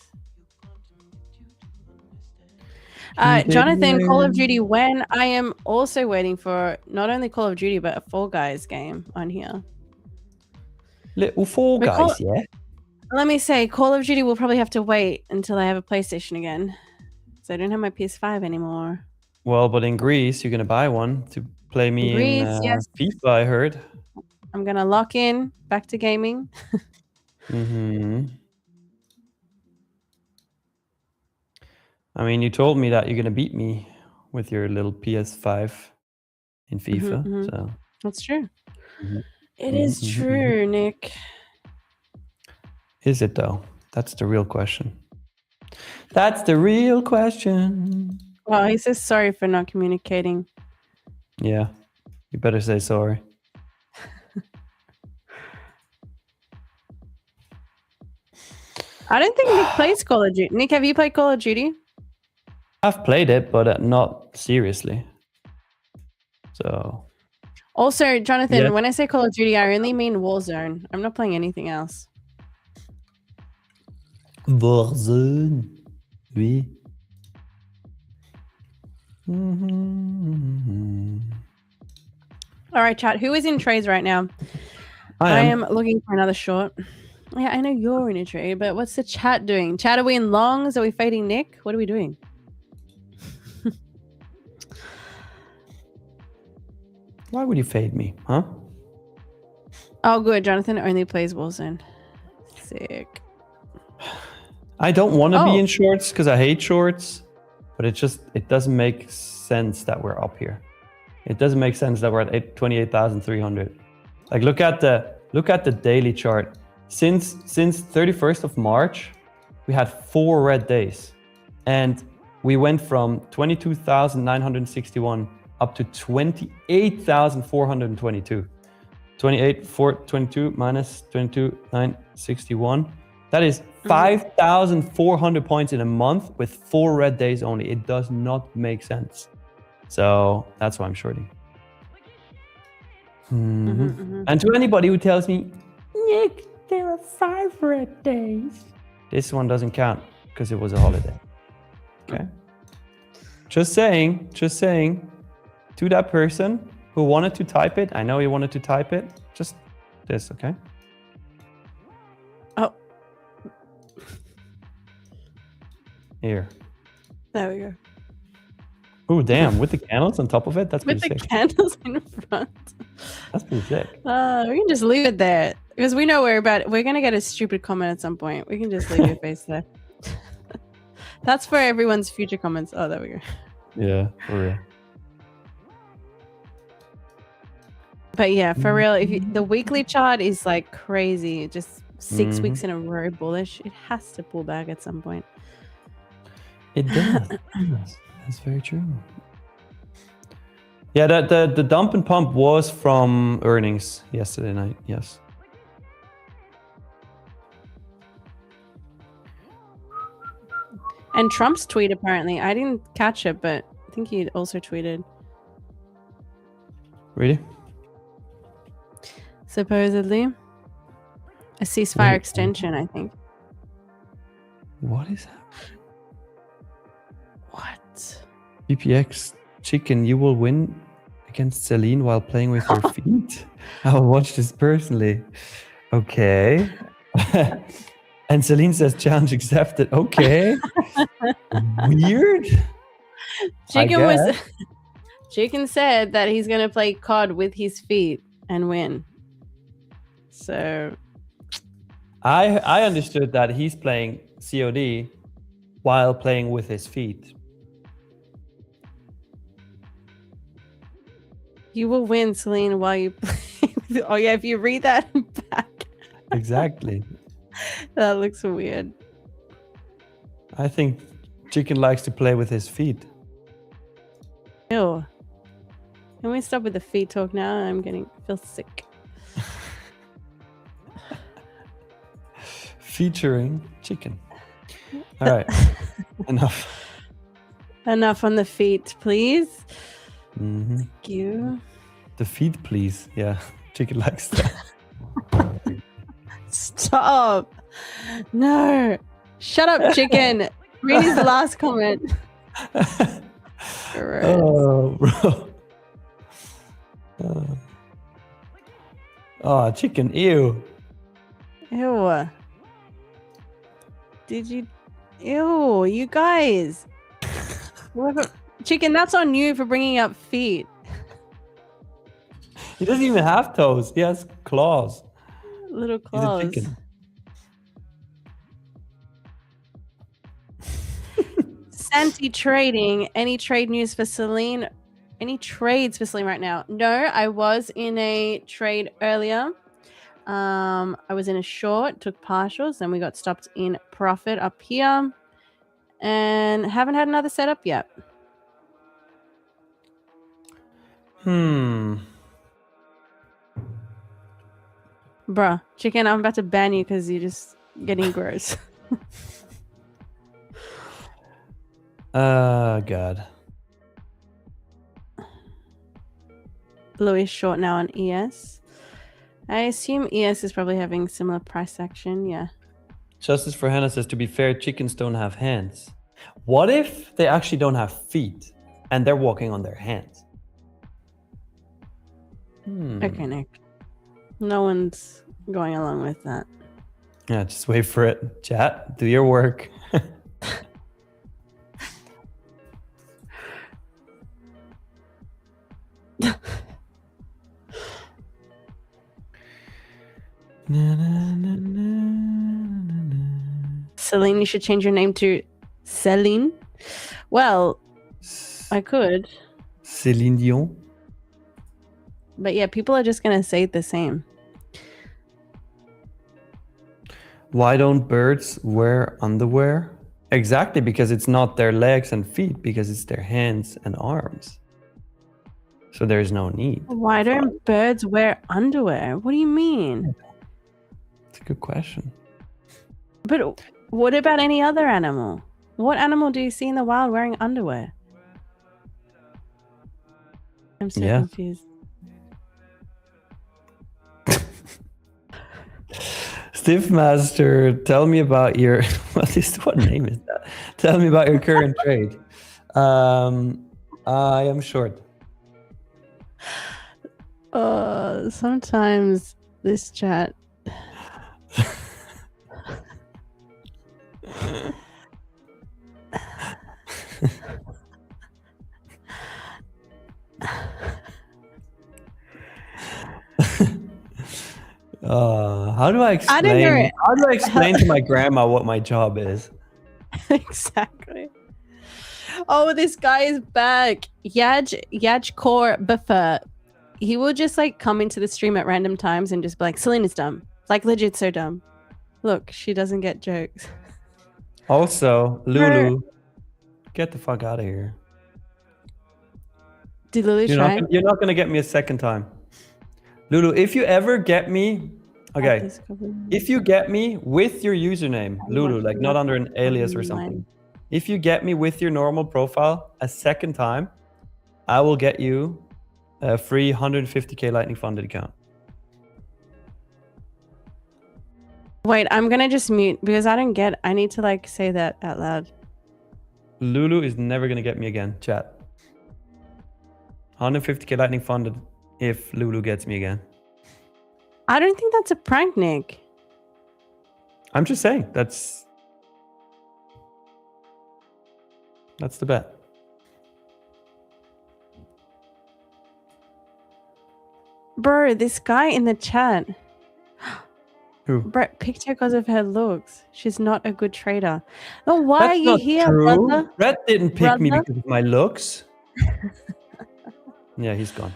Speaker 1: Jonathan, Call of Duty when? I am also waiting for not only Call of Duty, but a Fall Guys game on here.
Speaker 3: Little Fall Guys, yeah?
Speaker 1: Let me say, Call of Duty will probably have to wait until I have a PlayStation again. So I don't have my PS5 anymore.
Speaker 3: Well, but in Greece, you're gonna buy one to play me in
Speaker 1: Greece, yes.
Speaker 3: FIFA. I heard.
Speaker 1: I'm gonna lock in back to gaming.
Speaker 3: I mean, you told me that you're gonna beat me with your little PS5 in FIFA. So
Speaker 1: that's true. It is true, Nick.
Speaker 3: Is it though? That's the real question. That's the real question.
Speaker 1: Well, he says sorry for not communicating.
Speaker 3: Yeah, you better say sorry.
Speaker 1: I don't think Nick plays Call of Duty. Nick, have you played Call of Duty?
Speaker 3: I've played it, but not seriously. So.
Speaker 1: Also, Jonathan, when I say Call of Duty, I only mean Warzone. I'm not playing anything else.
Speaker 3: Warzone. Oui.
Speaker 1: All right, chat. Who is in trades right now? I am looking for another short. Yeah, I know you're in a trade, but what's the chat doing? Chat, are we in longs? Are we fading Nick? What are we doing?
Speaker 3: Why would you fade me, huh?
Speaker 1: Oh, good. Jonathan only plays Warzone. Sick.
Speaker 3: I don't want to be in shorts because I hate shorts, but it doesn't make sense that we're up here. It doesn't make sense that we're at 28,300. Like look at the daily chart. Since 31st of March, we had 4 red days, and we went from 22,961 up to 28,422. 28,422 minus 22,961. That is 5,400 points in a month with 4 red days only. It does not make sense. So that's why I'm shorting. And to anybody who tells me, Nick, there are 5 red days, this one doesn't count because it was a holiday. Okay. Just saying to that person who wanted to type it. I know you wanted to type it. Just this, okay?
Speaker 1: Oh.
Speaker 3: Here.
Speaker 1: There we go.
Speaker 3: Oh, damn. With the candles on top of it? That's pretty sick.
Speaker 1: With the candles in front.
Speaker 3: That's pretty sick.
Speaker 1: We can just leave it there. Because we know we're going to get a stupid comment at some point. We can just leave your face there. That's for everyone's future comments. Oh, there we go.
Speaker 3: Yeah, for real.
Speaker 1: But yeah, for real, the weekly chart is like crazy. Just 6 weeks in a row bullish. It has to pull back at some point.
Speaker 3: It does. That's very true. Yeah, the dump and pump was from earnings yesterday night. Yes.
Speaker 1: And Trump's tweet, apparently. I didn't catch it, but I think he also tweeted.
Speaker 3: Really?
Speaker 1: Supposedly. A ceasefire extension, I think.
Speaker 3: What is happening?
Speaker 1: What?
Speaker 3: BPX chicken, you will win against Celine while playing with your feet. I'll watch this personally. Okay. And Celine says challenge accepted. Okay. Weird.
Speaker 1: Chicken said that he's gonna play COD with his feet and win. So
Speaker 3: I understood that he's playing COD while playing with his feet.
Speaker 1: You will win, Celine, while you play. Oh yeah, if you read that back.
Speaker 3: Exactly.
Speaker 1: That looks weird.
Speaker 3: I think Chicken likes to play with his feet.
Speaker 1: Ew. Can we stop with the feet talk now? I feel sick.
Speaker 3: Featuring Chicken. All right. Enough.
Speaker 1: Enough on the feet, please.
Speaker 3: Thank
Speaker 1: you.
Speaker 3: The feet, please. Yeah. Chicken likes that.
Speaker 1: Stop. No. Shut up, Chicken. Read his last comment.
Speaker 3: Oh, bro. Oh, Chicken. Ew.
Speaker 1: Ew. Did you? Ew, you guys. Chicken, that's on you for bringing up feet.
Speaker 3: He doesn't even have toes. He has claws.
Speaker 1: Little
Speaker 3: He's a
Speaker 1: claws.
Speaker 3: chicken.
Speaker 1: Santi Trading. Any trade news for Celine? Any trades for Celine right now? No, I was in a trade earlier. I was in a short, took partials, then we got stopped in profit up here, and haven't had another setup yet.
Speaker 3: Hmm.
Speaker 1: Bruh, Chicken, I'm about to ban you because you're just getting gross.
Speaker 3: God.
Speaker 1: Louis short now on ES. I assume ES is probably having similar price action. Yeah.
Speaker 3: Justice for Hannah says, to be fair, chickens don't have hands. What if they actually don't have feet and they're walking on their hands?
Speaker 1: Okay, Nick. No one's going along with that.
Speaker 3: Yeah, just wait for it. Chat, do your work.
Speaker 1: Celine, you should change your name to Celine. Well, I could.
Speaker 3: Céline Dion.
Speaker 1: But yeah, people are just going to say it the same.
Speaker 3: Why don't birds wear underwear? Exactly, because it's not their legs and feet, because it's their hands and arms. So there's no need.
Speaker 1: Why don't birds wear underwear? What do you mean?
Speaker 3: It's a good question.
Speaker 1: But what about any other animal? What animal do you see in the wild wearing underwear? I'm so confused.
Speaker 3: Stiff Master, tell me about your what name is that? Tell me about your current trade. I am short.
Speaker 1: Sometimes this chat.
Speaker 3: How do I explain?
Speaker 1: I don't know.
Speaker 3: How do I explain to my grandma what my job is?
Speaker 1: Exactly. Oh, this guy is back. Yajkor Buffer. He will just like come into the stream at random times and just be like, Celine is dumb. Like legit so dumb. Look, she doesn't get jokes.
Speaker 3: Also, Lulu, get the fuck out of here.
Speaker 1: Did Lulu try?
Speaker 3: You're not gonna get me a second time. Lulu, if you ever get me, okay, if you get me with your username, Lulu, like not under an alias or something, if you get me with your normal profile a second time, I will get you a free 150k Lightning funded account.
Speaker 1: Wait, I'm gonna just mute because I need to like say that out loud.
Speaker 3: Lulu is never gonna get me again, chat. 150k Lightning funded if Lulu gets me again.
Speaker 1: I don't think that's a prank, Nick.
Speaker 3: I'm just saying, that's the bet.
Speaker 1: Bro, this guy in the chat.
Speaker 3: Who?
Speaker 1: Brett picked her because of her looks. She's not a good trader. Oh, why
Speaker 3: That's
Speaker 1: are you
Speaker 3: not
Speaker 1: here,
Speaker 3: true.
Speaker 1: brother?
Speaker 3: Brett didn't pick me
Speaker 1: Brother?
Speaker 3: because of my looks. Yeah, he's gone.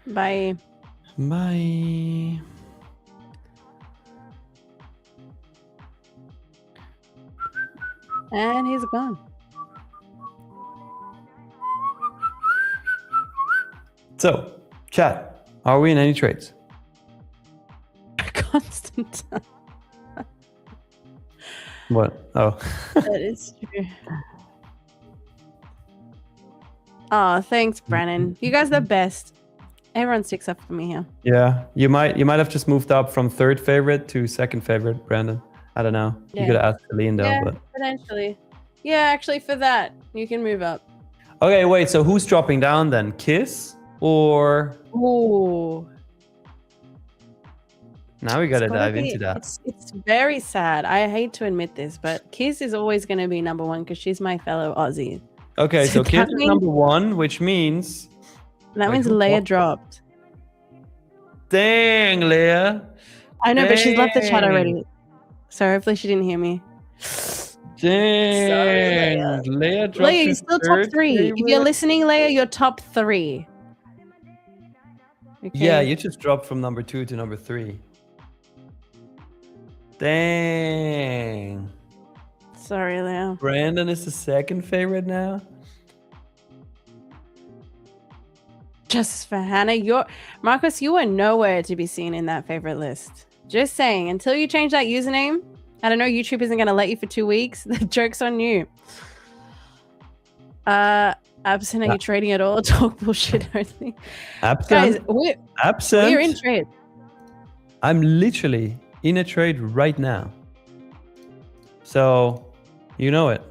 Speaker 1: Bye.
Speaker 3: Bye.
Speaker 1: And he's gone.
Speaker 3: So, chat, are we in any trades?
Speaker 1: Constant.
Speaker 3: What? Oh.
Speaker 1: That is true. Oh, thanks, Brennan. You guys are the best. Everyone sticks up for me here.
Speaker 3: Yeah, you might have just moved up from third favorite to second favorite, Brandon. I don't know.
Speaker 1: Yeah.
Speaker 3: You could ask Celine though.
Speaker 1: Yeah,
Speaker 3: But
Speaker 1: potentially. Yeah, actually, for that, you can move up.
Speaker 3: okay, wait. So who's dropping down then? Kiss or?
Speaker 1: Ooh.
Speaker 3: Now we gotta dive into that.
Speaker 1: It's very sad. I hate to admit this, but Kiss is always going to be number one because she's my fellow Aussie.
Speaker 3: Okay, so Kiss is number one, which means...
Speaker 1: That means Leia dropped.
Speaker 3: Dang, Leia.
Speaker 1: I know, but she's left the chat already. So hopefully she didn't hear me.
Speaker 3: Dang.
Speaker 1: Sorry,
Speaker 3: Leia dropped.
Speaker 1: Leia, you're still top 3. Favorite. If you're listening, Leia, you're top 3. Okay.
Speaker 3: Yeah, you just dropped from number 2 to number 3. Dang.
Speaker 1: Sorry, Leia.
Speaker 3: Brandon is the second favorite now.
Speaker 1: Just for Hannah, Marcus, you are nowhere to be seen in that favorite list. Just saying, until you change that username, I don't know, YouTube isn't going to let you for 2 weeks. The joke's on you. Absent, are you trading at all? Talk bullshit only.
Speaker 3: Absent.
Speaker 1: Guys, we're in trade.
Speaker 3: I'm literally in a trade right now. So, you know it.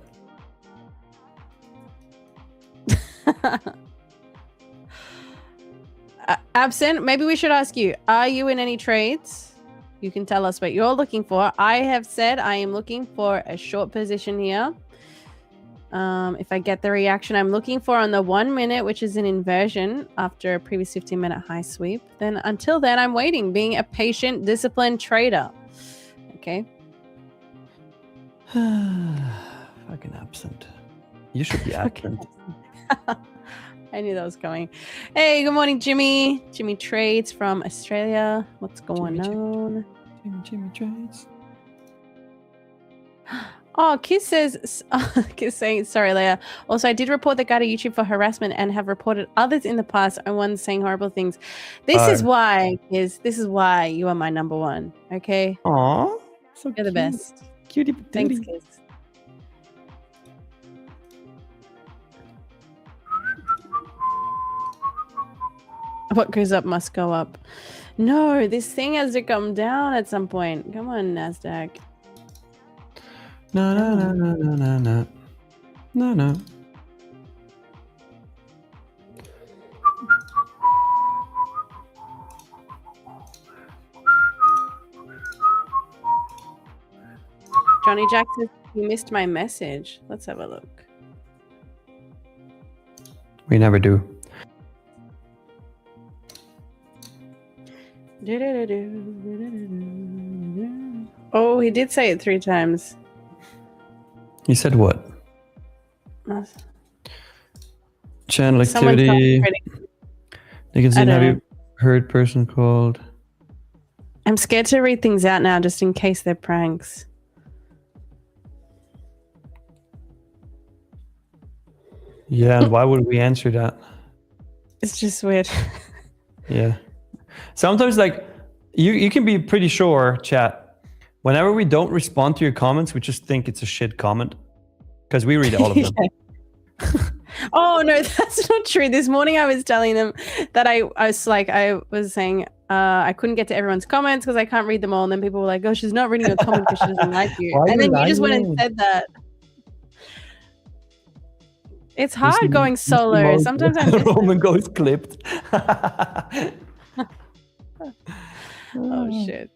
Speaker 1: Absent, maybe we should ask you, are you in any trades? You can tell us what you're looking for. I have said I am looking for a short position here. If I get the reaction I'm looking for on the 1 minute, which is an inversion after a previous 15-minute high sweep, then until then, I'm waiting, being a patient, disciplined trader. Okay.
Speaker 3: Fucking absent. You should be absent.
Speaker 1: I knew that was coming. Hey, good morning, Jimmy. Jimmy Trades from Australia. What's going on?
Speaker 3: Jimmy Trades.
Speaker 1: Oh, Kiss says, Kiss saying, sorry, Leia. Also, I did report the guy to YouTube for harassment and have reported others in the past and one saying horrible things. This is why, Kiss. This is why you are my number one. Okay.
Speaker 3: Aw, so
Speaker 1: you're the best.
Speaker 3: Cutie.
Speaker 1: Thanks, Kiss. What goes up must go up. No, this thing has to come down at some point. Come on, NASDAQ.
Speaker 3: No.
Speaker 1: Johnny Jack says you missed my message. Let's have a look.
Speaker 3: We never do.
Speaker 1: Oh, he did say it 3 times.
Speaker 3: He said what? Channel activity. You can see, have you heard person called?
Speaker 1: I'm scared to read things out now just in case they're pranks.
Speaker 3: Yeah, and why would we answer that?
Speaker 1: It's just weird.
Speaker 3: Yeah. Sometimes, like, you can be pretty sure, chat, whenever we don't respond to your comments, we just think it's a shit comment because we read all of them.
Speaker 1: Oh, no, that's not true. This morning I was telling them that I was saying I couldn't get to everyone's comments because I can't read them all. And then people were like, oh, she's not reading a comment because she doesn't like you. And then you just went and said that. It's hard going solo. Sometimes I'm just...
Speaker 3: Roman goes clipped.
Speaker 1: Oh, shit.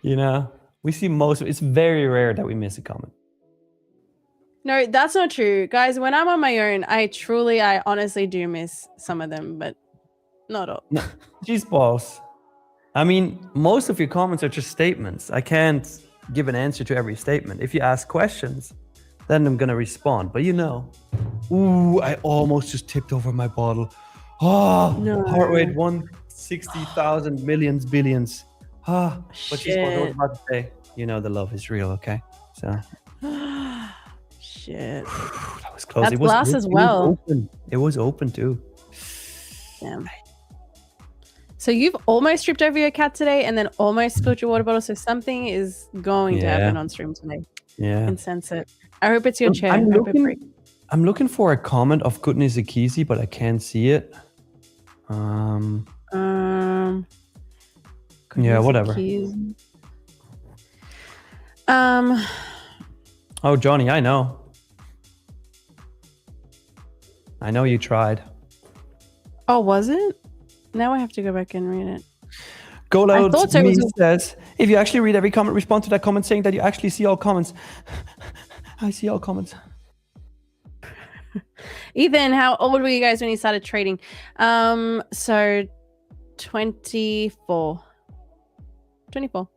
Speaker 3: You know, we see most of it. It's very rare that we miss a comment.
Speaker 1: No, that's not true. Guys, when I'm on my own, I honestly do miss some of them, but not all.
Speaker 3: No, geez, boss. I mean, most of your comments are just statements. I can't give an answer to every statement. If you ask questions, then I'm going to respond. But you know, ooh, I almost just tipped over my bottle. Oh, no. Heart rate 160,000 millions, billions. Ah, but she's what I was about to say. You know, the love is real, okay? So.
Speaker 1: Shit.
Speaker 3: That was close.
Speaker 1: That's glass as well.
Speaker 3: It was open too.
Speaker 1: Damn. So you've almost tripped over your cat today and then almost spilled your water bottle. So something is going to happen on stream today.
Speaker 3: Yeah.
Speaker 1: I can sense it. I hope it's your chair.
Speaker 3: I'm looking for a comment of goodness Akizi, but I can't see it. Yeah, whatever. Oh, Johnny, I know you tried.
Speaker 1: Oh, was it? Now I have to go back and read it.
Speaker 3: Go
Speaker 1: I
Speaker 3: Loud
Speaker 1: thought so.
Speaker 3: Me says, if you actually read every comment, respond to that comment saying that you actually see all comments. I see all comments.
Speaker 1: Ethan, how old were you guys when you started trading? So 24. 24.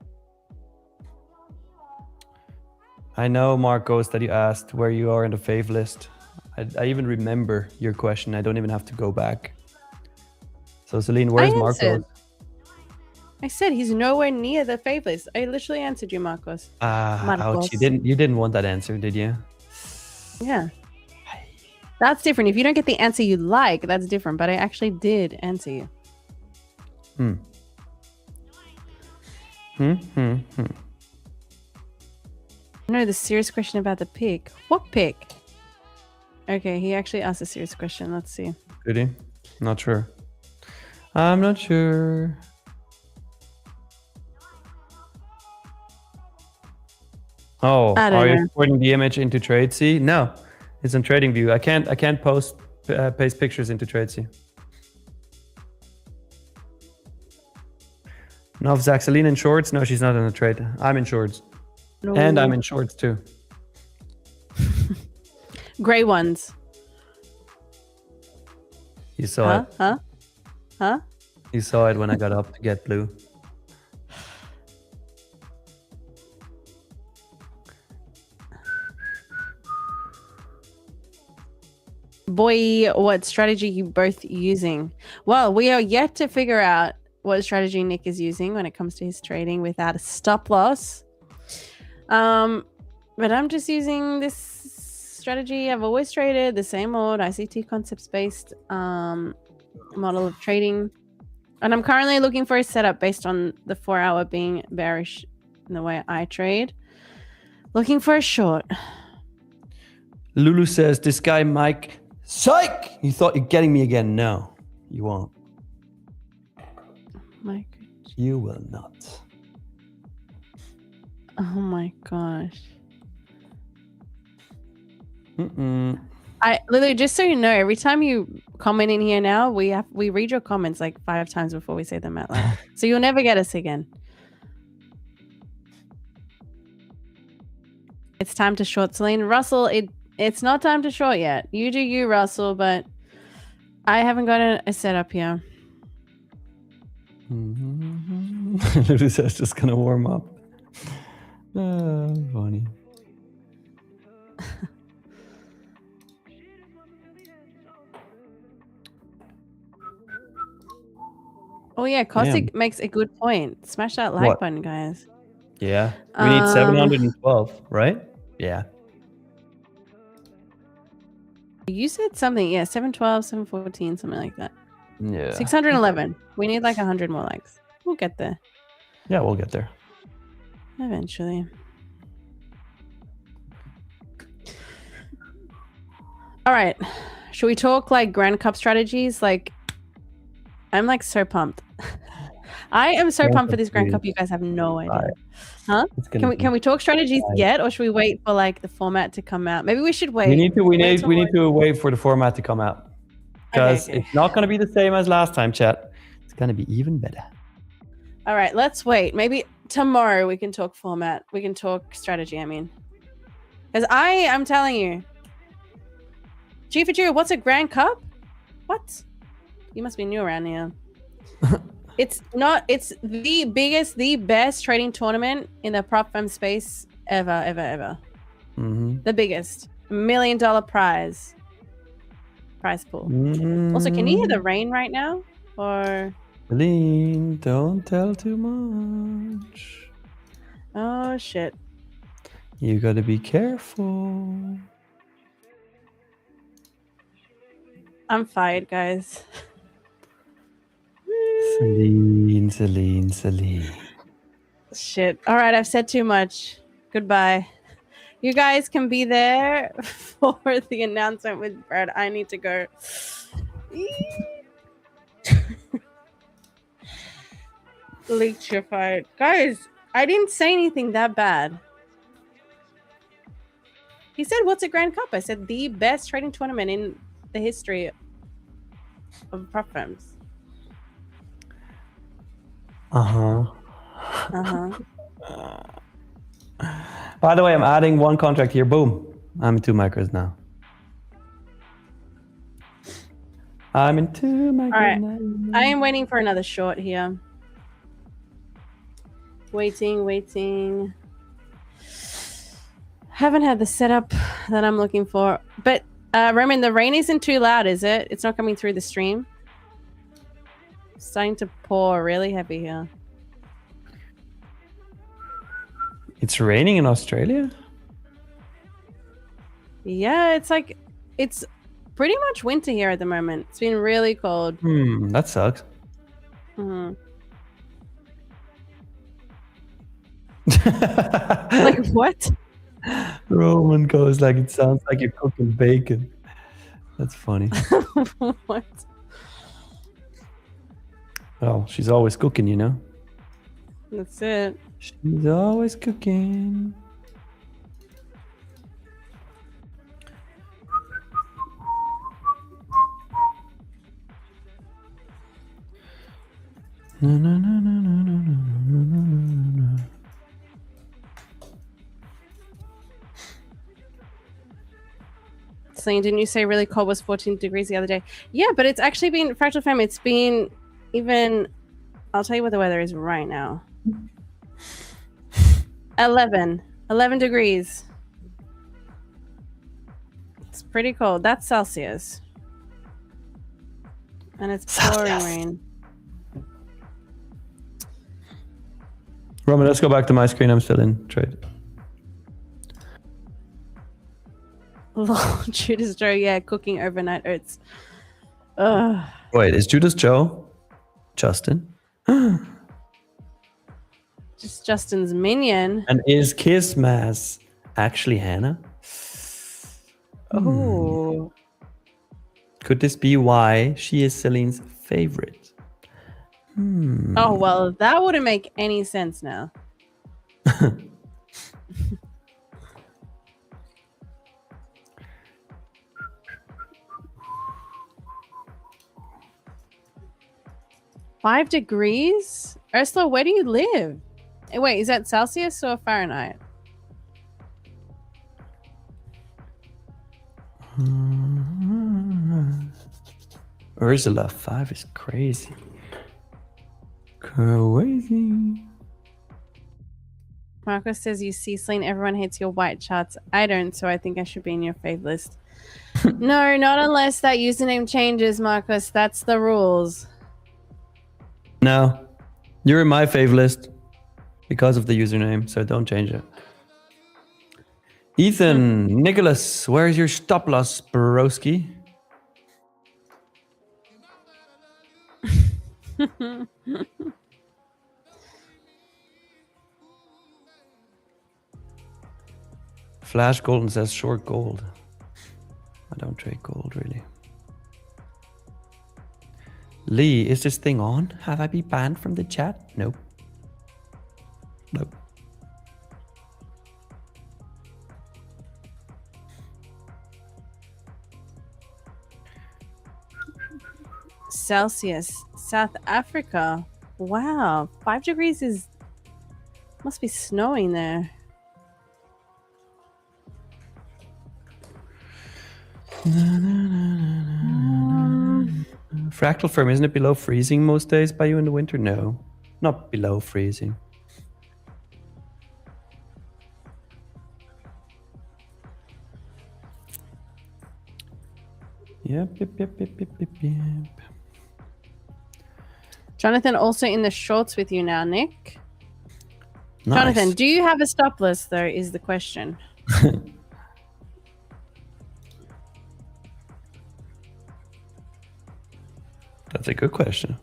Speaker 3: I know, Marcos, that you asked where you are in the fave list. I even remember your question. I don't even have to go back. So Celine, where's Marcos?
Speaker 1: I said he's nowhere near the fave list. I literally answered you, Marcos.
Speaker 3: Ouch. You didn't want that answer, did you?
Speaker 1: Yeah. That's different. If you don't get the answer you like, that's different. But I actually did answer you. No, the serious question about the pick. What pick? Okay, he actually asked a serious question. Let's see.
Speaker 3: Did he? Not sure. I'm not sure. Oh, are you exporting the image into Tradesy? No, it's in TradingView. I can't paste pictures into Tradesy. No, if Zaxaline in shorts? No, she's not in a trade. I'm in shorts. No. And I'm in shorts too.
Speaker 1: Gray ones.
Speaker 3: You saw it.
Speaker 1: Huh?
Speaker 3: You saw it when I got up to get blue.
Speaker 1: Boy, what strategy you both using? Well, we are yet to figure out what strategy Nick is using when it comes to his trading without a stop loss. But I'm just using this strategy I've always traded, the same old ICT concepts based model of trading. And I'm currently looking for a setup based on the 4-hour being bearish in the way I trade. Looking for a short.
Speaker 3: Lulu says, this guy Mike, psych! You thought you're getting me again. No, you won't.
Speaker 1: Mike.
Speaker 3: You will not.
Speaker 1: Oh my gosh. I literally, just so you know, every time you comment in here now, we read your comments like 5 times before we say them out loud. So you'll never get us again. It's time to short, Celine. Russell, it's not time to short yet. You do you, Russell, but I haven't got a setup here.
Speaker 3: Lucy's just gonna warm up. Funny.
Speaker 1: Oh yeah, Kosik makes a good point. Smash that like button, guys.
Speaker 3: Yeah, we need 712, right? Yeah.
Speaker 1: You said something, yeah, 712, 714, something like that.
Speaker 3: Yeah.
Speaker 1: 611. We need like 100 more likes. We'll get there.
Speaker 3: Yeah, we'll get there.
Speaker 1: Eventually. All right. Should we talk like Grand Cup strategies? Like, I'm like so pumped. I am so pumped for this Grand Cup. You guys have no idea. Huh? Can we talk strategies yet, or should we wait for like the format to come out? Maybe we should wait.
Speaker 3: We need to wait for the format to come out, because it's not going to be the same as last time, chat. It's going to be even better.
Speaker 1: All right, let's wait. Maybe tomorrow we can talk format. We can talk strategy. I mean, because I'm telling you, G for G, what's a Grand Cup? What? You must be new around here. It's the biggest, the best trading tournament in the prop firm space ever. The biggest $1 million prize pool. Also, can you hear the rain right now? Or
Speaker 3: Celine, don't tell too much.
Speaker 1: Oh shit.
Speaker 3: You gotta be careful.
Speaker 1: I'm fired, guys.
Speaker 3: Celine.
Speaker 1: Shit. All right, I've said too much. Goodbye. You guys can be there for the announcement with Brad. I need to go. Electrified. Guys, I didn't say anything that bad. He said, what's a Grand Cup? I said, the best trading tournament in the history of prop firms.
Speaker 3: Uh-huh.
Speaker 1: Uh-huh.
Speaker 3: By the way, I'm adding one contract here. Boom. I'm in 2 micros now. I'm in 2 micros
Speaker 1: All right.
Speaker 3: now.
Speaker 1: I am waiting for another short here. Waiting. Haven't had the setup that I'm looking for. But Roman, the rain isn't too loud, is it? It's not coming through the stream. It's starting to pour really heavy here.
Speaker 3: It's raining in Australia?
Speaker 1: Yeah, it's pretty much winter here at the moment. It's been really cold.
Speaker 3: That sucks.
Speaker 1: Like what?
Speaker 3: Roman goes like, it sounds like you're cooking bacon. That's funny.
Speaker 1: What?
Speaker 3: Oh, she's always cooking, you know?
Speaker 1: That's it.
Speaker 3: She's always cooking.
Speaker 1: Celine, didn't you say really cold was 14 degrees the other day? Yeah, but it's actually been, Fractal Fam, it's been even, I'll tell you what the weather is right now. 11 degrees. It's pretty cold. That's Celsius. And it's pouring rain.
Speaker 3: Roman, let's go back to my screen. I'm still in trade.
Speaker 1: Judas Joe, yeah, cooking overnight oats. Ugh.
Speaker 3: Wait, is Judas Joe Justin?
Speaker 1: Just Justin's minion.
Speaker 3: And is Kissmas actually Hannah?
Speaker 1: Oh.
Speaker 3: Could this be why she is Celine's favorite?
Speaker 1: Oh, well, that wouldn't make any sense now. $5 degrees? Ursula, where do you live? Wait, is that Celsius or Fahrenheit?
Speaker 3: Ursula, 5 is crazy. Crazy.
Speaker 1: Marcos says you see, Celine, everyone hates your white charts. I don't, so I think I should be in your fave list. No, not unless that username changes, Marcos. That's the rules.
Speaker 3: No, you're in my fave list because of the username, so don't change it. Ethan, Nicholas, where's your stop loss, broski? Flash Golden says short gold. I don't trade gold, really. Lee, is this thing on? Have I been banned from the chat? Nope. Nope.
Speaker 1: Celsius, South Africa. Wow, 5 degrees is must be snowing there.
Speaker 3: Fractal firm, isn't it below freezing most days by you in the winter? No, not below freezing. Yep.
Speaker 1: Jonathan also in the shorts with you now, Nick.
Speaker 3: Nice.
Speaker 1: Jonathan, do you have a stop list though, is the question.
Speaker 3: That's a good question.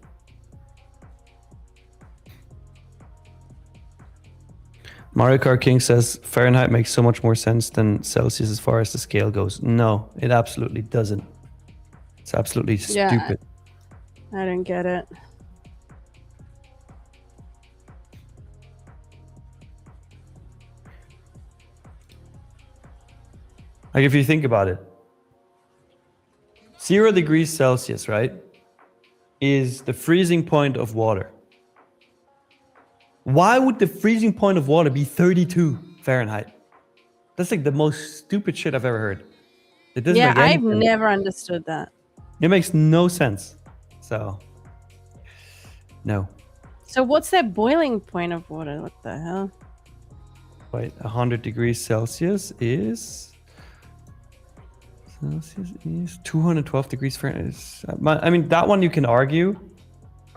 Speaker 3: Mario Kart King says Fahrenheit makes so much more sense than Celsius as far as the scale goes. No, it absolutely doesn't. It's absolutely stupid.
Speaker 1: I don't get it.
Speaker 3: Like if you think about it, 0 degrees Celsius, right, is the freezing point of water. Why would the freezing point of water be 32 Fahrenheit? That's like the most stupid shit I've ever heard. It doesn't make any
Speaker 1: I've
Speaker 3: sense.
Speaker 1: never understood that.
Speaker 3: It makes no sense. So, no.
Speaker 1: So what's their boiling point of water? What the hell?
Speaker 3: Wait, 100 degrees Celsius is 212 degrees Fahrenheit. I mean, that one you can argue.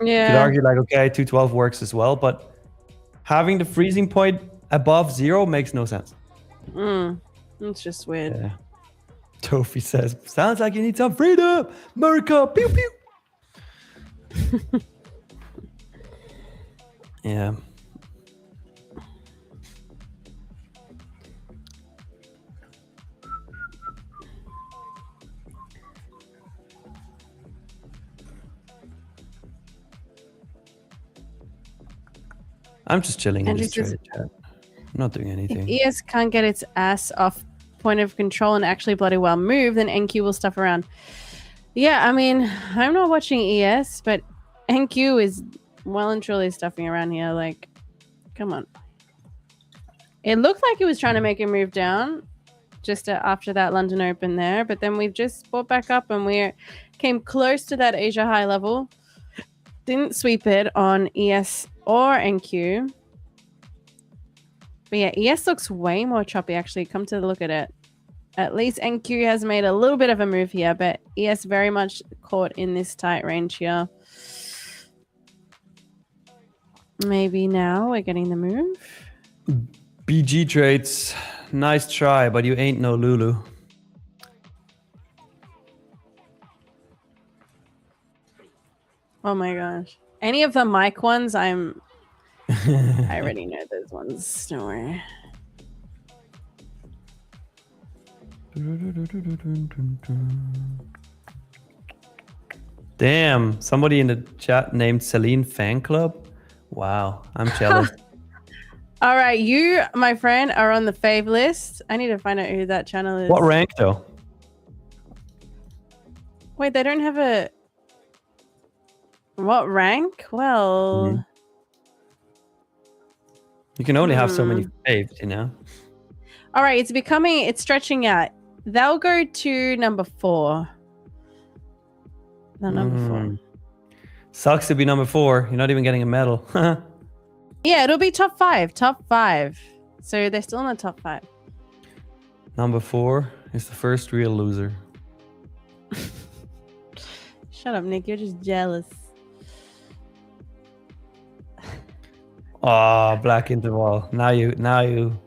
Speaker 1: Yeah.
Speaker 3: You could argue like, okay, 212 works as well, but having the freezing point above 0 makes no sense.
Speaker 1: It's just weird.
Speaker 3: Yeah. Tofi says, sounds like you need some freedom, America. Pew pew. Yeah. I'm just chilling in this chat. I'm not doing anything.
Speaker 1: If ES can't get its ass off point of control and actually bloody well move, then NQ will stuff around. Yeah, I mean, I'm not watching ES, but NQ is well and truly stuffing around here. Like, come on. It looked like he was trying to make a move down just after that London Open there, but then we've just bought back up and we came close to that Asia high level. Didn't sweep it on ES or NQ. But yeah, ES looks way more choppy actually. Come to look at it. At least NQ has made a little bit of a move here, but ES very much caught in this tight range here. Maybe now we're getting the move.
Speaker 3: BG trades, nice try, but you ain't no Lulu.
Speaker 1: Oh my gosh. Any of the mic ones, I already know those ones. Don't worry.
Speaker 3: Damn, somebody in the chat named Celine Fan Club. Wow, I'm jealous.
Speaker 1: All right, you, my friend, are on the fave list. I need to find out who that channel is.
Speaker 3: What rank though?
Speaker 1: Wait, they don't have a... What rank? Well...
Speaker 3: You can only have so many faves, you know?
Speaker 1: All right, it's stretching out. They'll go to number 4. No, number 4.
Speaker 3: Sucks to be number 4. You're not even getting a medal.
Speaker 1: Yeah, it'll be top 5. Top 5. So they're still in the top 5.
Speaker 3: Number 4 is the first real loser.
Speaker 1: Shut up, Nick. You're just jealous.
Speaker 3: Oh, Black Interval. Now you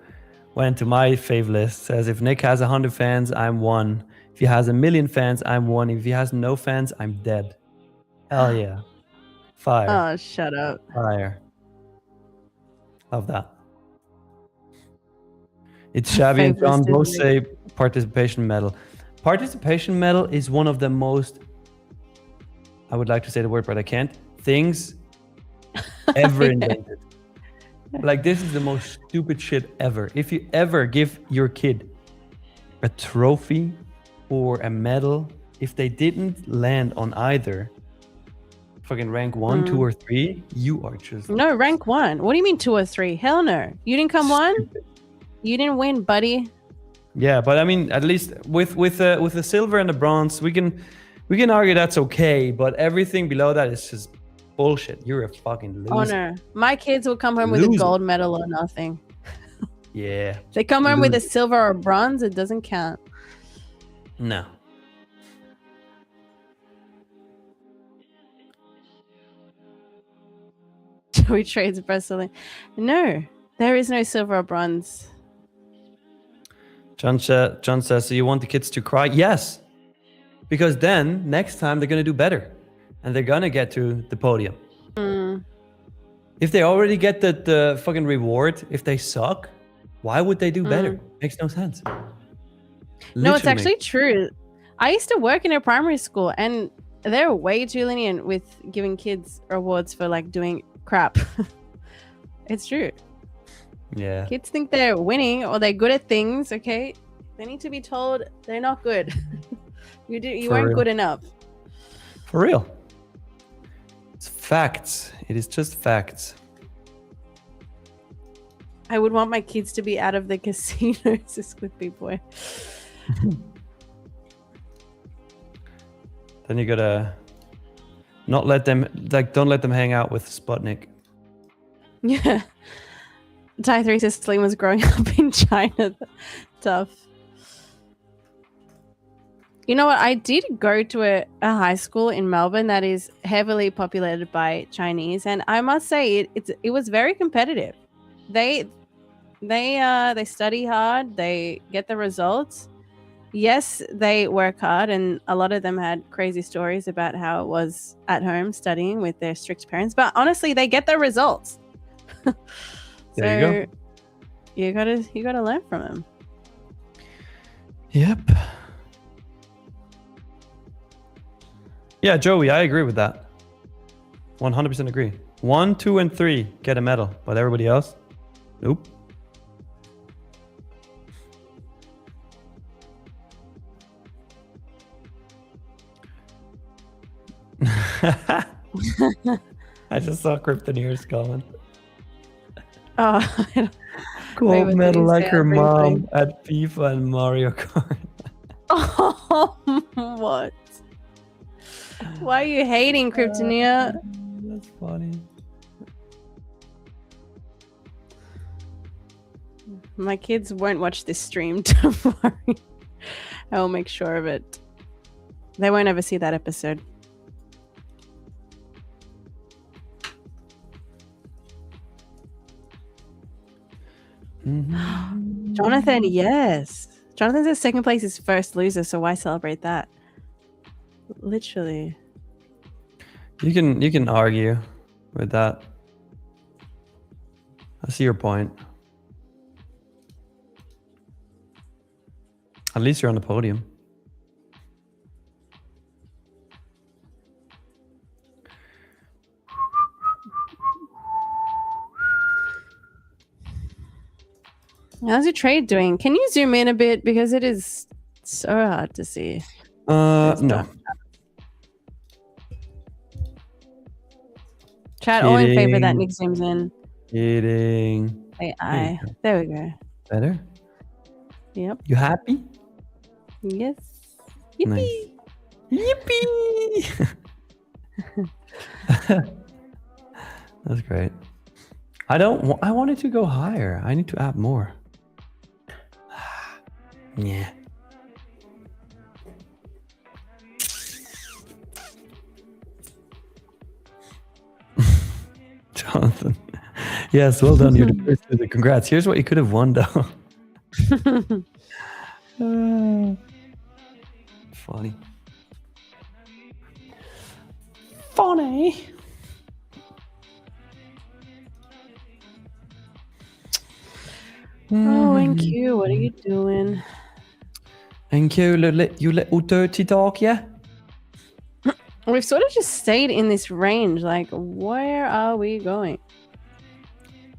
Speaker 3: went to my fave list. Says if Nick has 100 fans, I'm 1. If he has 1 million fans, I'm 1. If he has no fans, I'm dead. Hell yeah. Fire.
Speaker 1: Oh, shut up.
Speaker 3: Fire. Love that. It's Xavi and John both say participation medal. Participation medal is one of the most, I would like to say the word, but I can't, things ever invented. Like, this is the most stupid shit ever. If you ever give your kid a trophy or a medal, if they didn't land on either fucking rank 1, 2, or 3, you are just...
Speaker 1: No, rank 1. What do you mean 2 or 3? Hell no. You didn't come 1? You didn't win, buddy.
Speaker 3: Yeah, but I mean, at least with the silver and the bronze, we can argue that's okay, but everything below that is just bullshit. You're a fucking loser.
Speaker 1: Oh no, my kids will come home with a gold medal or nothing.
Speaker 3: Yeah.
Speaker 1: They come home with a silver or bronze, it doesn't count.
Speaker 3: No.
Speaker 1: Joey trades wrestling. No, there is no silver or bronze.
Speaker 3: John says, so you want the kids to cry? Yes. Because then next time they're going to do better. And they're going to get to the podium. If they already get the fucking reward, if they suck, why would they do better? Makes no sense.
Speaker 1: No, it's actually true. I used to work in a primary school and they're way too lenient with giving kids rewards for like doing crap. It's true.
Speaker 3: Yeah.
Speaker 1: Kids think they're winning or they're good at things, okay? They need to be told they're not good. You weren't good enough.
Speaker 3: For real. It's facts. It is just facts.
Speaker 1: I would want my kids to be out of the casinos, this Clippy boy.
Speaker 3: Then you gotta not let them, like, don't let them hang out with Sputnik.
Speaker 1: Yeah. Ty 3 says Slim was growing up in China. Tough. You know what? I did go to a high school in Melbourne that is heavily populated by Chinese, and I must say it was very competitive. They study hard. They get the results. Yes, they work hard, and a lot of them had crazy stories about how it was at home studying with their strict parents. But honestly, they get the results.
Speaker 3: There you go.
Speaker 1: You gotta learn from them.
Speaker 3: Yep. Yeah, Joey, I agree with that. 100% agree. 1, 2, and 3 get a medal, but everybody else, nope. I just saw Kryptoneer's comment.
Speaker 1: Oh,
Speaker 3: Gold medal like her mom at FIFA and Mario Kart.
Speaker 1: Oh, what? Why are you hating, Kryptoneer?
Speaker 3: That's funny.
Speaker 1: My kids won't watch this stream, don't worry. I will make sure of it. They won't ever see that episode. Jonathan, yes. Jonathan says second place is first loser, so why celebrate that? Literally.
Speaker 3: You can argue with that. I see your point. At least you're on the podium.
Speaker 1: How's your trade doing? Can you zoom in a bit because it is so hard to see?
Speaker 3: No.
Speaker 1: Chat, all in favor that Nick zooms in.
Speaker 3: Kidding.
Speaker 1: AI. There we go.
Speaker 3: Better?
Speaker 1: Yep.
Speaker 3: You happy?
Speaker 1: Yes. Yippee.
Speaker 3: Nice. Yippee! That's great. I wanted to go higher. I need to add more. Yeah. Jonathan. Yes, well done. You're the first loser. Congrats. Here's what you could have won, though. Funny. Funny.
Speaker 1: Oh, NQ, what are you doing?
Speaker 3: NQ, you little dirty dog, yeah?
Speaker 1: We've sort of just stayed in this range. Like, where are we going?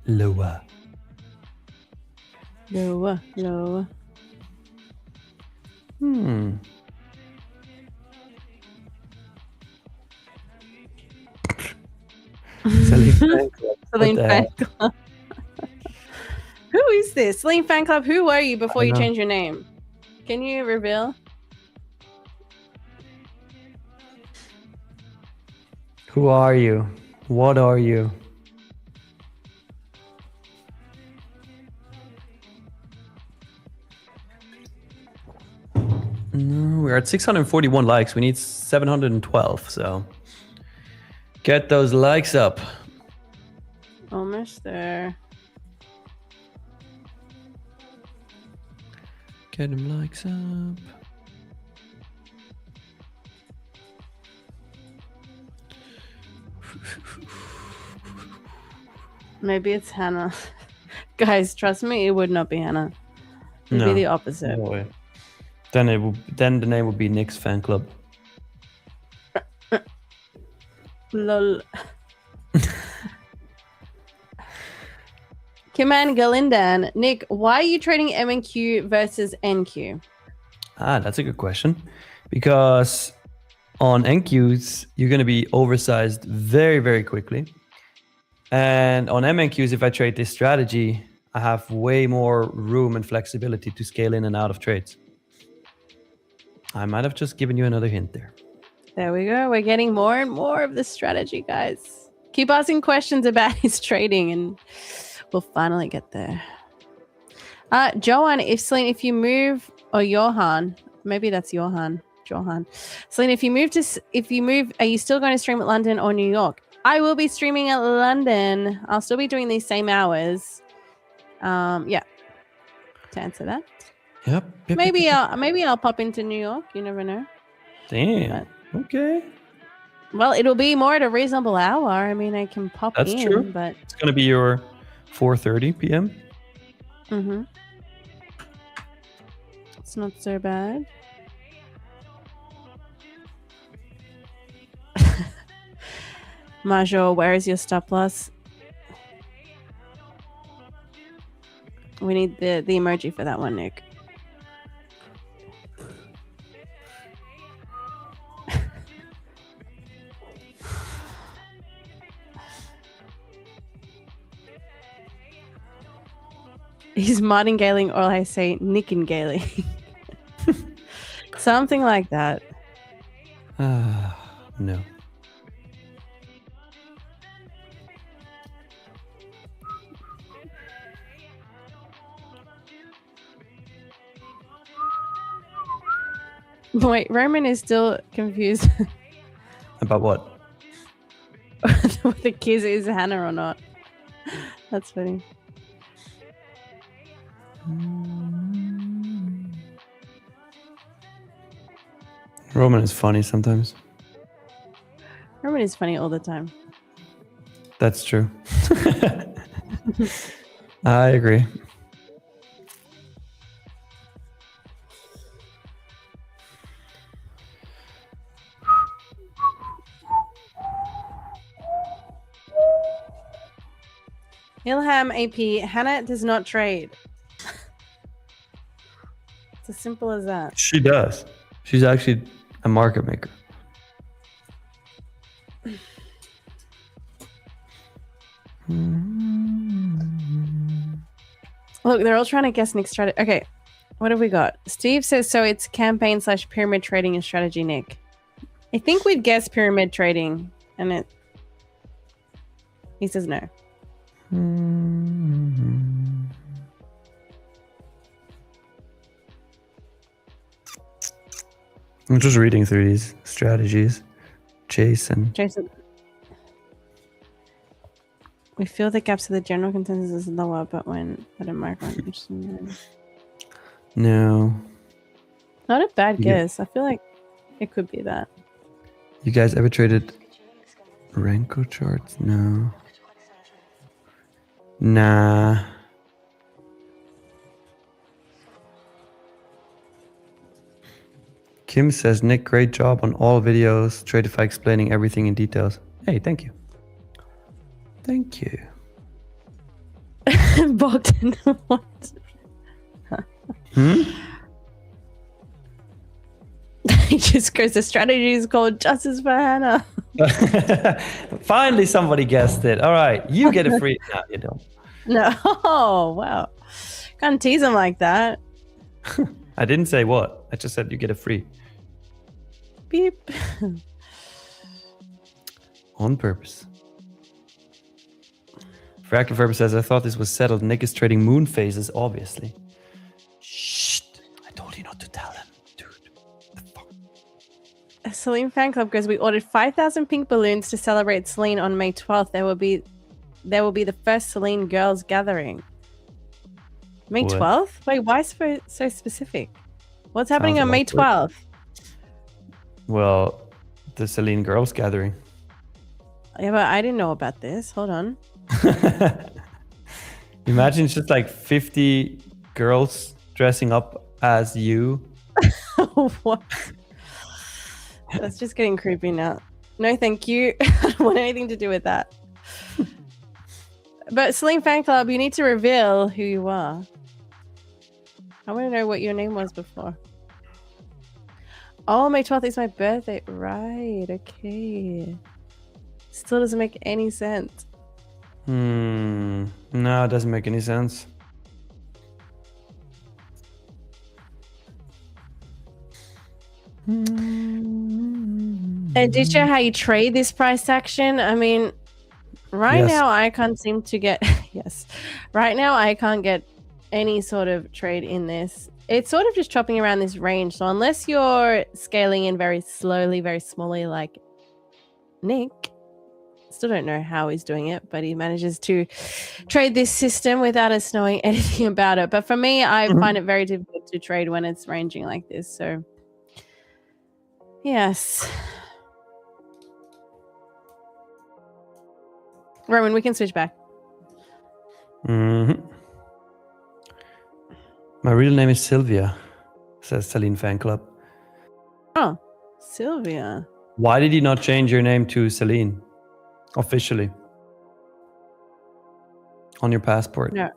Speaker 3: Lower.
Speaker 1: Lower.
Speaker 3: Celine Fan Club.
Speaker 1: Celine Fan Club. Who is this? Celine Fan Club, who were you before you changed your name? Can you reveal?
Speaker 3: Who are you? What are you? No, we're at 641 likes. We need 712, so get those likes up.
Speaker 1: Almost there.
Speaker 3: Get them likes up.
Speaker 1: Maybe it's Hannah. Guys, trust me, it would not be Hannah. It would be the opposite.
Speaker 3: No way. Then the name would be Nick's Fan Club.
Speaker 1: Lol. Kiman Galindan. Nick, why are you trading MNQ versus NQ?
Speaker 3: That's a good question. Because on NQs, you're going to be oversized very, very quickly. And on MNQs, if I trade this strategy, I have way more room and flexibility to scale in and out of trades. I might have just given you another hint there.
Speaker 1: There we go. We're getting more and more of the strategy, guys. Keep asking questions about his trading and we'll finally get there. Johan, if you move, or Johan, maybe that's Johan. Celine, if you move, are you still going to stream at London or New York? I will be streaming at London. I'll still be doing these same hours. Yeah. To answer that.
Speaker 3: Yep.
Speaker 1: Maybe I'll pop into New York. You never know.
Speaker 3: Damn. Okay.
Speaker 1: Well, it'll be more at a reasonable hour. I mean, I can pop in. That's true. But
Speaker 3: it's gonna be your 4:30 p.m.
Speaker 1: Mm-hmm. It's not so bad. Major, where is your stop loss? We need the emoji for that one, Nick. He's martingaling, or I say nickengaling. Something like that.
Speaker 3: No.
Speaker 1: Wait, Roman is still confused.
Speaker 3: About what?
Speaker 1: Whether the kiss is Hannah or not. That's funny.
Speaker 3: Roman is funny sometimes.
Speaker 1: Roman is funny all the time.
Speaker 3: That's true. I agree.
Speaker 1: Ilham AP, Hannah does not trade. It's as simple as that.
Speaker 3: She does. She's actually a market maker.
Speaker 1: Look, they're all trying to guess Nick's strategy. Okay, what have we got? Steve says, so it's campaign/pyramid trading and strategy, Nick. I think we'd guess pyramid trading, and he says no.
Speaker 3: I'm just reading through these strategies. Jason.
Speaker 1: We feel the gaps of the general consensus is lower, but when at a micro.
Speaker 3: No.
Speaker 1: Not a bad guess. I feel like it could be that.
Speaker 3: You guys ever traded Renko charts? No. Nah. Kim says, Nick, great job on all videos. Tradeify explaining everything in details. Hey, thank you. Thank you.
Speaker 1: Bogdan, what? He just goes, the strategy is called Justice for Hannah.
Speaker 3: Finally, somebody guessed it. All right, you get a free. No, you don't.
Speaker 1: No, oh, wow. Can't tease him like that.
Speaker 3: I didn't say what. I just said you get a free.
Speaker 1: Beep.
Speaker 3: On purpose. Fractal Verb says, I thought this was settled. Nick is trading moon phases, obviously. Shh. I told you not to tell him, dude. The fuck?
Speaker 1: Celine Fan Club goes, we ordered 5,000 pink balloons to celebrate Celine on May 12th. There will be the first Celine girls gathering. May 12th? Wait, why so specific? What's happening on May 12th?
Speaker 3: Well, the Celine girls gathering.
Speaker 1: Yeah, but I didn't know about this. Hold on.
Speaker 3: Imagine it's just like 50 girls dressing up as you.
Speaker 1: What? That's just getting creepy now. No, thank you. I don't want anything to do with that. But Celine Fan Club, you need to reveal who you are. I want to know what your name was before. Oh, May 12th is my birthday. Right, okay. Still doesn't make any sense.
Speaker 3: No, it doesn't make any sense.
Speaker 1: And did you show how you trade this price action? I mean, right now I can't seem to get yes. Right now I can't get any sort of trade in this. It's sort of just chopping around this range. So unless you're scaling in very slowly, very smallly like Nick, still don't know how he's doing it, but he manages to trade this system without us knowing anything about it. But for me, I find it very difficult to trade when it's ranging like this. So yes. Roman, we can switch back.
Speaker 3: My real name is Sylvia, says Celine Fan Club.
Speaker 1: Oh, Sylvia.
Speaker 3: Why did you not change your name to Celine officially on your passport?
Speaker 1: No,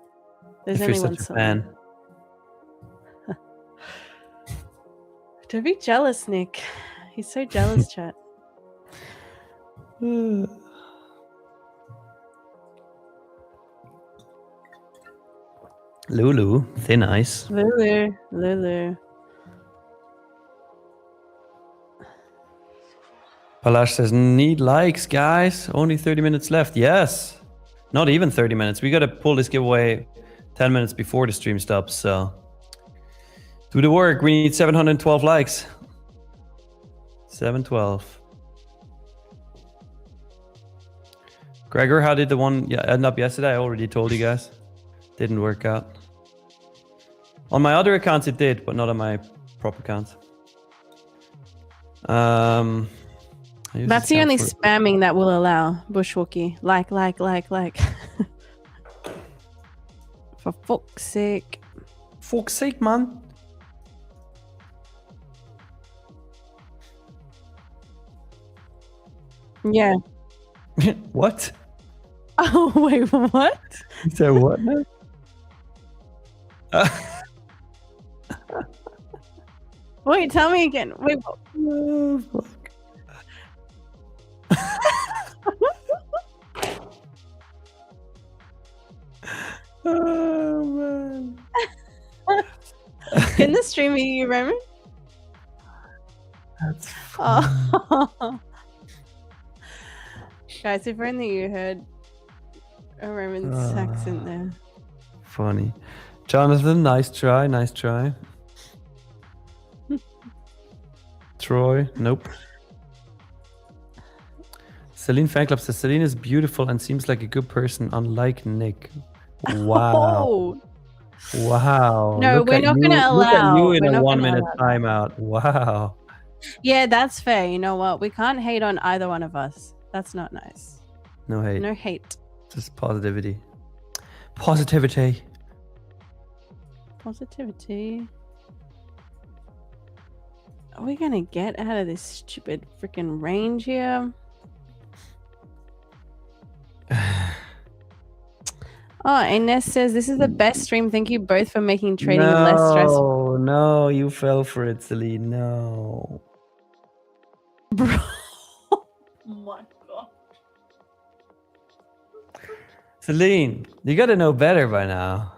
Speaker 1: there's
Speaker 3: if
Speaker 1: only
Speaker 3: you're
Speaker 1: one
Speaker 3: such a fan.
Speaker 1: Don't be jealous, Nick. He's so jealous, chat.
Speaker 3: Lulu, thin ice.
Speaker 1: Lulu.
Speaker 3: Palash says, need likes, guys. Only 30 minutes left. Yes. Not even 30 minutes. We got to pull this giveaway 10 minutes before the stream stops. So do the work. We need 712 likes. 712. Gregor, how did the one end up yesterday? I already told you guys. Didn't work out. On my other accounts it did, but not on my prop account.
Speaker 1: That's the only spamming that will allow. Bushwookie. Like. For fuck's sake.
Speaker 3: Fuck's sake, man.
Speaker 1: Yeah.
Speaker 3: What?
Speaker 1: Oh, wait, what?
Speaker 3: You said what now?
Speaker 1: Wait, tell me again. Wait.
Speaker 3: Oh, fuck. Oh, man.
Speaker 1: Can the stream hear you, Roman?
Speaker 3: That's
Speaker 1: Oh. Guys, if only you heard a Roman's accent there.
Speaker 3: Funny. Jonathan, nice try. Troy, nope. Celine Fan Club says, Celine is beautiful and seems like a good person, unlike Nick. Wow.
Speaker 1: Oh.
Speaker 3: Wow.
Speaker 1: No, we're not going to allow.
Speaker 3: Look at you in
Speaker 1: a
Speaker 3: 1 minute timeout. Wow.
Speaker 1: Yeah, that's fair. You know what? We can't hate on either one of us. That's not nice.
Speaker 3: No hate.
Speaker 1: No hate.
Speaker 3: Just positivity. Positivity.
Speaker 1: Are we going to get out of this stupid freaking range here? Oh, Ines says, this is the best stream. Thank you both for making trading less stressful.
Speaker 3: No, you fell for it, Celine. No.
Speaker 1: Bro. Oh my God.
Speaker 3: Celine, you got to know better by now.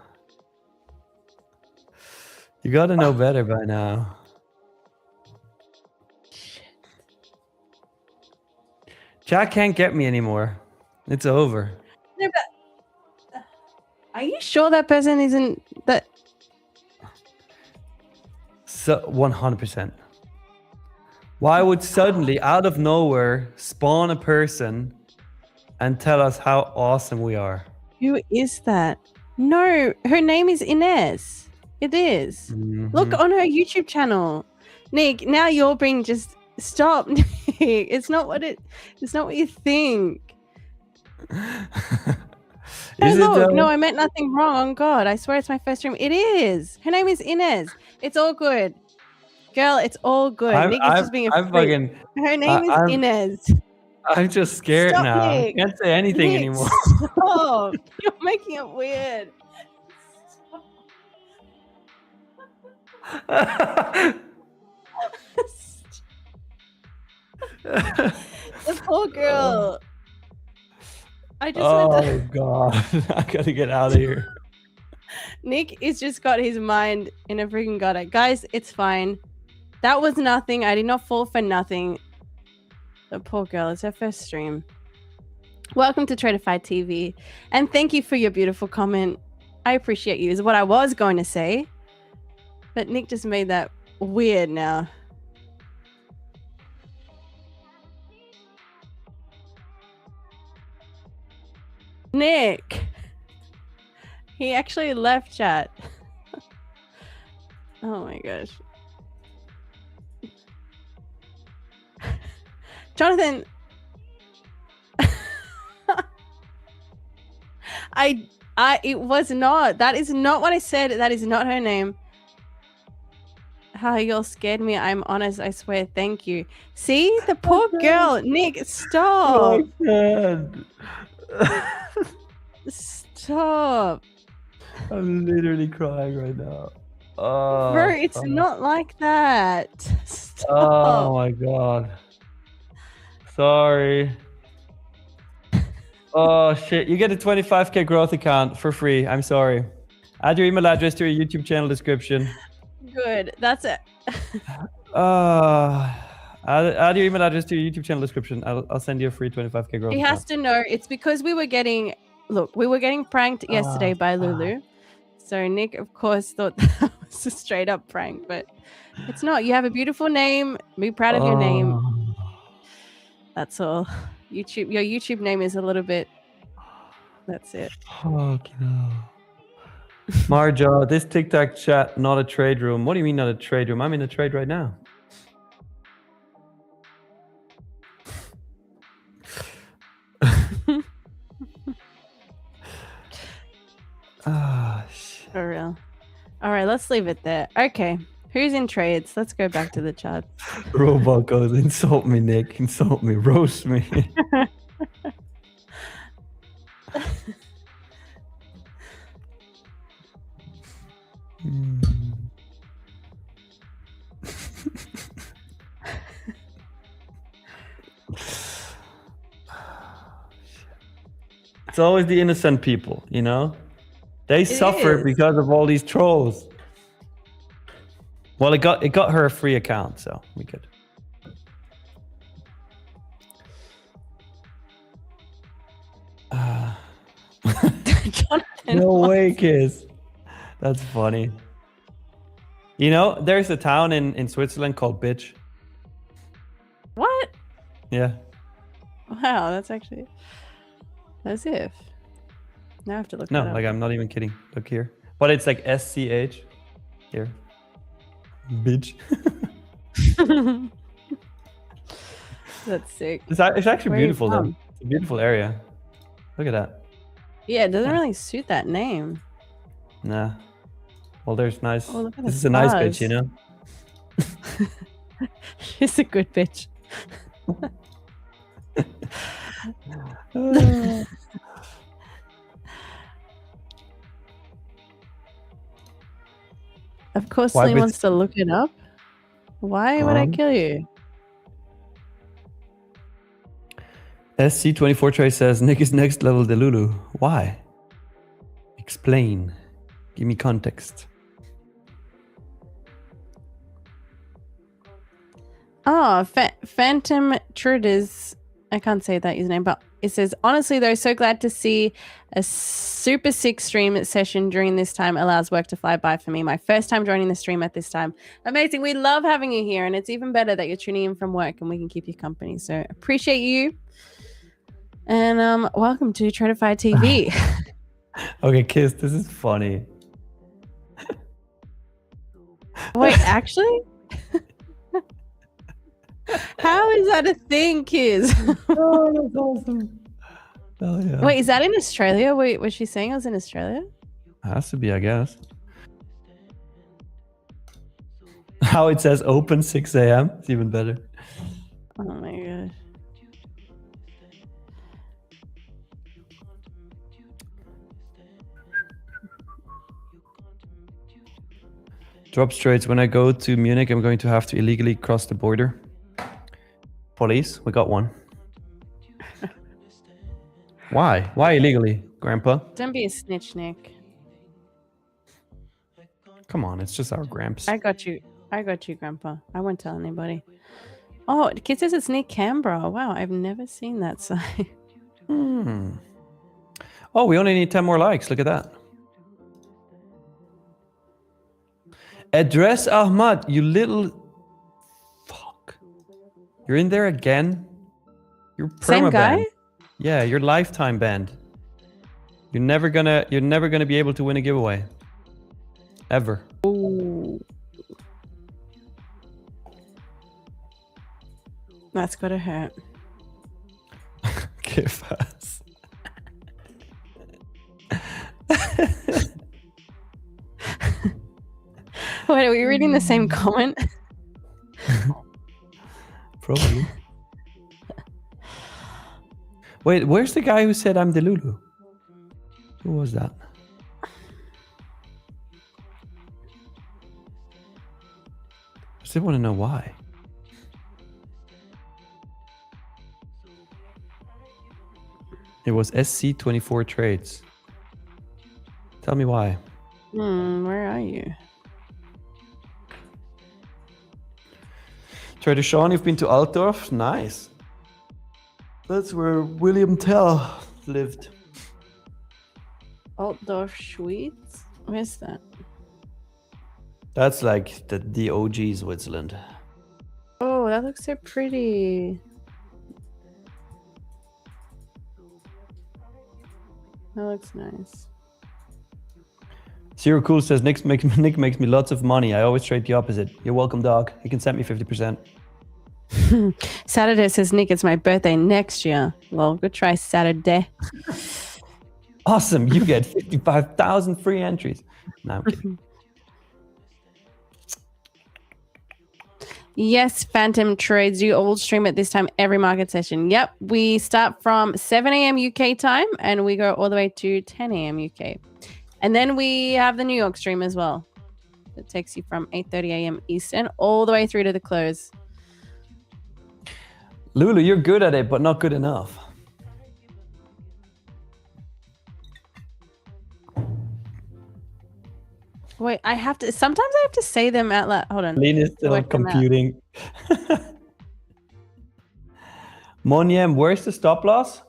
Speaker 3: Jack can't get me anymore. It's over.
Speaker 1: No, but are you sure that person isn't that?
Speaker 3: So 100%. Why would suddenly, out of nowhere, spawn a person and tell us how awesome we are?
Speaker 1: Who is that? No, her name is Inez. It is.
Speaker 3: Mm-hmm.
Speaker 1: Look on her YouTube channel. Nick, now you're being just stop. Nick. It's not what you think. No, I meant nothing wrong. God, I swear it's my first stream. It is. Her name is Inez. It's all good. Girl, it's all good. Nick is just being a freak. Her name is Inez.
Speaker 3: I'm just scared
Speaker 1: Stop,
Speaker 3: now.
Speaker 1: Nick.
Speaker 3: I can't say anything
Speaker 1: Nick,
Speaker 3: anymore.
Speaker 1: Stop. You're making it weird. The poor girl. I just
Speaker 3: Oh God, I gotta get out of here.
Speaker 1: Nick has just got his mind in a freaking gutter. Guys, it's fine. That was nothing. I did not fall for nothing. The poor girl. It's her first stream. Welcome to Tradeify TV. And thank you for your beautiful comment. I appreciate you, is what I was going to say. But Nick just made that weird now. Nick. He actually left chat. Oh my gosh. Jonathan. It was not. That is not what I said. That is not her name. How y'all scared me. I'm honest. I swear. Thank you. See? The poor girl. Nick, stop. Stop.
Speaker 3: I'm literally crying right now.
Speaker 1: Bro, it's not like that. Stop.
Speaker 3: Oh my god. Sorry. Oh shit. You get a 25k growth account for free. I'm sorry. Add your email address to your YouTube channel description.
Speaker 1: Good. That's it.
Speaker 3: Add your email address to your YouTube channel description. I'll send you a free 25k growth
Speaker 1: He
Speaker 3: account.
Speaker 1: has to know. It's because we were getting pranked yesterday by Lulu. So Nick, of course, thought that was a straight up prank, but it's not. You have a beautiful name. Be proud of your name. That's all. Your YouTube name is a little bit. That's it.
Speaker 3: Fuck no. Marja, this TikTok chat, not a trade room. What do you mean not a trade room? I'm in a trade right now. Shit.
Speaker 1: For real. All right, let's leave it there. Okay. Who's in trades? Let's go back to the chat.
Speaker 3: Robot goes, insult me, Nick. Insult me. Roast me. It's always the innocent people, you know? They suffer because of all these trolls. Well, it got her a free account, so we could. No way, Kiss. That's funny. You know, there's a town in Switzerland called Bitch.
Speaker 1: What?
Speaker 3: Yeah.
Speaker 1: Wow, that's actually as if. Now I have to look.
Speaker 3: No,
Speaker 1: that up.
Speaker 3: like I'm not even kidding. Look here. But it's like SCH. Here. Bitch.
Speaker 1: That's sick.
Speaker 3: It's actually
Speaker 1: Where are you
Speaker 3: beautiful though.
Speaker 1: from?
Speaker 3: It's a beautiful area. Look at that.
Speaker 1: Yeah, it doesn't really suit that name.
Speaker 3: Nah. Well, there's nice.
Speaker 1: Oh, look at
Speaker 3: This
Speaker 1: the
Speaker 3: is a nice
Speaker 1: stars.
Speaker 3: bitch, you know?
Speaker 1: She's a good bitch. Of course,
Speaker 3: Why
Speaker 1: Lee
Speaker 3: bitch?
Speaker 1: wants to look it up. Why would I kill you?
Speaker 3: SC24 Trey says, Nick is next level Delulu. Why? Explain. Give me context.
Speaker 1: Oh, Phantom Traders. I can't say that username, but it says, honestly, though, so glad to see a super sick stream session during this time allows work to fly by for me. My first time joining the stream at this time. Amazing. We love having you here, and it's even better that you're tuning in from work and we can keep you company. So appreciate you. And welcome to Tradeify TV.
Speaker 3: Okay, Kiss, this is funny.
Speaker 1: Wait, actually? How is that a thing, kids?
Speaker 3: Oh, that's awesome. Oh, yeah.
Speaker 1: Wait, is that in Australia? Wait, was she saying it was in Australia?
Speaker 3: Has to be, I guess. How it says open 6 a.m. It's even better.
Speaker 1: Oh my gosh.
Speaker 3: Drop straights. When I go to Munich, I'm going to have to illegally cross the border. Police, we got one. Why? Why illegally, Grandpa?
Speaker 1: Don't be a snitch, Nick.
Speaker 3: Come on, it's just our gramps.
Speaker 1: I got you. I got you, Grandpa. I won't tell anybody. Oh, the kid says it's near Canberra. Wow, I've never seen that site.
Speaker 3: Oh, we only need 10 more likes. Look at that. Address Ahmad, you little fuck. You're in there again? You're
Speaker 1: Same guy?
Speaker 3: perma-banned. Yeah, you're lifetime banned. You're never gonna be able to win a giveaway. Ever.
Speaker 1: Ooh. That's gotta hurt.
Speaker 3: Give us.
Speaker 1: Wait, are we reading the same comment?
Speaker 3: Probably. Wait, where's the guy who said I'm the Lulu? Who was that? I still want to know why. It was SC24 Trades. Tell me why.
Speaker 1: Where are you?
Speaker 3: Trader Sean, you've been to Altdorf? Nice. That's where William Tell lived.
Speaker 1: Altdorf, Schweiz? Where's that?
Speaker 3: That's like the OG Switzerland.
Speaker 1: Oh, that looks so pretty. That looks nice.
Speaker 3: Zero Cool says, Nick makes me lots of money. I always trade the opposite. You're welcome, dog. You can send me 50%.
Speaker 1: Saturday says, Nick, it's my birthday next year. Well, good try, Saturday.
Speaker 3: Awesome. You get 55,000 free entries. No, I'm kidding.
Speaker 1: Yes, Phantom Trades. You all stream at this time every market session. Yep. We start from 7 a.m. UK time and we go all the way to 10 a.m. UK. And then we have the New York stream as well. It takes you from 8:30 a.m. Eastern all the way through to the close.
Speaker 3: Lulu, you're good at it, but not good enough.
Speaker 1: Wait, sometimes I have to say them out loud. Hold on.
Speaker 3: Lean is still computing. Monyem, where's the stop loss?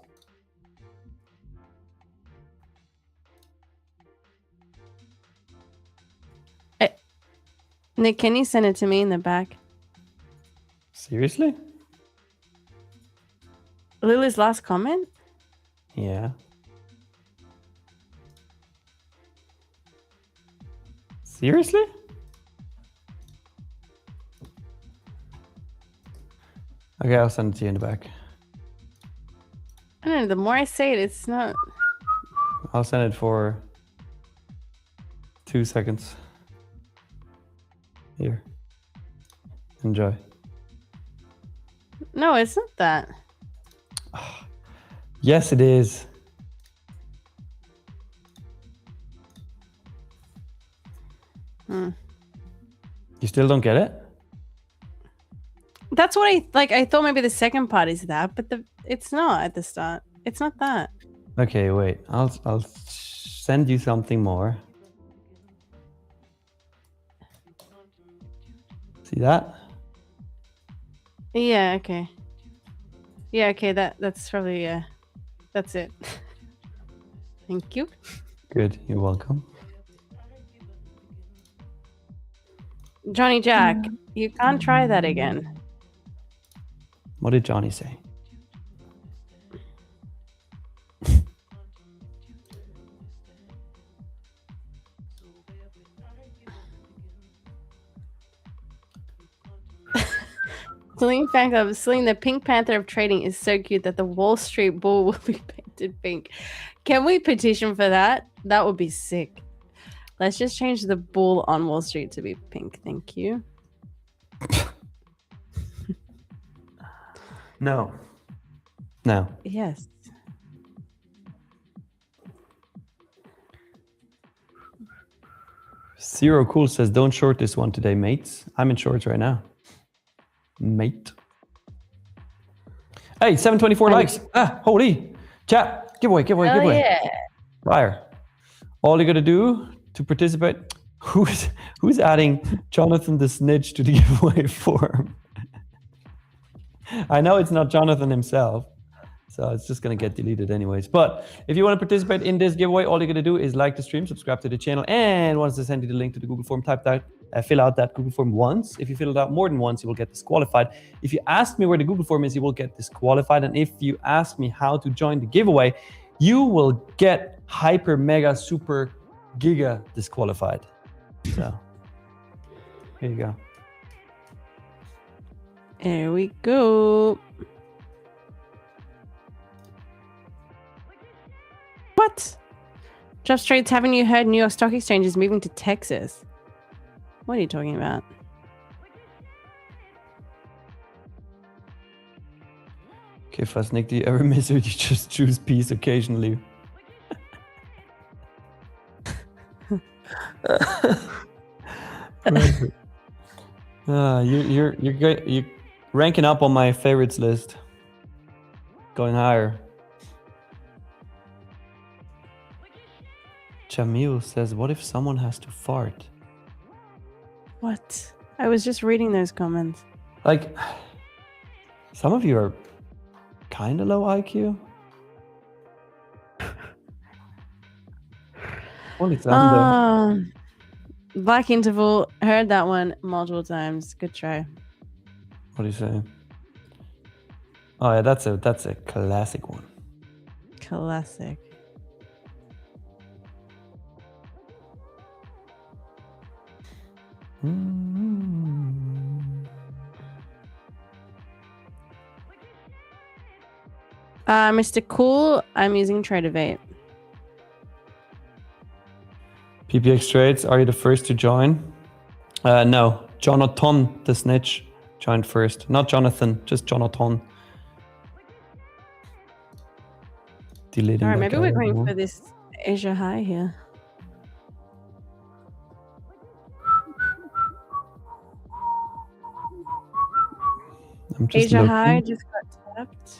Speaker 1: Nick, can you send it to me in the back?
Speaker 3: Seriously?
Speaker 1: Lily's last comment?
Speaker 3: Yeah. Seriously? Okay, I'll send it to you in the back.
Speaker 1: I don't know, the more I say it, it's not...
Speaker 3: I'll send it for 2 seconds. Here. Enjoy.
Speaker 1: No, it's not that.
Speaker 3: Yes, it is. You still don't get it?
Speaker 1: That's what I thought maybe the second part is that, but it's not at the start. It's not that.
Speaker 3: Okay, wait. I'll send you something more. See that?
Speaker 1: Yeah, okay. Yeah, okay, that's probably, yeah. That's it. Thank you.
Speaker 3: Good, you're welcome.
Speaker 1: Johnny Jack, you can't try that again.
Speaker 3: What did Johnny say?
Speaker 1: Celine fan club, Celine, the Pink Panther of trading is so cute that the Wall Street Bull will be painted pink. Can we petition for that? That would be sick. Let's just change the bull on Wall Street to be pink. Thank you.
Speaker 3: No. No.
Speaker 1: Yes.
Speaker 3: Zero Cool says, don't short this one today, mates. I'm in shorts right now. Mate. Hey, 724 likes. Holy. Chat. Giveaway.
Speaker 1: Yeah.
Speaker 3: Fire. All you gotta do to participate. Who's adding Jonathan the Snitch to the giveaway form? I know it's not Jonathan himself, so it's just going to get deleted anyways. But if you want to participate in this giveaway, all you're going to do is like the stream, subscribe to the channel, and once I send you the link to the Google form, fill out that Google form once. If you fill it out more than once, you will get disqualified. If you ask me where the Google form is, you will get disqualified. And if you ask me how to join the giveaway, you will get hyper, mega, super, giga disqualified. So here you go.
Speaker 1: There we go. What? Jeff Straits, haven't you heard New York Stock Exchange is moving to Texas? What are you talking about?
Speaker 3: Okay, fast Nick, do you ever miss it? You just choose peace occasionally. You're ranking up on my favorites list. Going higher. Jamil says, what if someone has to fart?
Speaker 1: What? I was just reading those comments.
Speaker 3: Like, some of you are kind of low IQ. Only some though.
Speaker 1: Black Interval, heard that one multiple times. Good try.
Speaker 3: What do you say? Oh yeah, that's a classic one.
Speaker 1: Classic. Mr. Cool, I'm using Tradeify.
Speaker 3: PPX Trades, are you the first to join? No, Jonathan the Snitch joined first. Not Jonathan, just Jonathan. Deleting.
Speaker 1: All right, maybe we're going for this Asia High here. Asia High just got tapped.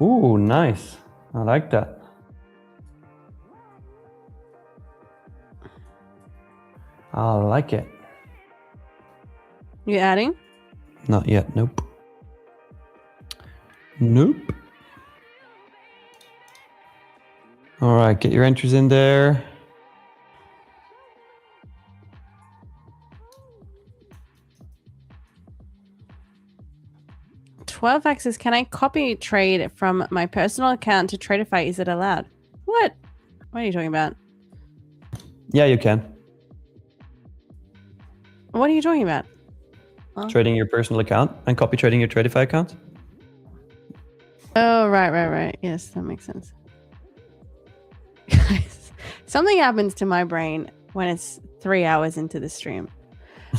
Speaker 3: Ooh, nice. I like that. I like it.
Speaker 1: You adding?
Speaker 3: Not yet. Nope. Nope. All right, get your entries in there.
Speaker 1: $12 can I copy trade from my personal account to Tradeify? Is it allowed? What? What are you talking about?
Speaker 3: Yeah, you can.
Speaker 1: What are you talking about?
Speaker 3: Huh? Trading your personal account and copy trading your Tradeify account.
Speaker 1: Oh, right. Yes, that makes sense. Guys, something happens to my brain when it's 3 hours into the stream.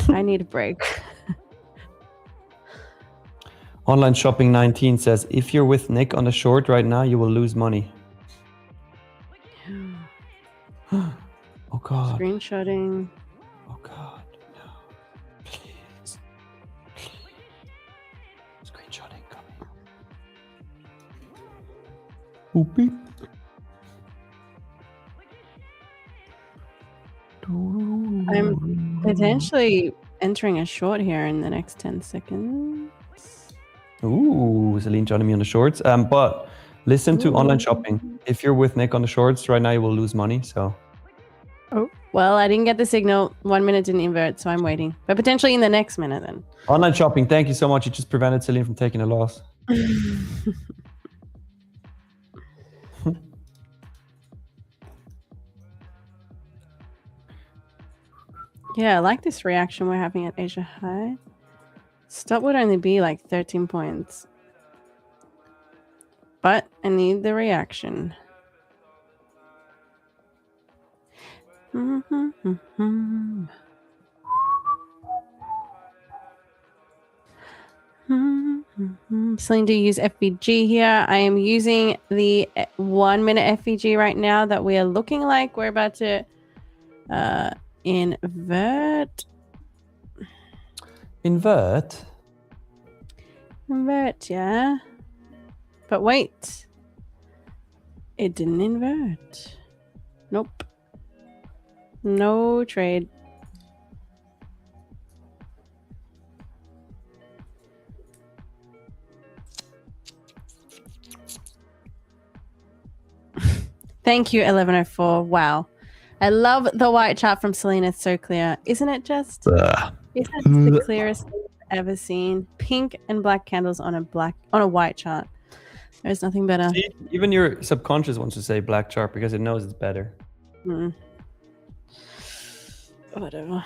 Speaker 1: I need a break.
Speaker 3: Online Shopping 19 says, if you're with Nick on the short right now, you will lose money. Oh, God.
Speaker 1: Screenshotting.
Speaker 3: Oh, God. No. Please. Screenshotting coming. Oopie.
Speaker 1: I'm potentially entering a short here in the next 10 seconds.
Speaker 3: Ooh, Celine joining me on the shorts. But listen to Online Shopping. If you're with Nick on the shorts right now, you will lose money. So.
Speaker 1: Oh, well, I didn't get the signal. 1 minute didn't invert, so I'm waiting. But potentially in the next minute then.
Speaker 3: Online Shopping, thank you so much. You just prevented Celine from taking a loss.
Speaker 1: Yeah, I like this reaction we're having at Asia High. Stop would only be like 13 points. But I need the reaction. Celine, do you use FVG here? I am using the 1 minute FVG right now that we are looking like we're about to invert.
Speaker 3: Invert,
Speaker 1: yeah. But wait. It didn't invert. Nope. No trade. Thank you, 1104. Wow. I love the white chart from Selena. It's so clear. Isn't it just? Isn't it just the clearest thing I've ever seen? Pink and black candles on a white chart. There's nothing better.
Speaker 3: See, even your subconscious wants to say black chart because it knows it's better.
Speaker 1: Whatever.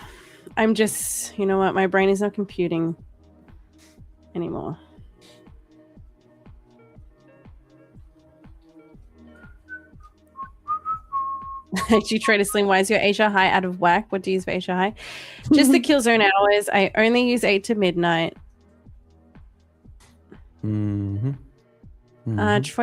Speaker 1: I'm just, you know what? My brain is not computing anymore. Actually, Trader Slim, why is your Asia high out of whack? What do you use for Asia high? Just the kill zone hours. I only use 8 to midnight. Troy,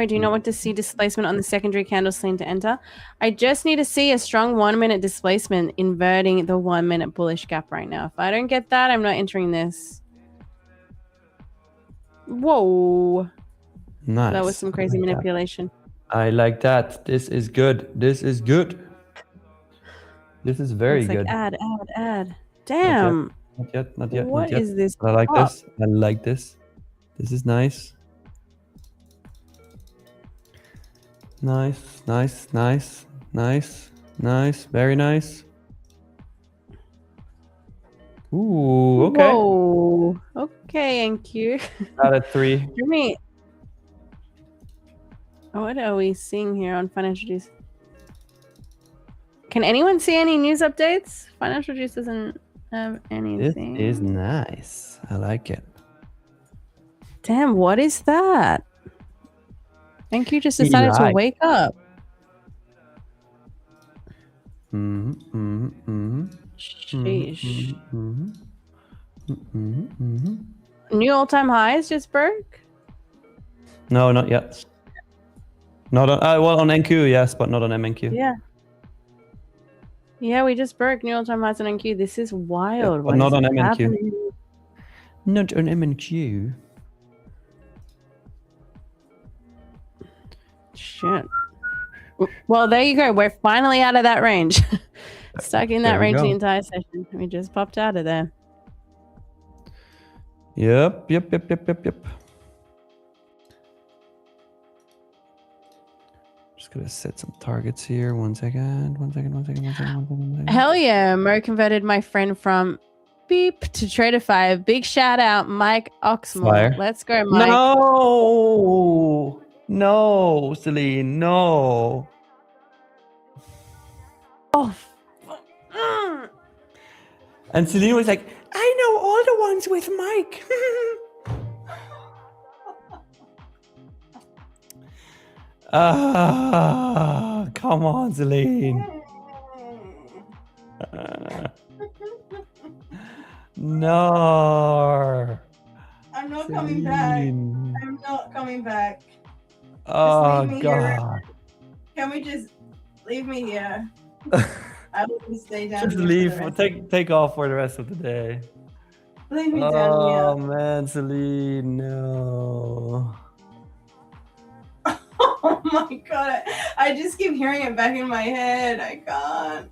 Speaker 1: do you not want to see displacement on the secondary candle sling to enter? I just need to see a strong 1 minute displacement inverting the 1 minute bullish gap right now. If I don't get that, I'm not entering this. Whoa.
Speaker 3: Nice.
Speaker 1: That was some crazy manipulation.
Speaker 3: I like that. This is good. This is good. This is very good.
Speaker 1: Add. Damn.
Speaker 3: Not yet.
Speaker 1: What is this?
Speaker 3: I like this. I like this. This is nice. Nice. Very nice. Ooh, okay.
Speaker 1: Whoa. Okay, NQ.
Speaker 3: Out at 3.
Speaker 1: Give me. What are we seeing here on Financial Juice? Can anyone see any news updates? Financial Juice doesn't have anything.
Speaker 3: This is nice. I like it.
Speaker 1: Damn, what is that? NQ just decided to wake up. Sheesh. New all-time highs just broke?
Speaker 3: No, not yet. Not on well on NQ, yes, but not on MNQ.
Speaker 1: Yeah, we just broke new all-time highs on NQ. This is wild.
Speaker 3: Yeah, but not on MNQ. Not on MNQ.
Speaker 1: Shit. Well, there you go. We're finally out of that range. Stuck in that range the entire session. We just popped out of there.
Speaker 3: Yep. Just gonna set some targets here. One second.
Speaker 1: Hell yeah. Mo converted my friend from beep to Tradeify. Big shout out, Mike Oxmoor.
Speaker 3: Fire.
Speaker 1: Let's go, Mike.
Speaker 3: No, Celine, no.
Speaker 1: Oh.
Speaker 3: And Celine was like, I know all the ones with Mike. Come on, Celine. No.
Speaker 1: I'm not
Speaker 3: Celine.
Speaker 1: coming back. I'm not coming back.
Speaker 3: Oh, God.
Speaker 1: Can we just leave me here? I will just stay down
Speaker 3: Just
Speaker 1: here.
Speaker 3: leave. Take off for the rest of the day.
Speaker 1: Leave me down here.
Speaker 3: Oh, man, Celine, no.
Speaker 1: Oh my god. I just keep hearing it back in my head. I can't.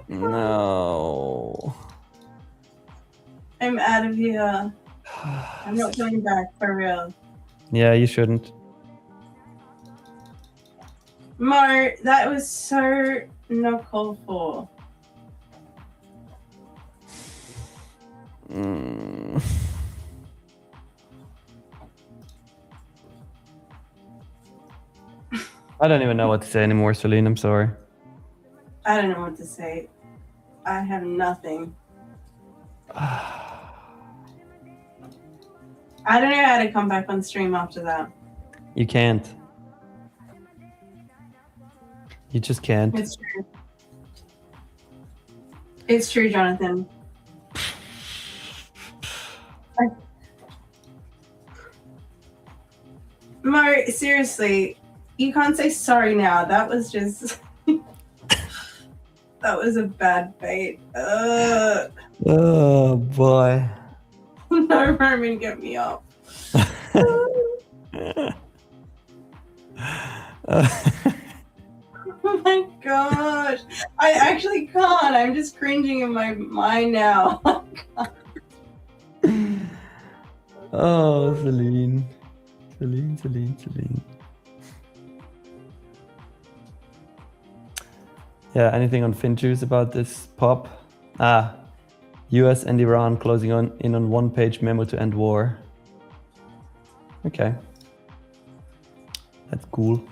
Speaker 3: No.
Speaker 1: I'm out of here. I'm not coming back for real.
Speaker 3: Yeah, you shouldn't.
Speaker 1: Mo, that was so not called for.
Speaker 3: I don't even know what to say anymore, Celine. I'm sorry.
Speaker 1: I don't know what to say. I have nothing. I don't know how to come back on stream after that.
Speaker 3: You can't. You just can't.
Speaker 1: It's true. It's true, Jonathan. Mo, seriously, you can't say sorry now. That was just... that was a bad bait.
Speaker 3: Oh, boy.
Speaker 1: No, Roman, get me up. my gosh. I actually can't. I'm just cringing in my mind now.
Speaker 3: Oh, Celine. Celine. Yeah, anything on FinJuice about this pop? US and Iran closing in on one-page memo to end war. Okay. That's cool.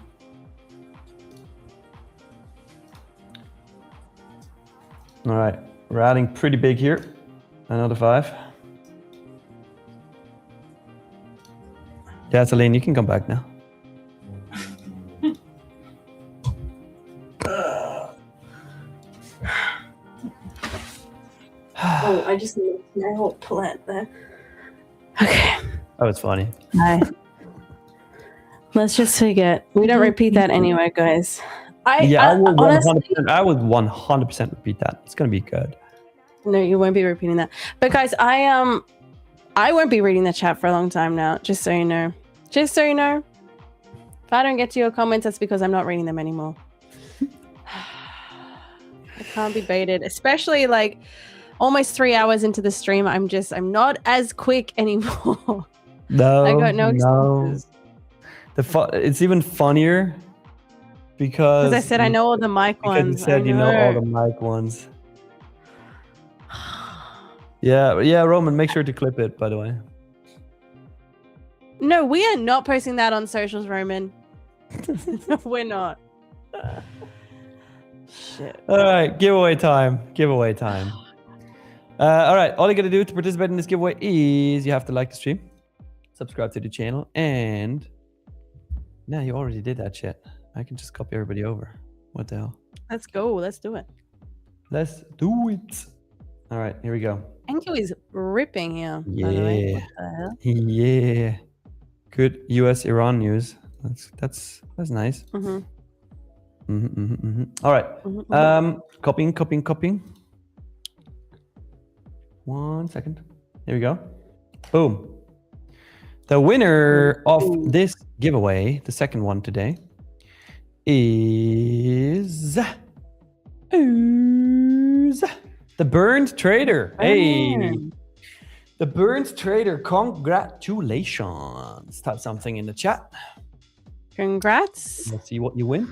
Speaker 3: All right, we're adding pretty big here. Another 5. Yeah, Celine, you can come back now.
Speaker 1: Oh, I just moved my whole plant there. Okay.
Speaker 3: Oh, it's funny.
Speaker 1: Hi. Let's just forget. We don't repeat that anyway, guys. I would
Speaker 3: 100% repeat that. It's gonna be good.
Speaker 1: No, you won't be repeating that. But guys, I won't be reading the chat for a long time now, just so you know. Just so you know. If I don't get to your comments, that's because I'm not reading them anymore. I can't be baited, especially like almost 3 hours into the stream. I'm not as quick anymore.
Speaker 3: No,
Speaker 1: I got no excuses.
Speaker 3: It's even funnier because
Speaker 1: I said I know all the mic ones.
Speaker 3: You said you know all the mic ones. Yeah, Roman, make sure to clip it, by the way.
Speaker 1: No, we are not posting that on socials, Roman. No, we're not. Shit.
Speaker 3: All right, giveaway time. All right, all you got to do to participate in this giveaway is you have to like the stream, subscribe to the channel, and now you already did that shit. I can just copy everybody over. What the hell?
Speaker 1: Let's go. Let's do it.
Speaker 3: Let's do it. All right, here we go.
Speaker 1: Enku is ripping here.
Speaker 3: Yeah.
Speaker 1: By the way. What the hell?
Speaker 3: Yeah. Good US-Iran news. That's nice.
Speaker 1: Mm-hmm.
Speaker 3: All right. Copying. 1 second. Here we go. Boom. The winner of this giveaway, the second one today, is the Burned Trader. Hey. The Burned Trader, congratulations. Type something in the chat.
Speaker 1: Congrats.
Speaker 3: Let's see what you win.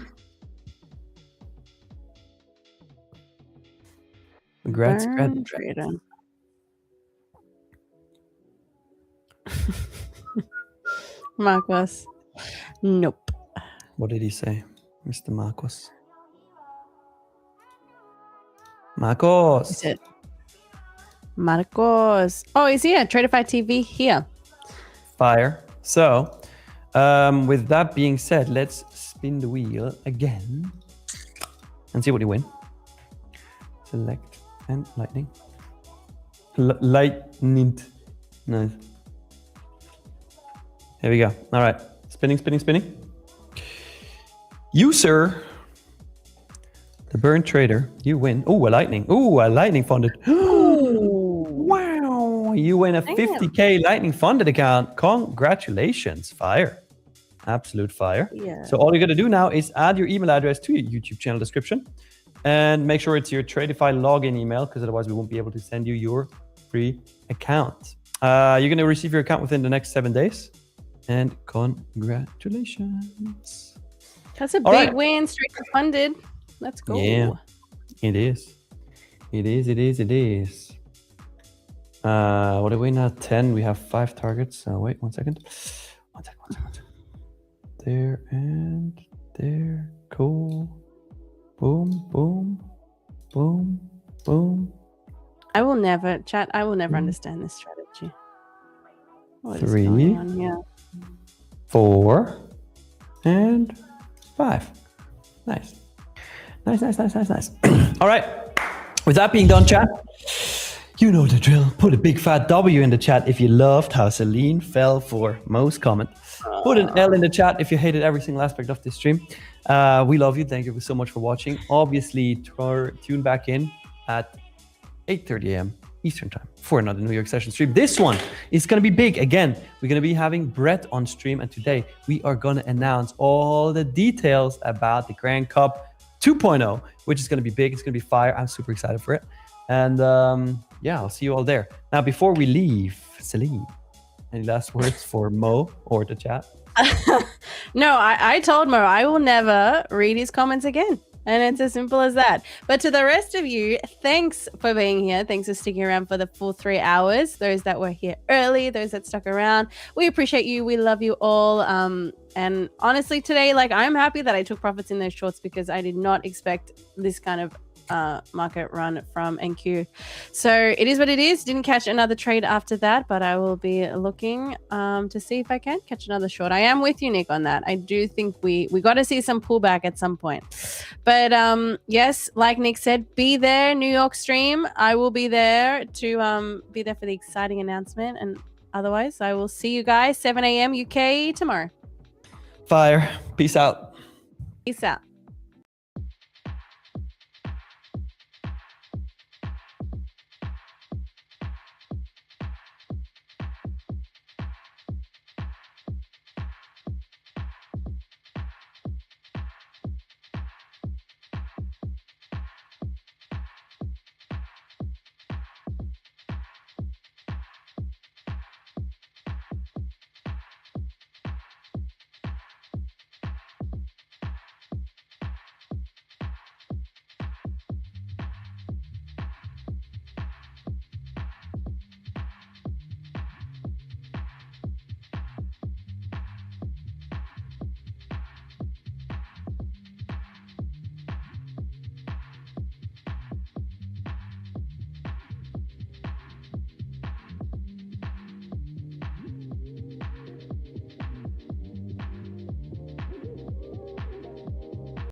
Speaker 3: Congrats.
Speaker 1: Burned Trader. Marcos. Nope.
Speaker 3: What did he say, Mr. Marcos? Marcos.
Speaker 1: Is it Marcos? Oh, he's here. Tradeify TV here.
Speaker 3: Fire. So, with that being said, let's spin the wheel again and see what you win. Select and lightning. Lightning. Nice. Here we go. All right. Spinning. You, sir, the Burned Trader, you win. Oh, a lightning. Oh, a lightning funded. Wow. You win a 50K lightning funded account. Congratulations. Fire. Absolute fire.
Speaker 1: Yeah.
Speaker 3: So all you got to do now is add your email address to your YouTube channel description and make sure it's your Tradeify login email, because otherwise we won't be able to send you your free account. You're going to receive your account within the next 7 days. And congratulations.
Speaker 1: That's a big win. Straight to funded. Let's go.
Speaker 3: Yeah, it is. What are we now? 10. We have 5 targets. Wait, 1 second. One second. There and there. Cool. Boom.
Speaker 1: I will never understand this strategy. What is
Speaker 3: 3,
Speaker 1: going on here?
Speaker 3: 4, and 5. Nice. All right. With that being done, chat, you know the drill. Put a big fat W in the chat if you loved how Celine fell for most comment. Put an L in the chat if you hated every single aspect of this stream. We love you. Thank you so much for watching. Obviously, tune back in at 8:30 a.m. Eastern time for another New York session stream. This one is going to be big. Again, we're going to be having Brett on stream. And today we are going to announce all the details about the Grand Cup 2.0, which is going to be big. It's going to be fire. I'm super excited for it. And yeah, I'll see you all there. Now, before we leave, Celine, any last words for Mo or the chat?
Speaker 1: No, I told Mo I will never read his comments again. And it's as simple as that. But to the rest of you, thanks for being here. Thanks for sticking around for the full 3 hours. Those that were here early, those that stuck around, we appreciate you. We love you all. And honestly, today, like, I'm happy that I took profits in those shorts because I did not expect this kind of market run from NQ. So it is what it is. Didn't catch another trade after that, but I will be looking to see if I can catch another short. I am with you, Nick, on that. I do think we got to see some pullback at some point. But yes, like Nick said, be there, New York stream. I will be there to be there for the exciting announcement. And otherwise, I will see you guys 7 a.m. UK tomorrow.
Speaker 3: Fire. Peace out.
Speaker 1: Peace out.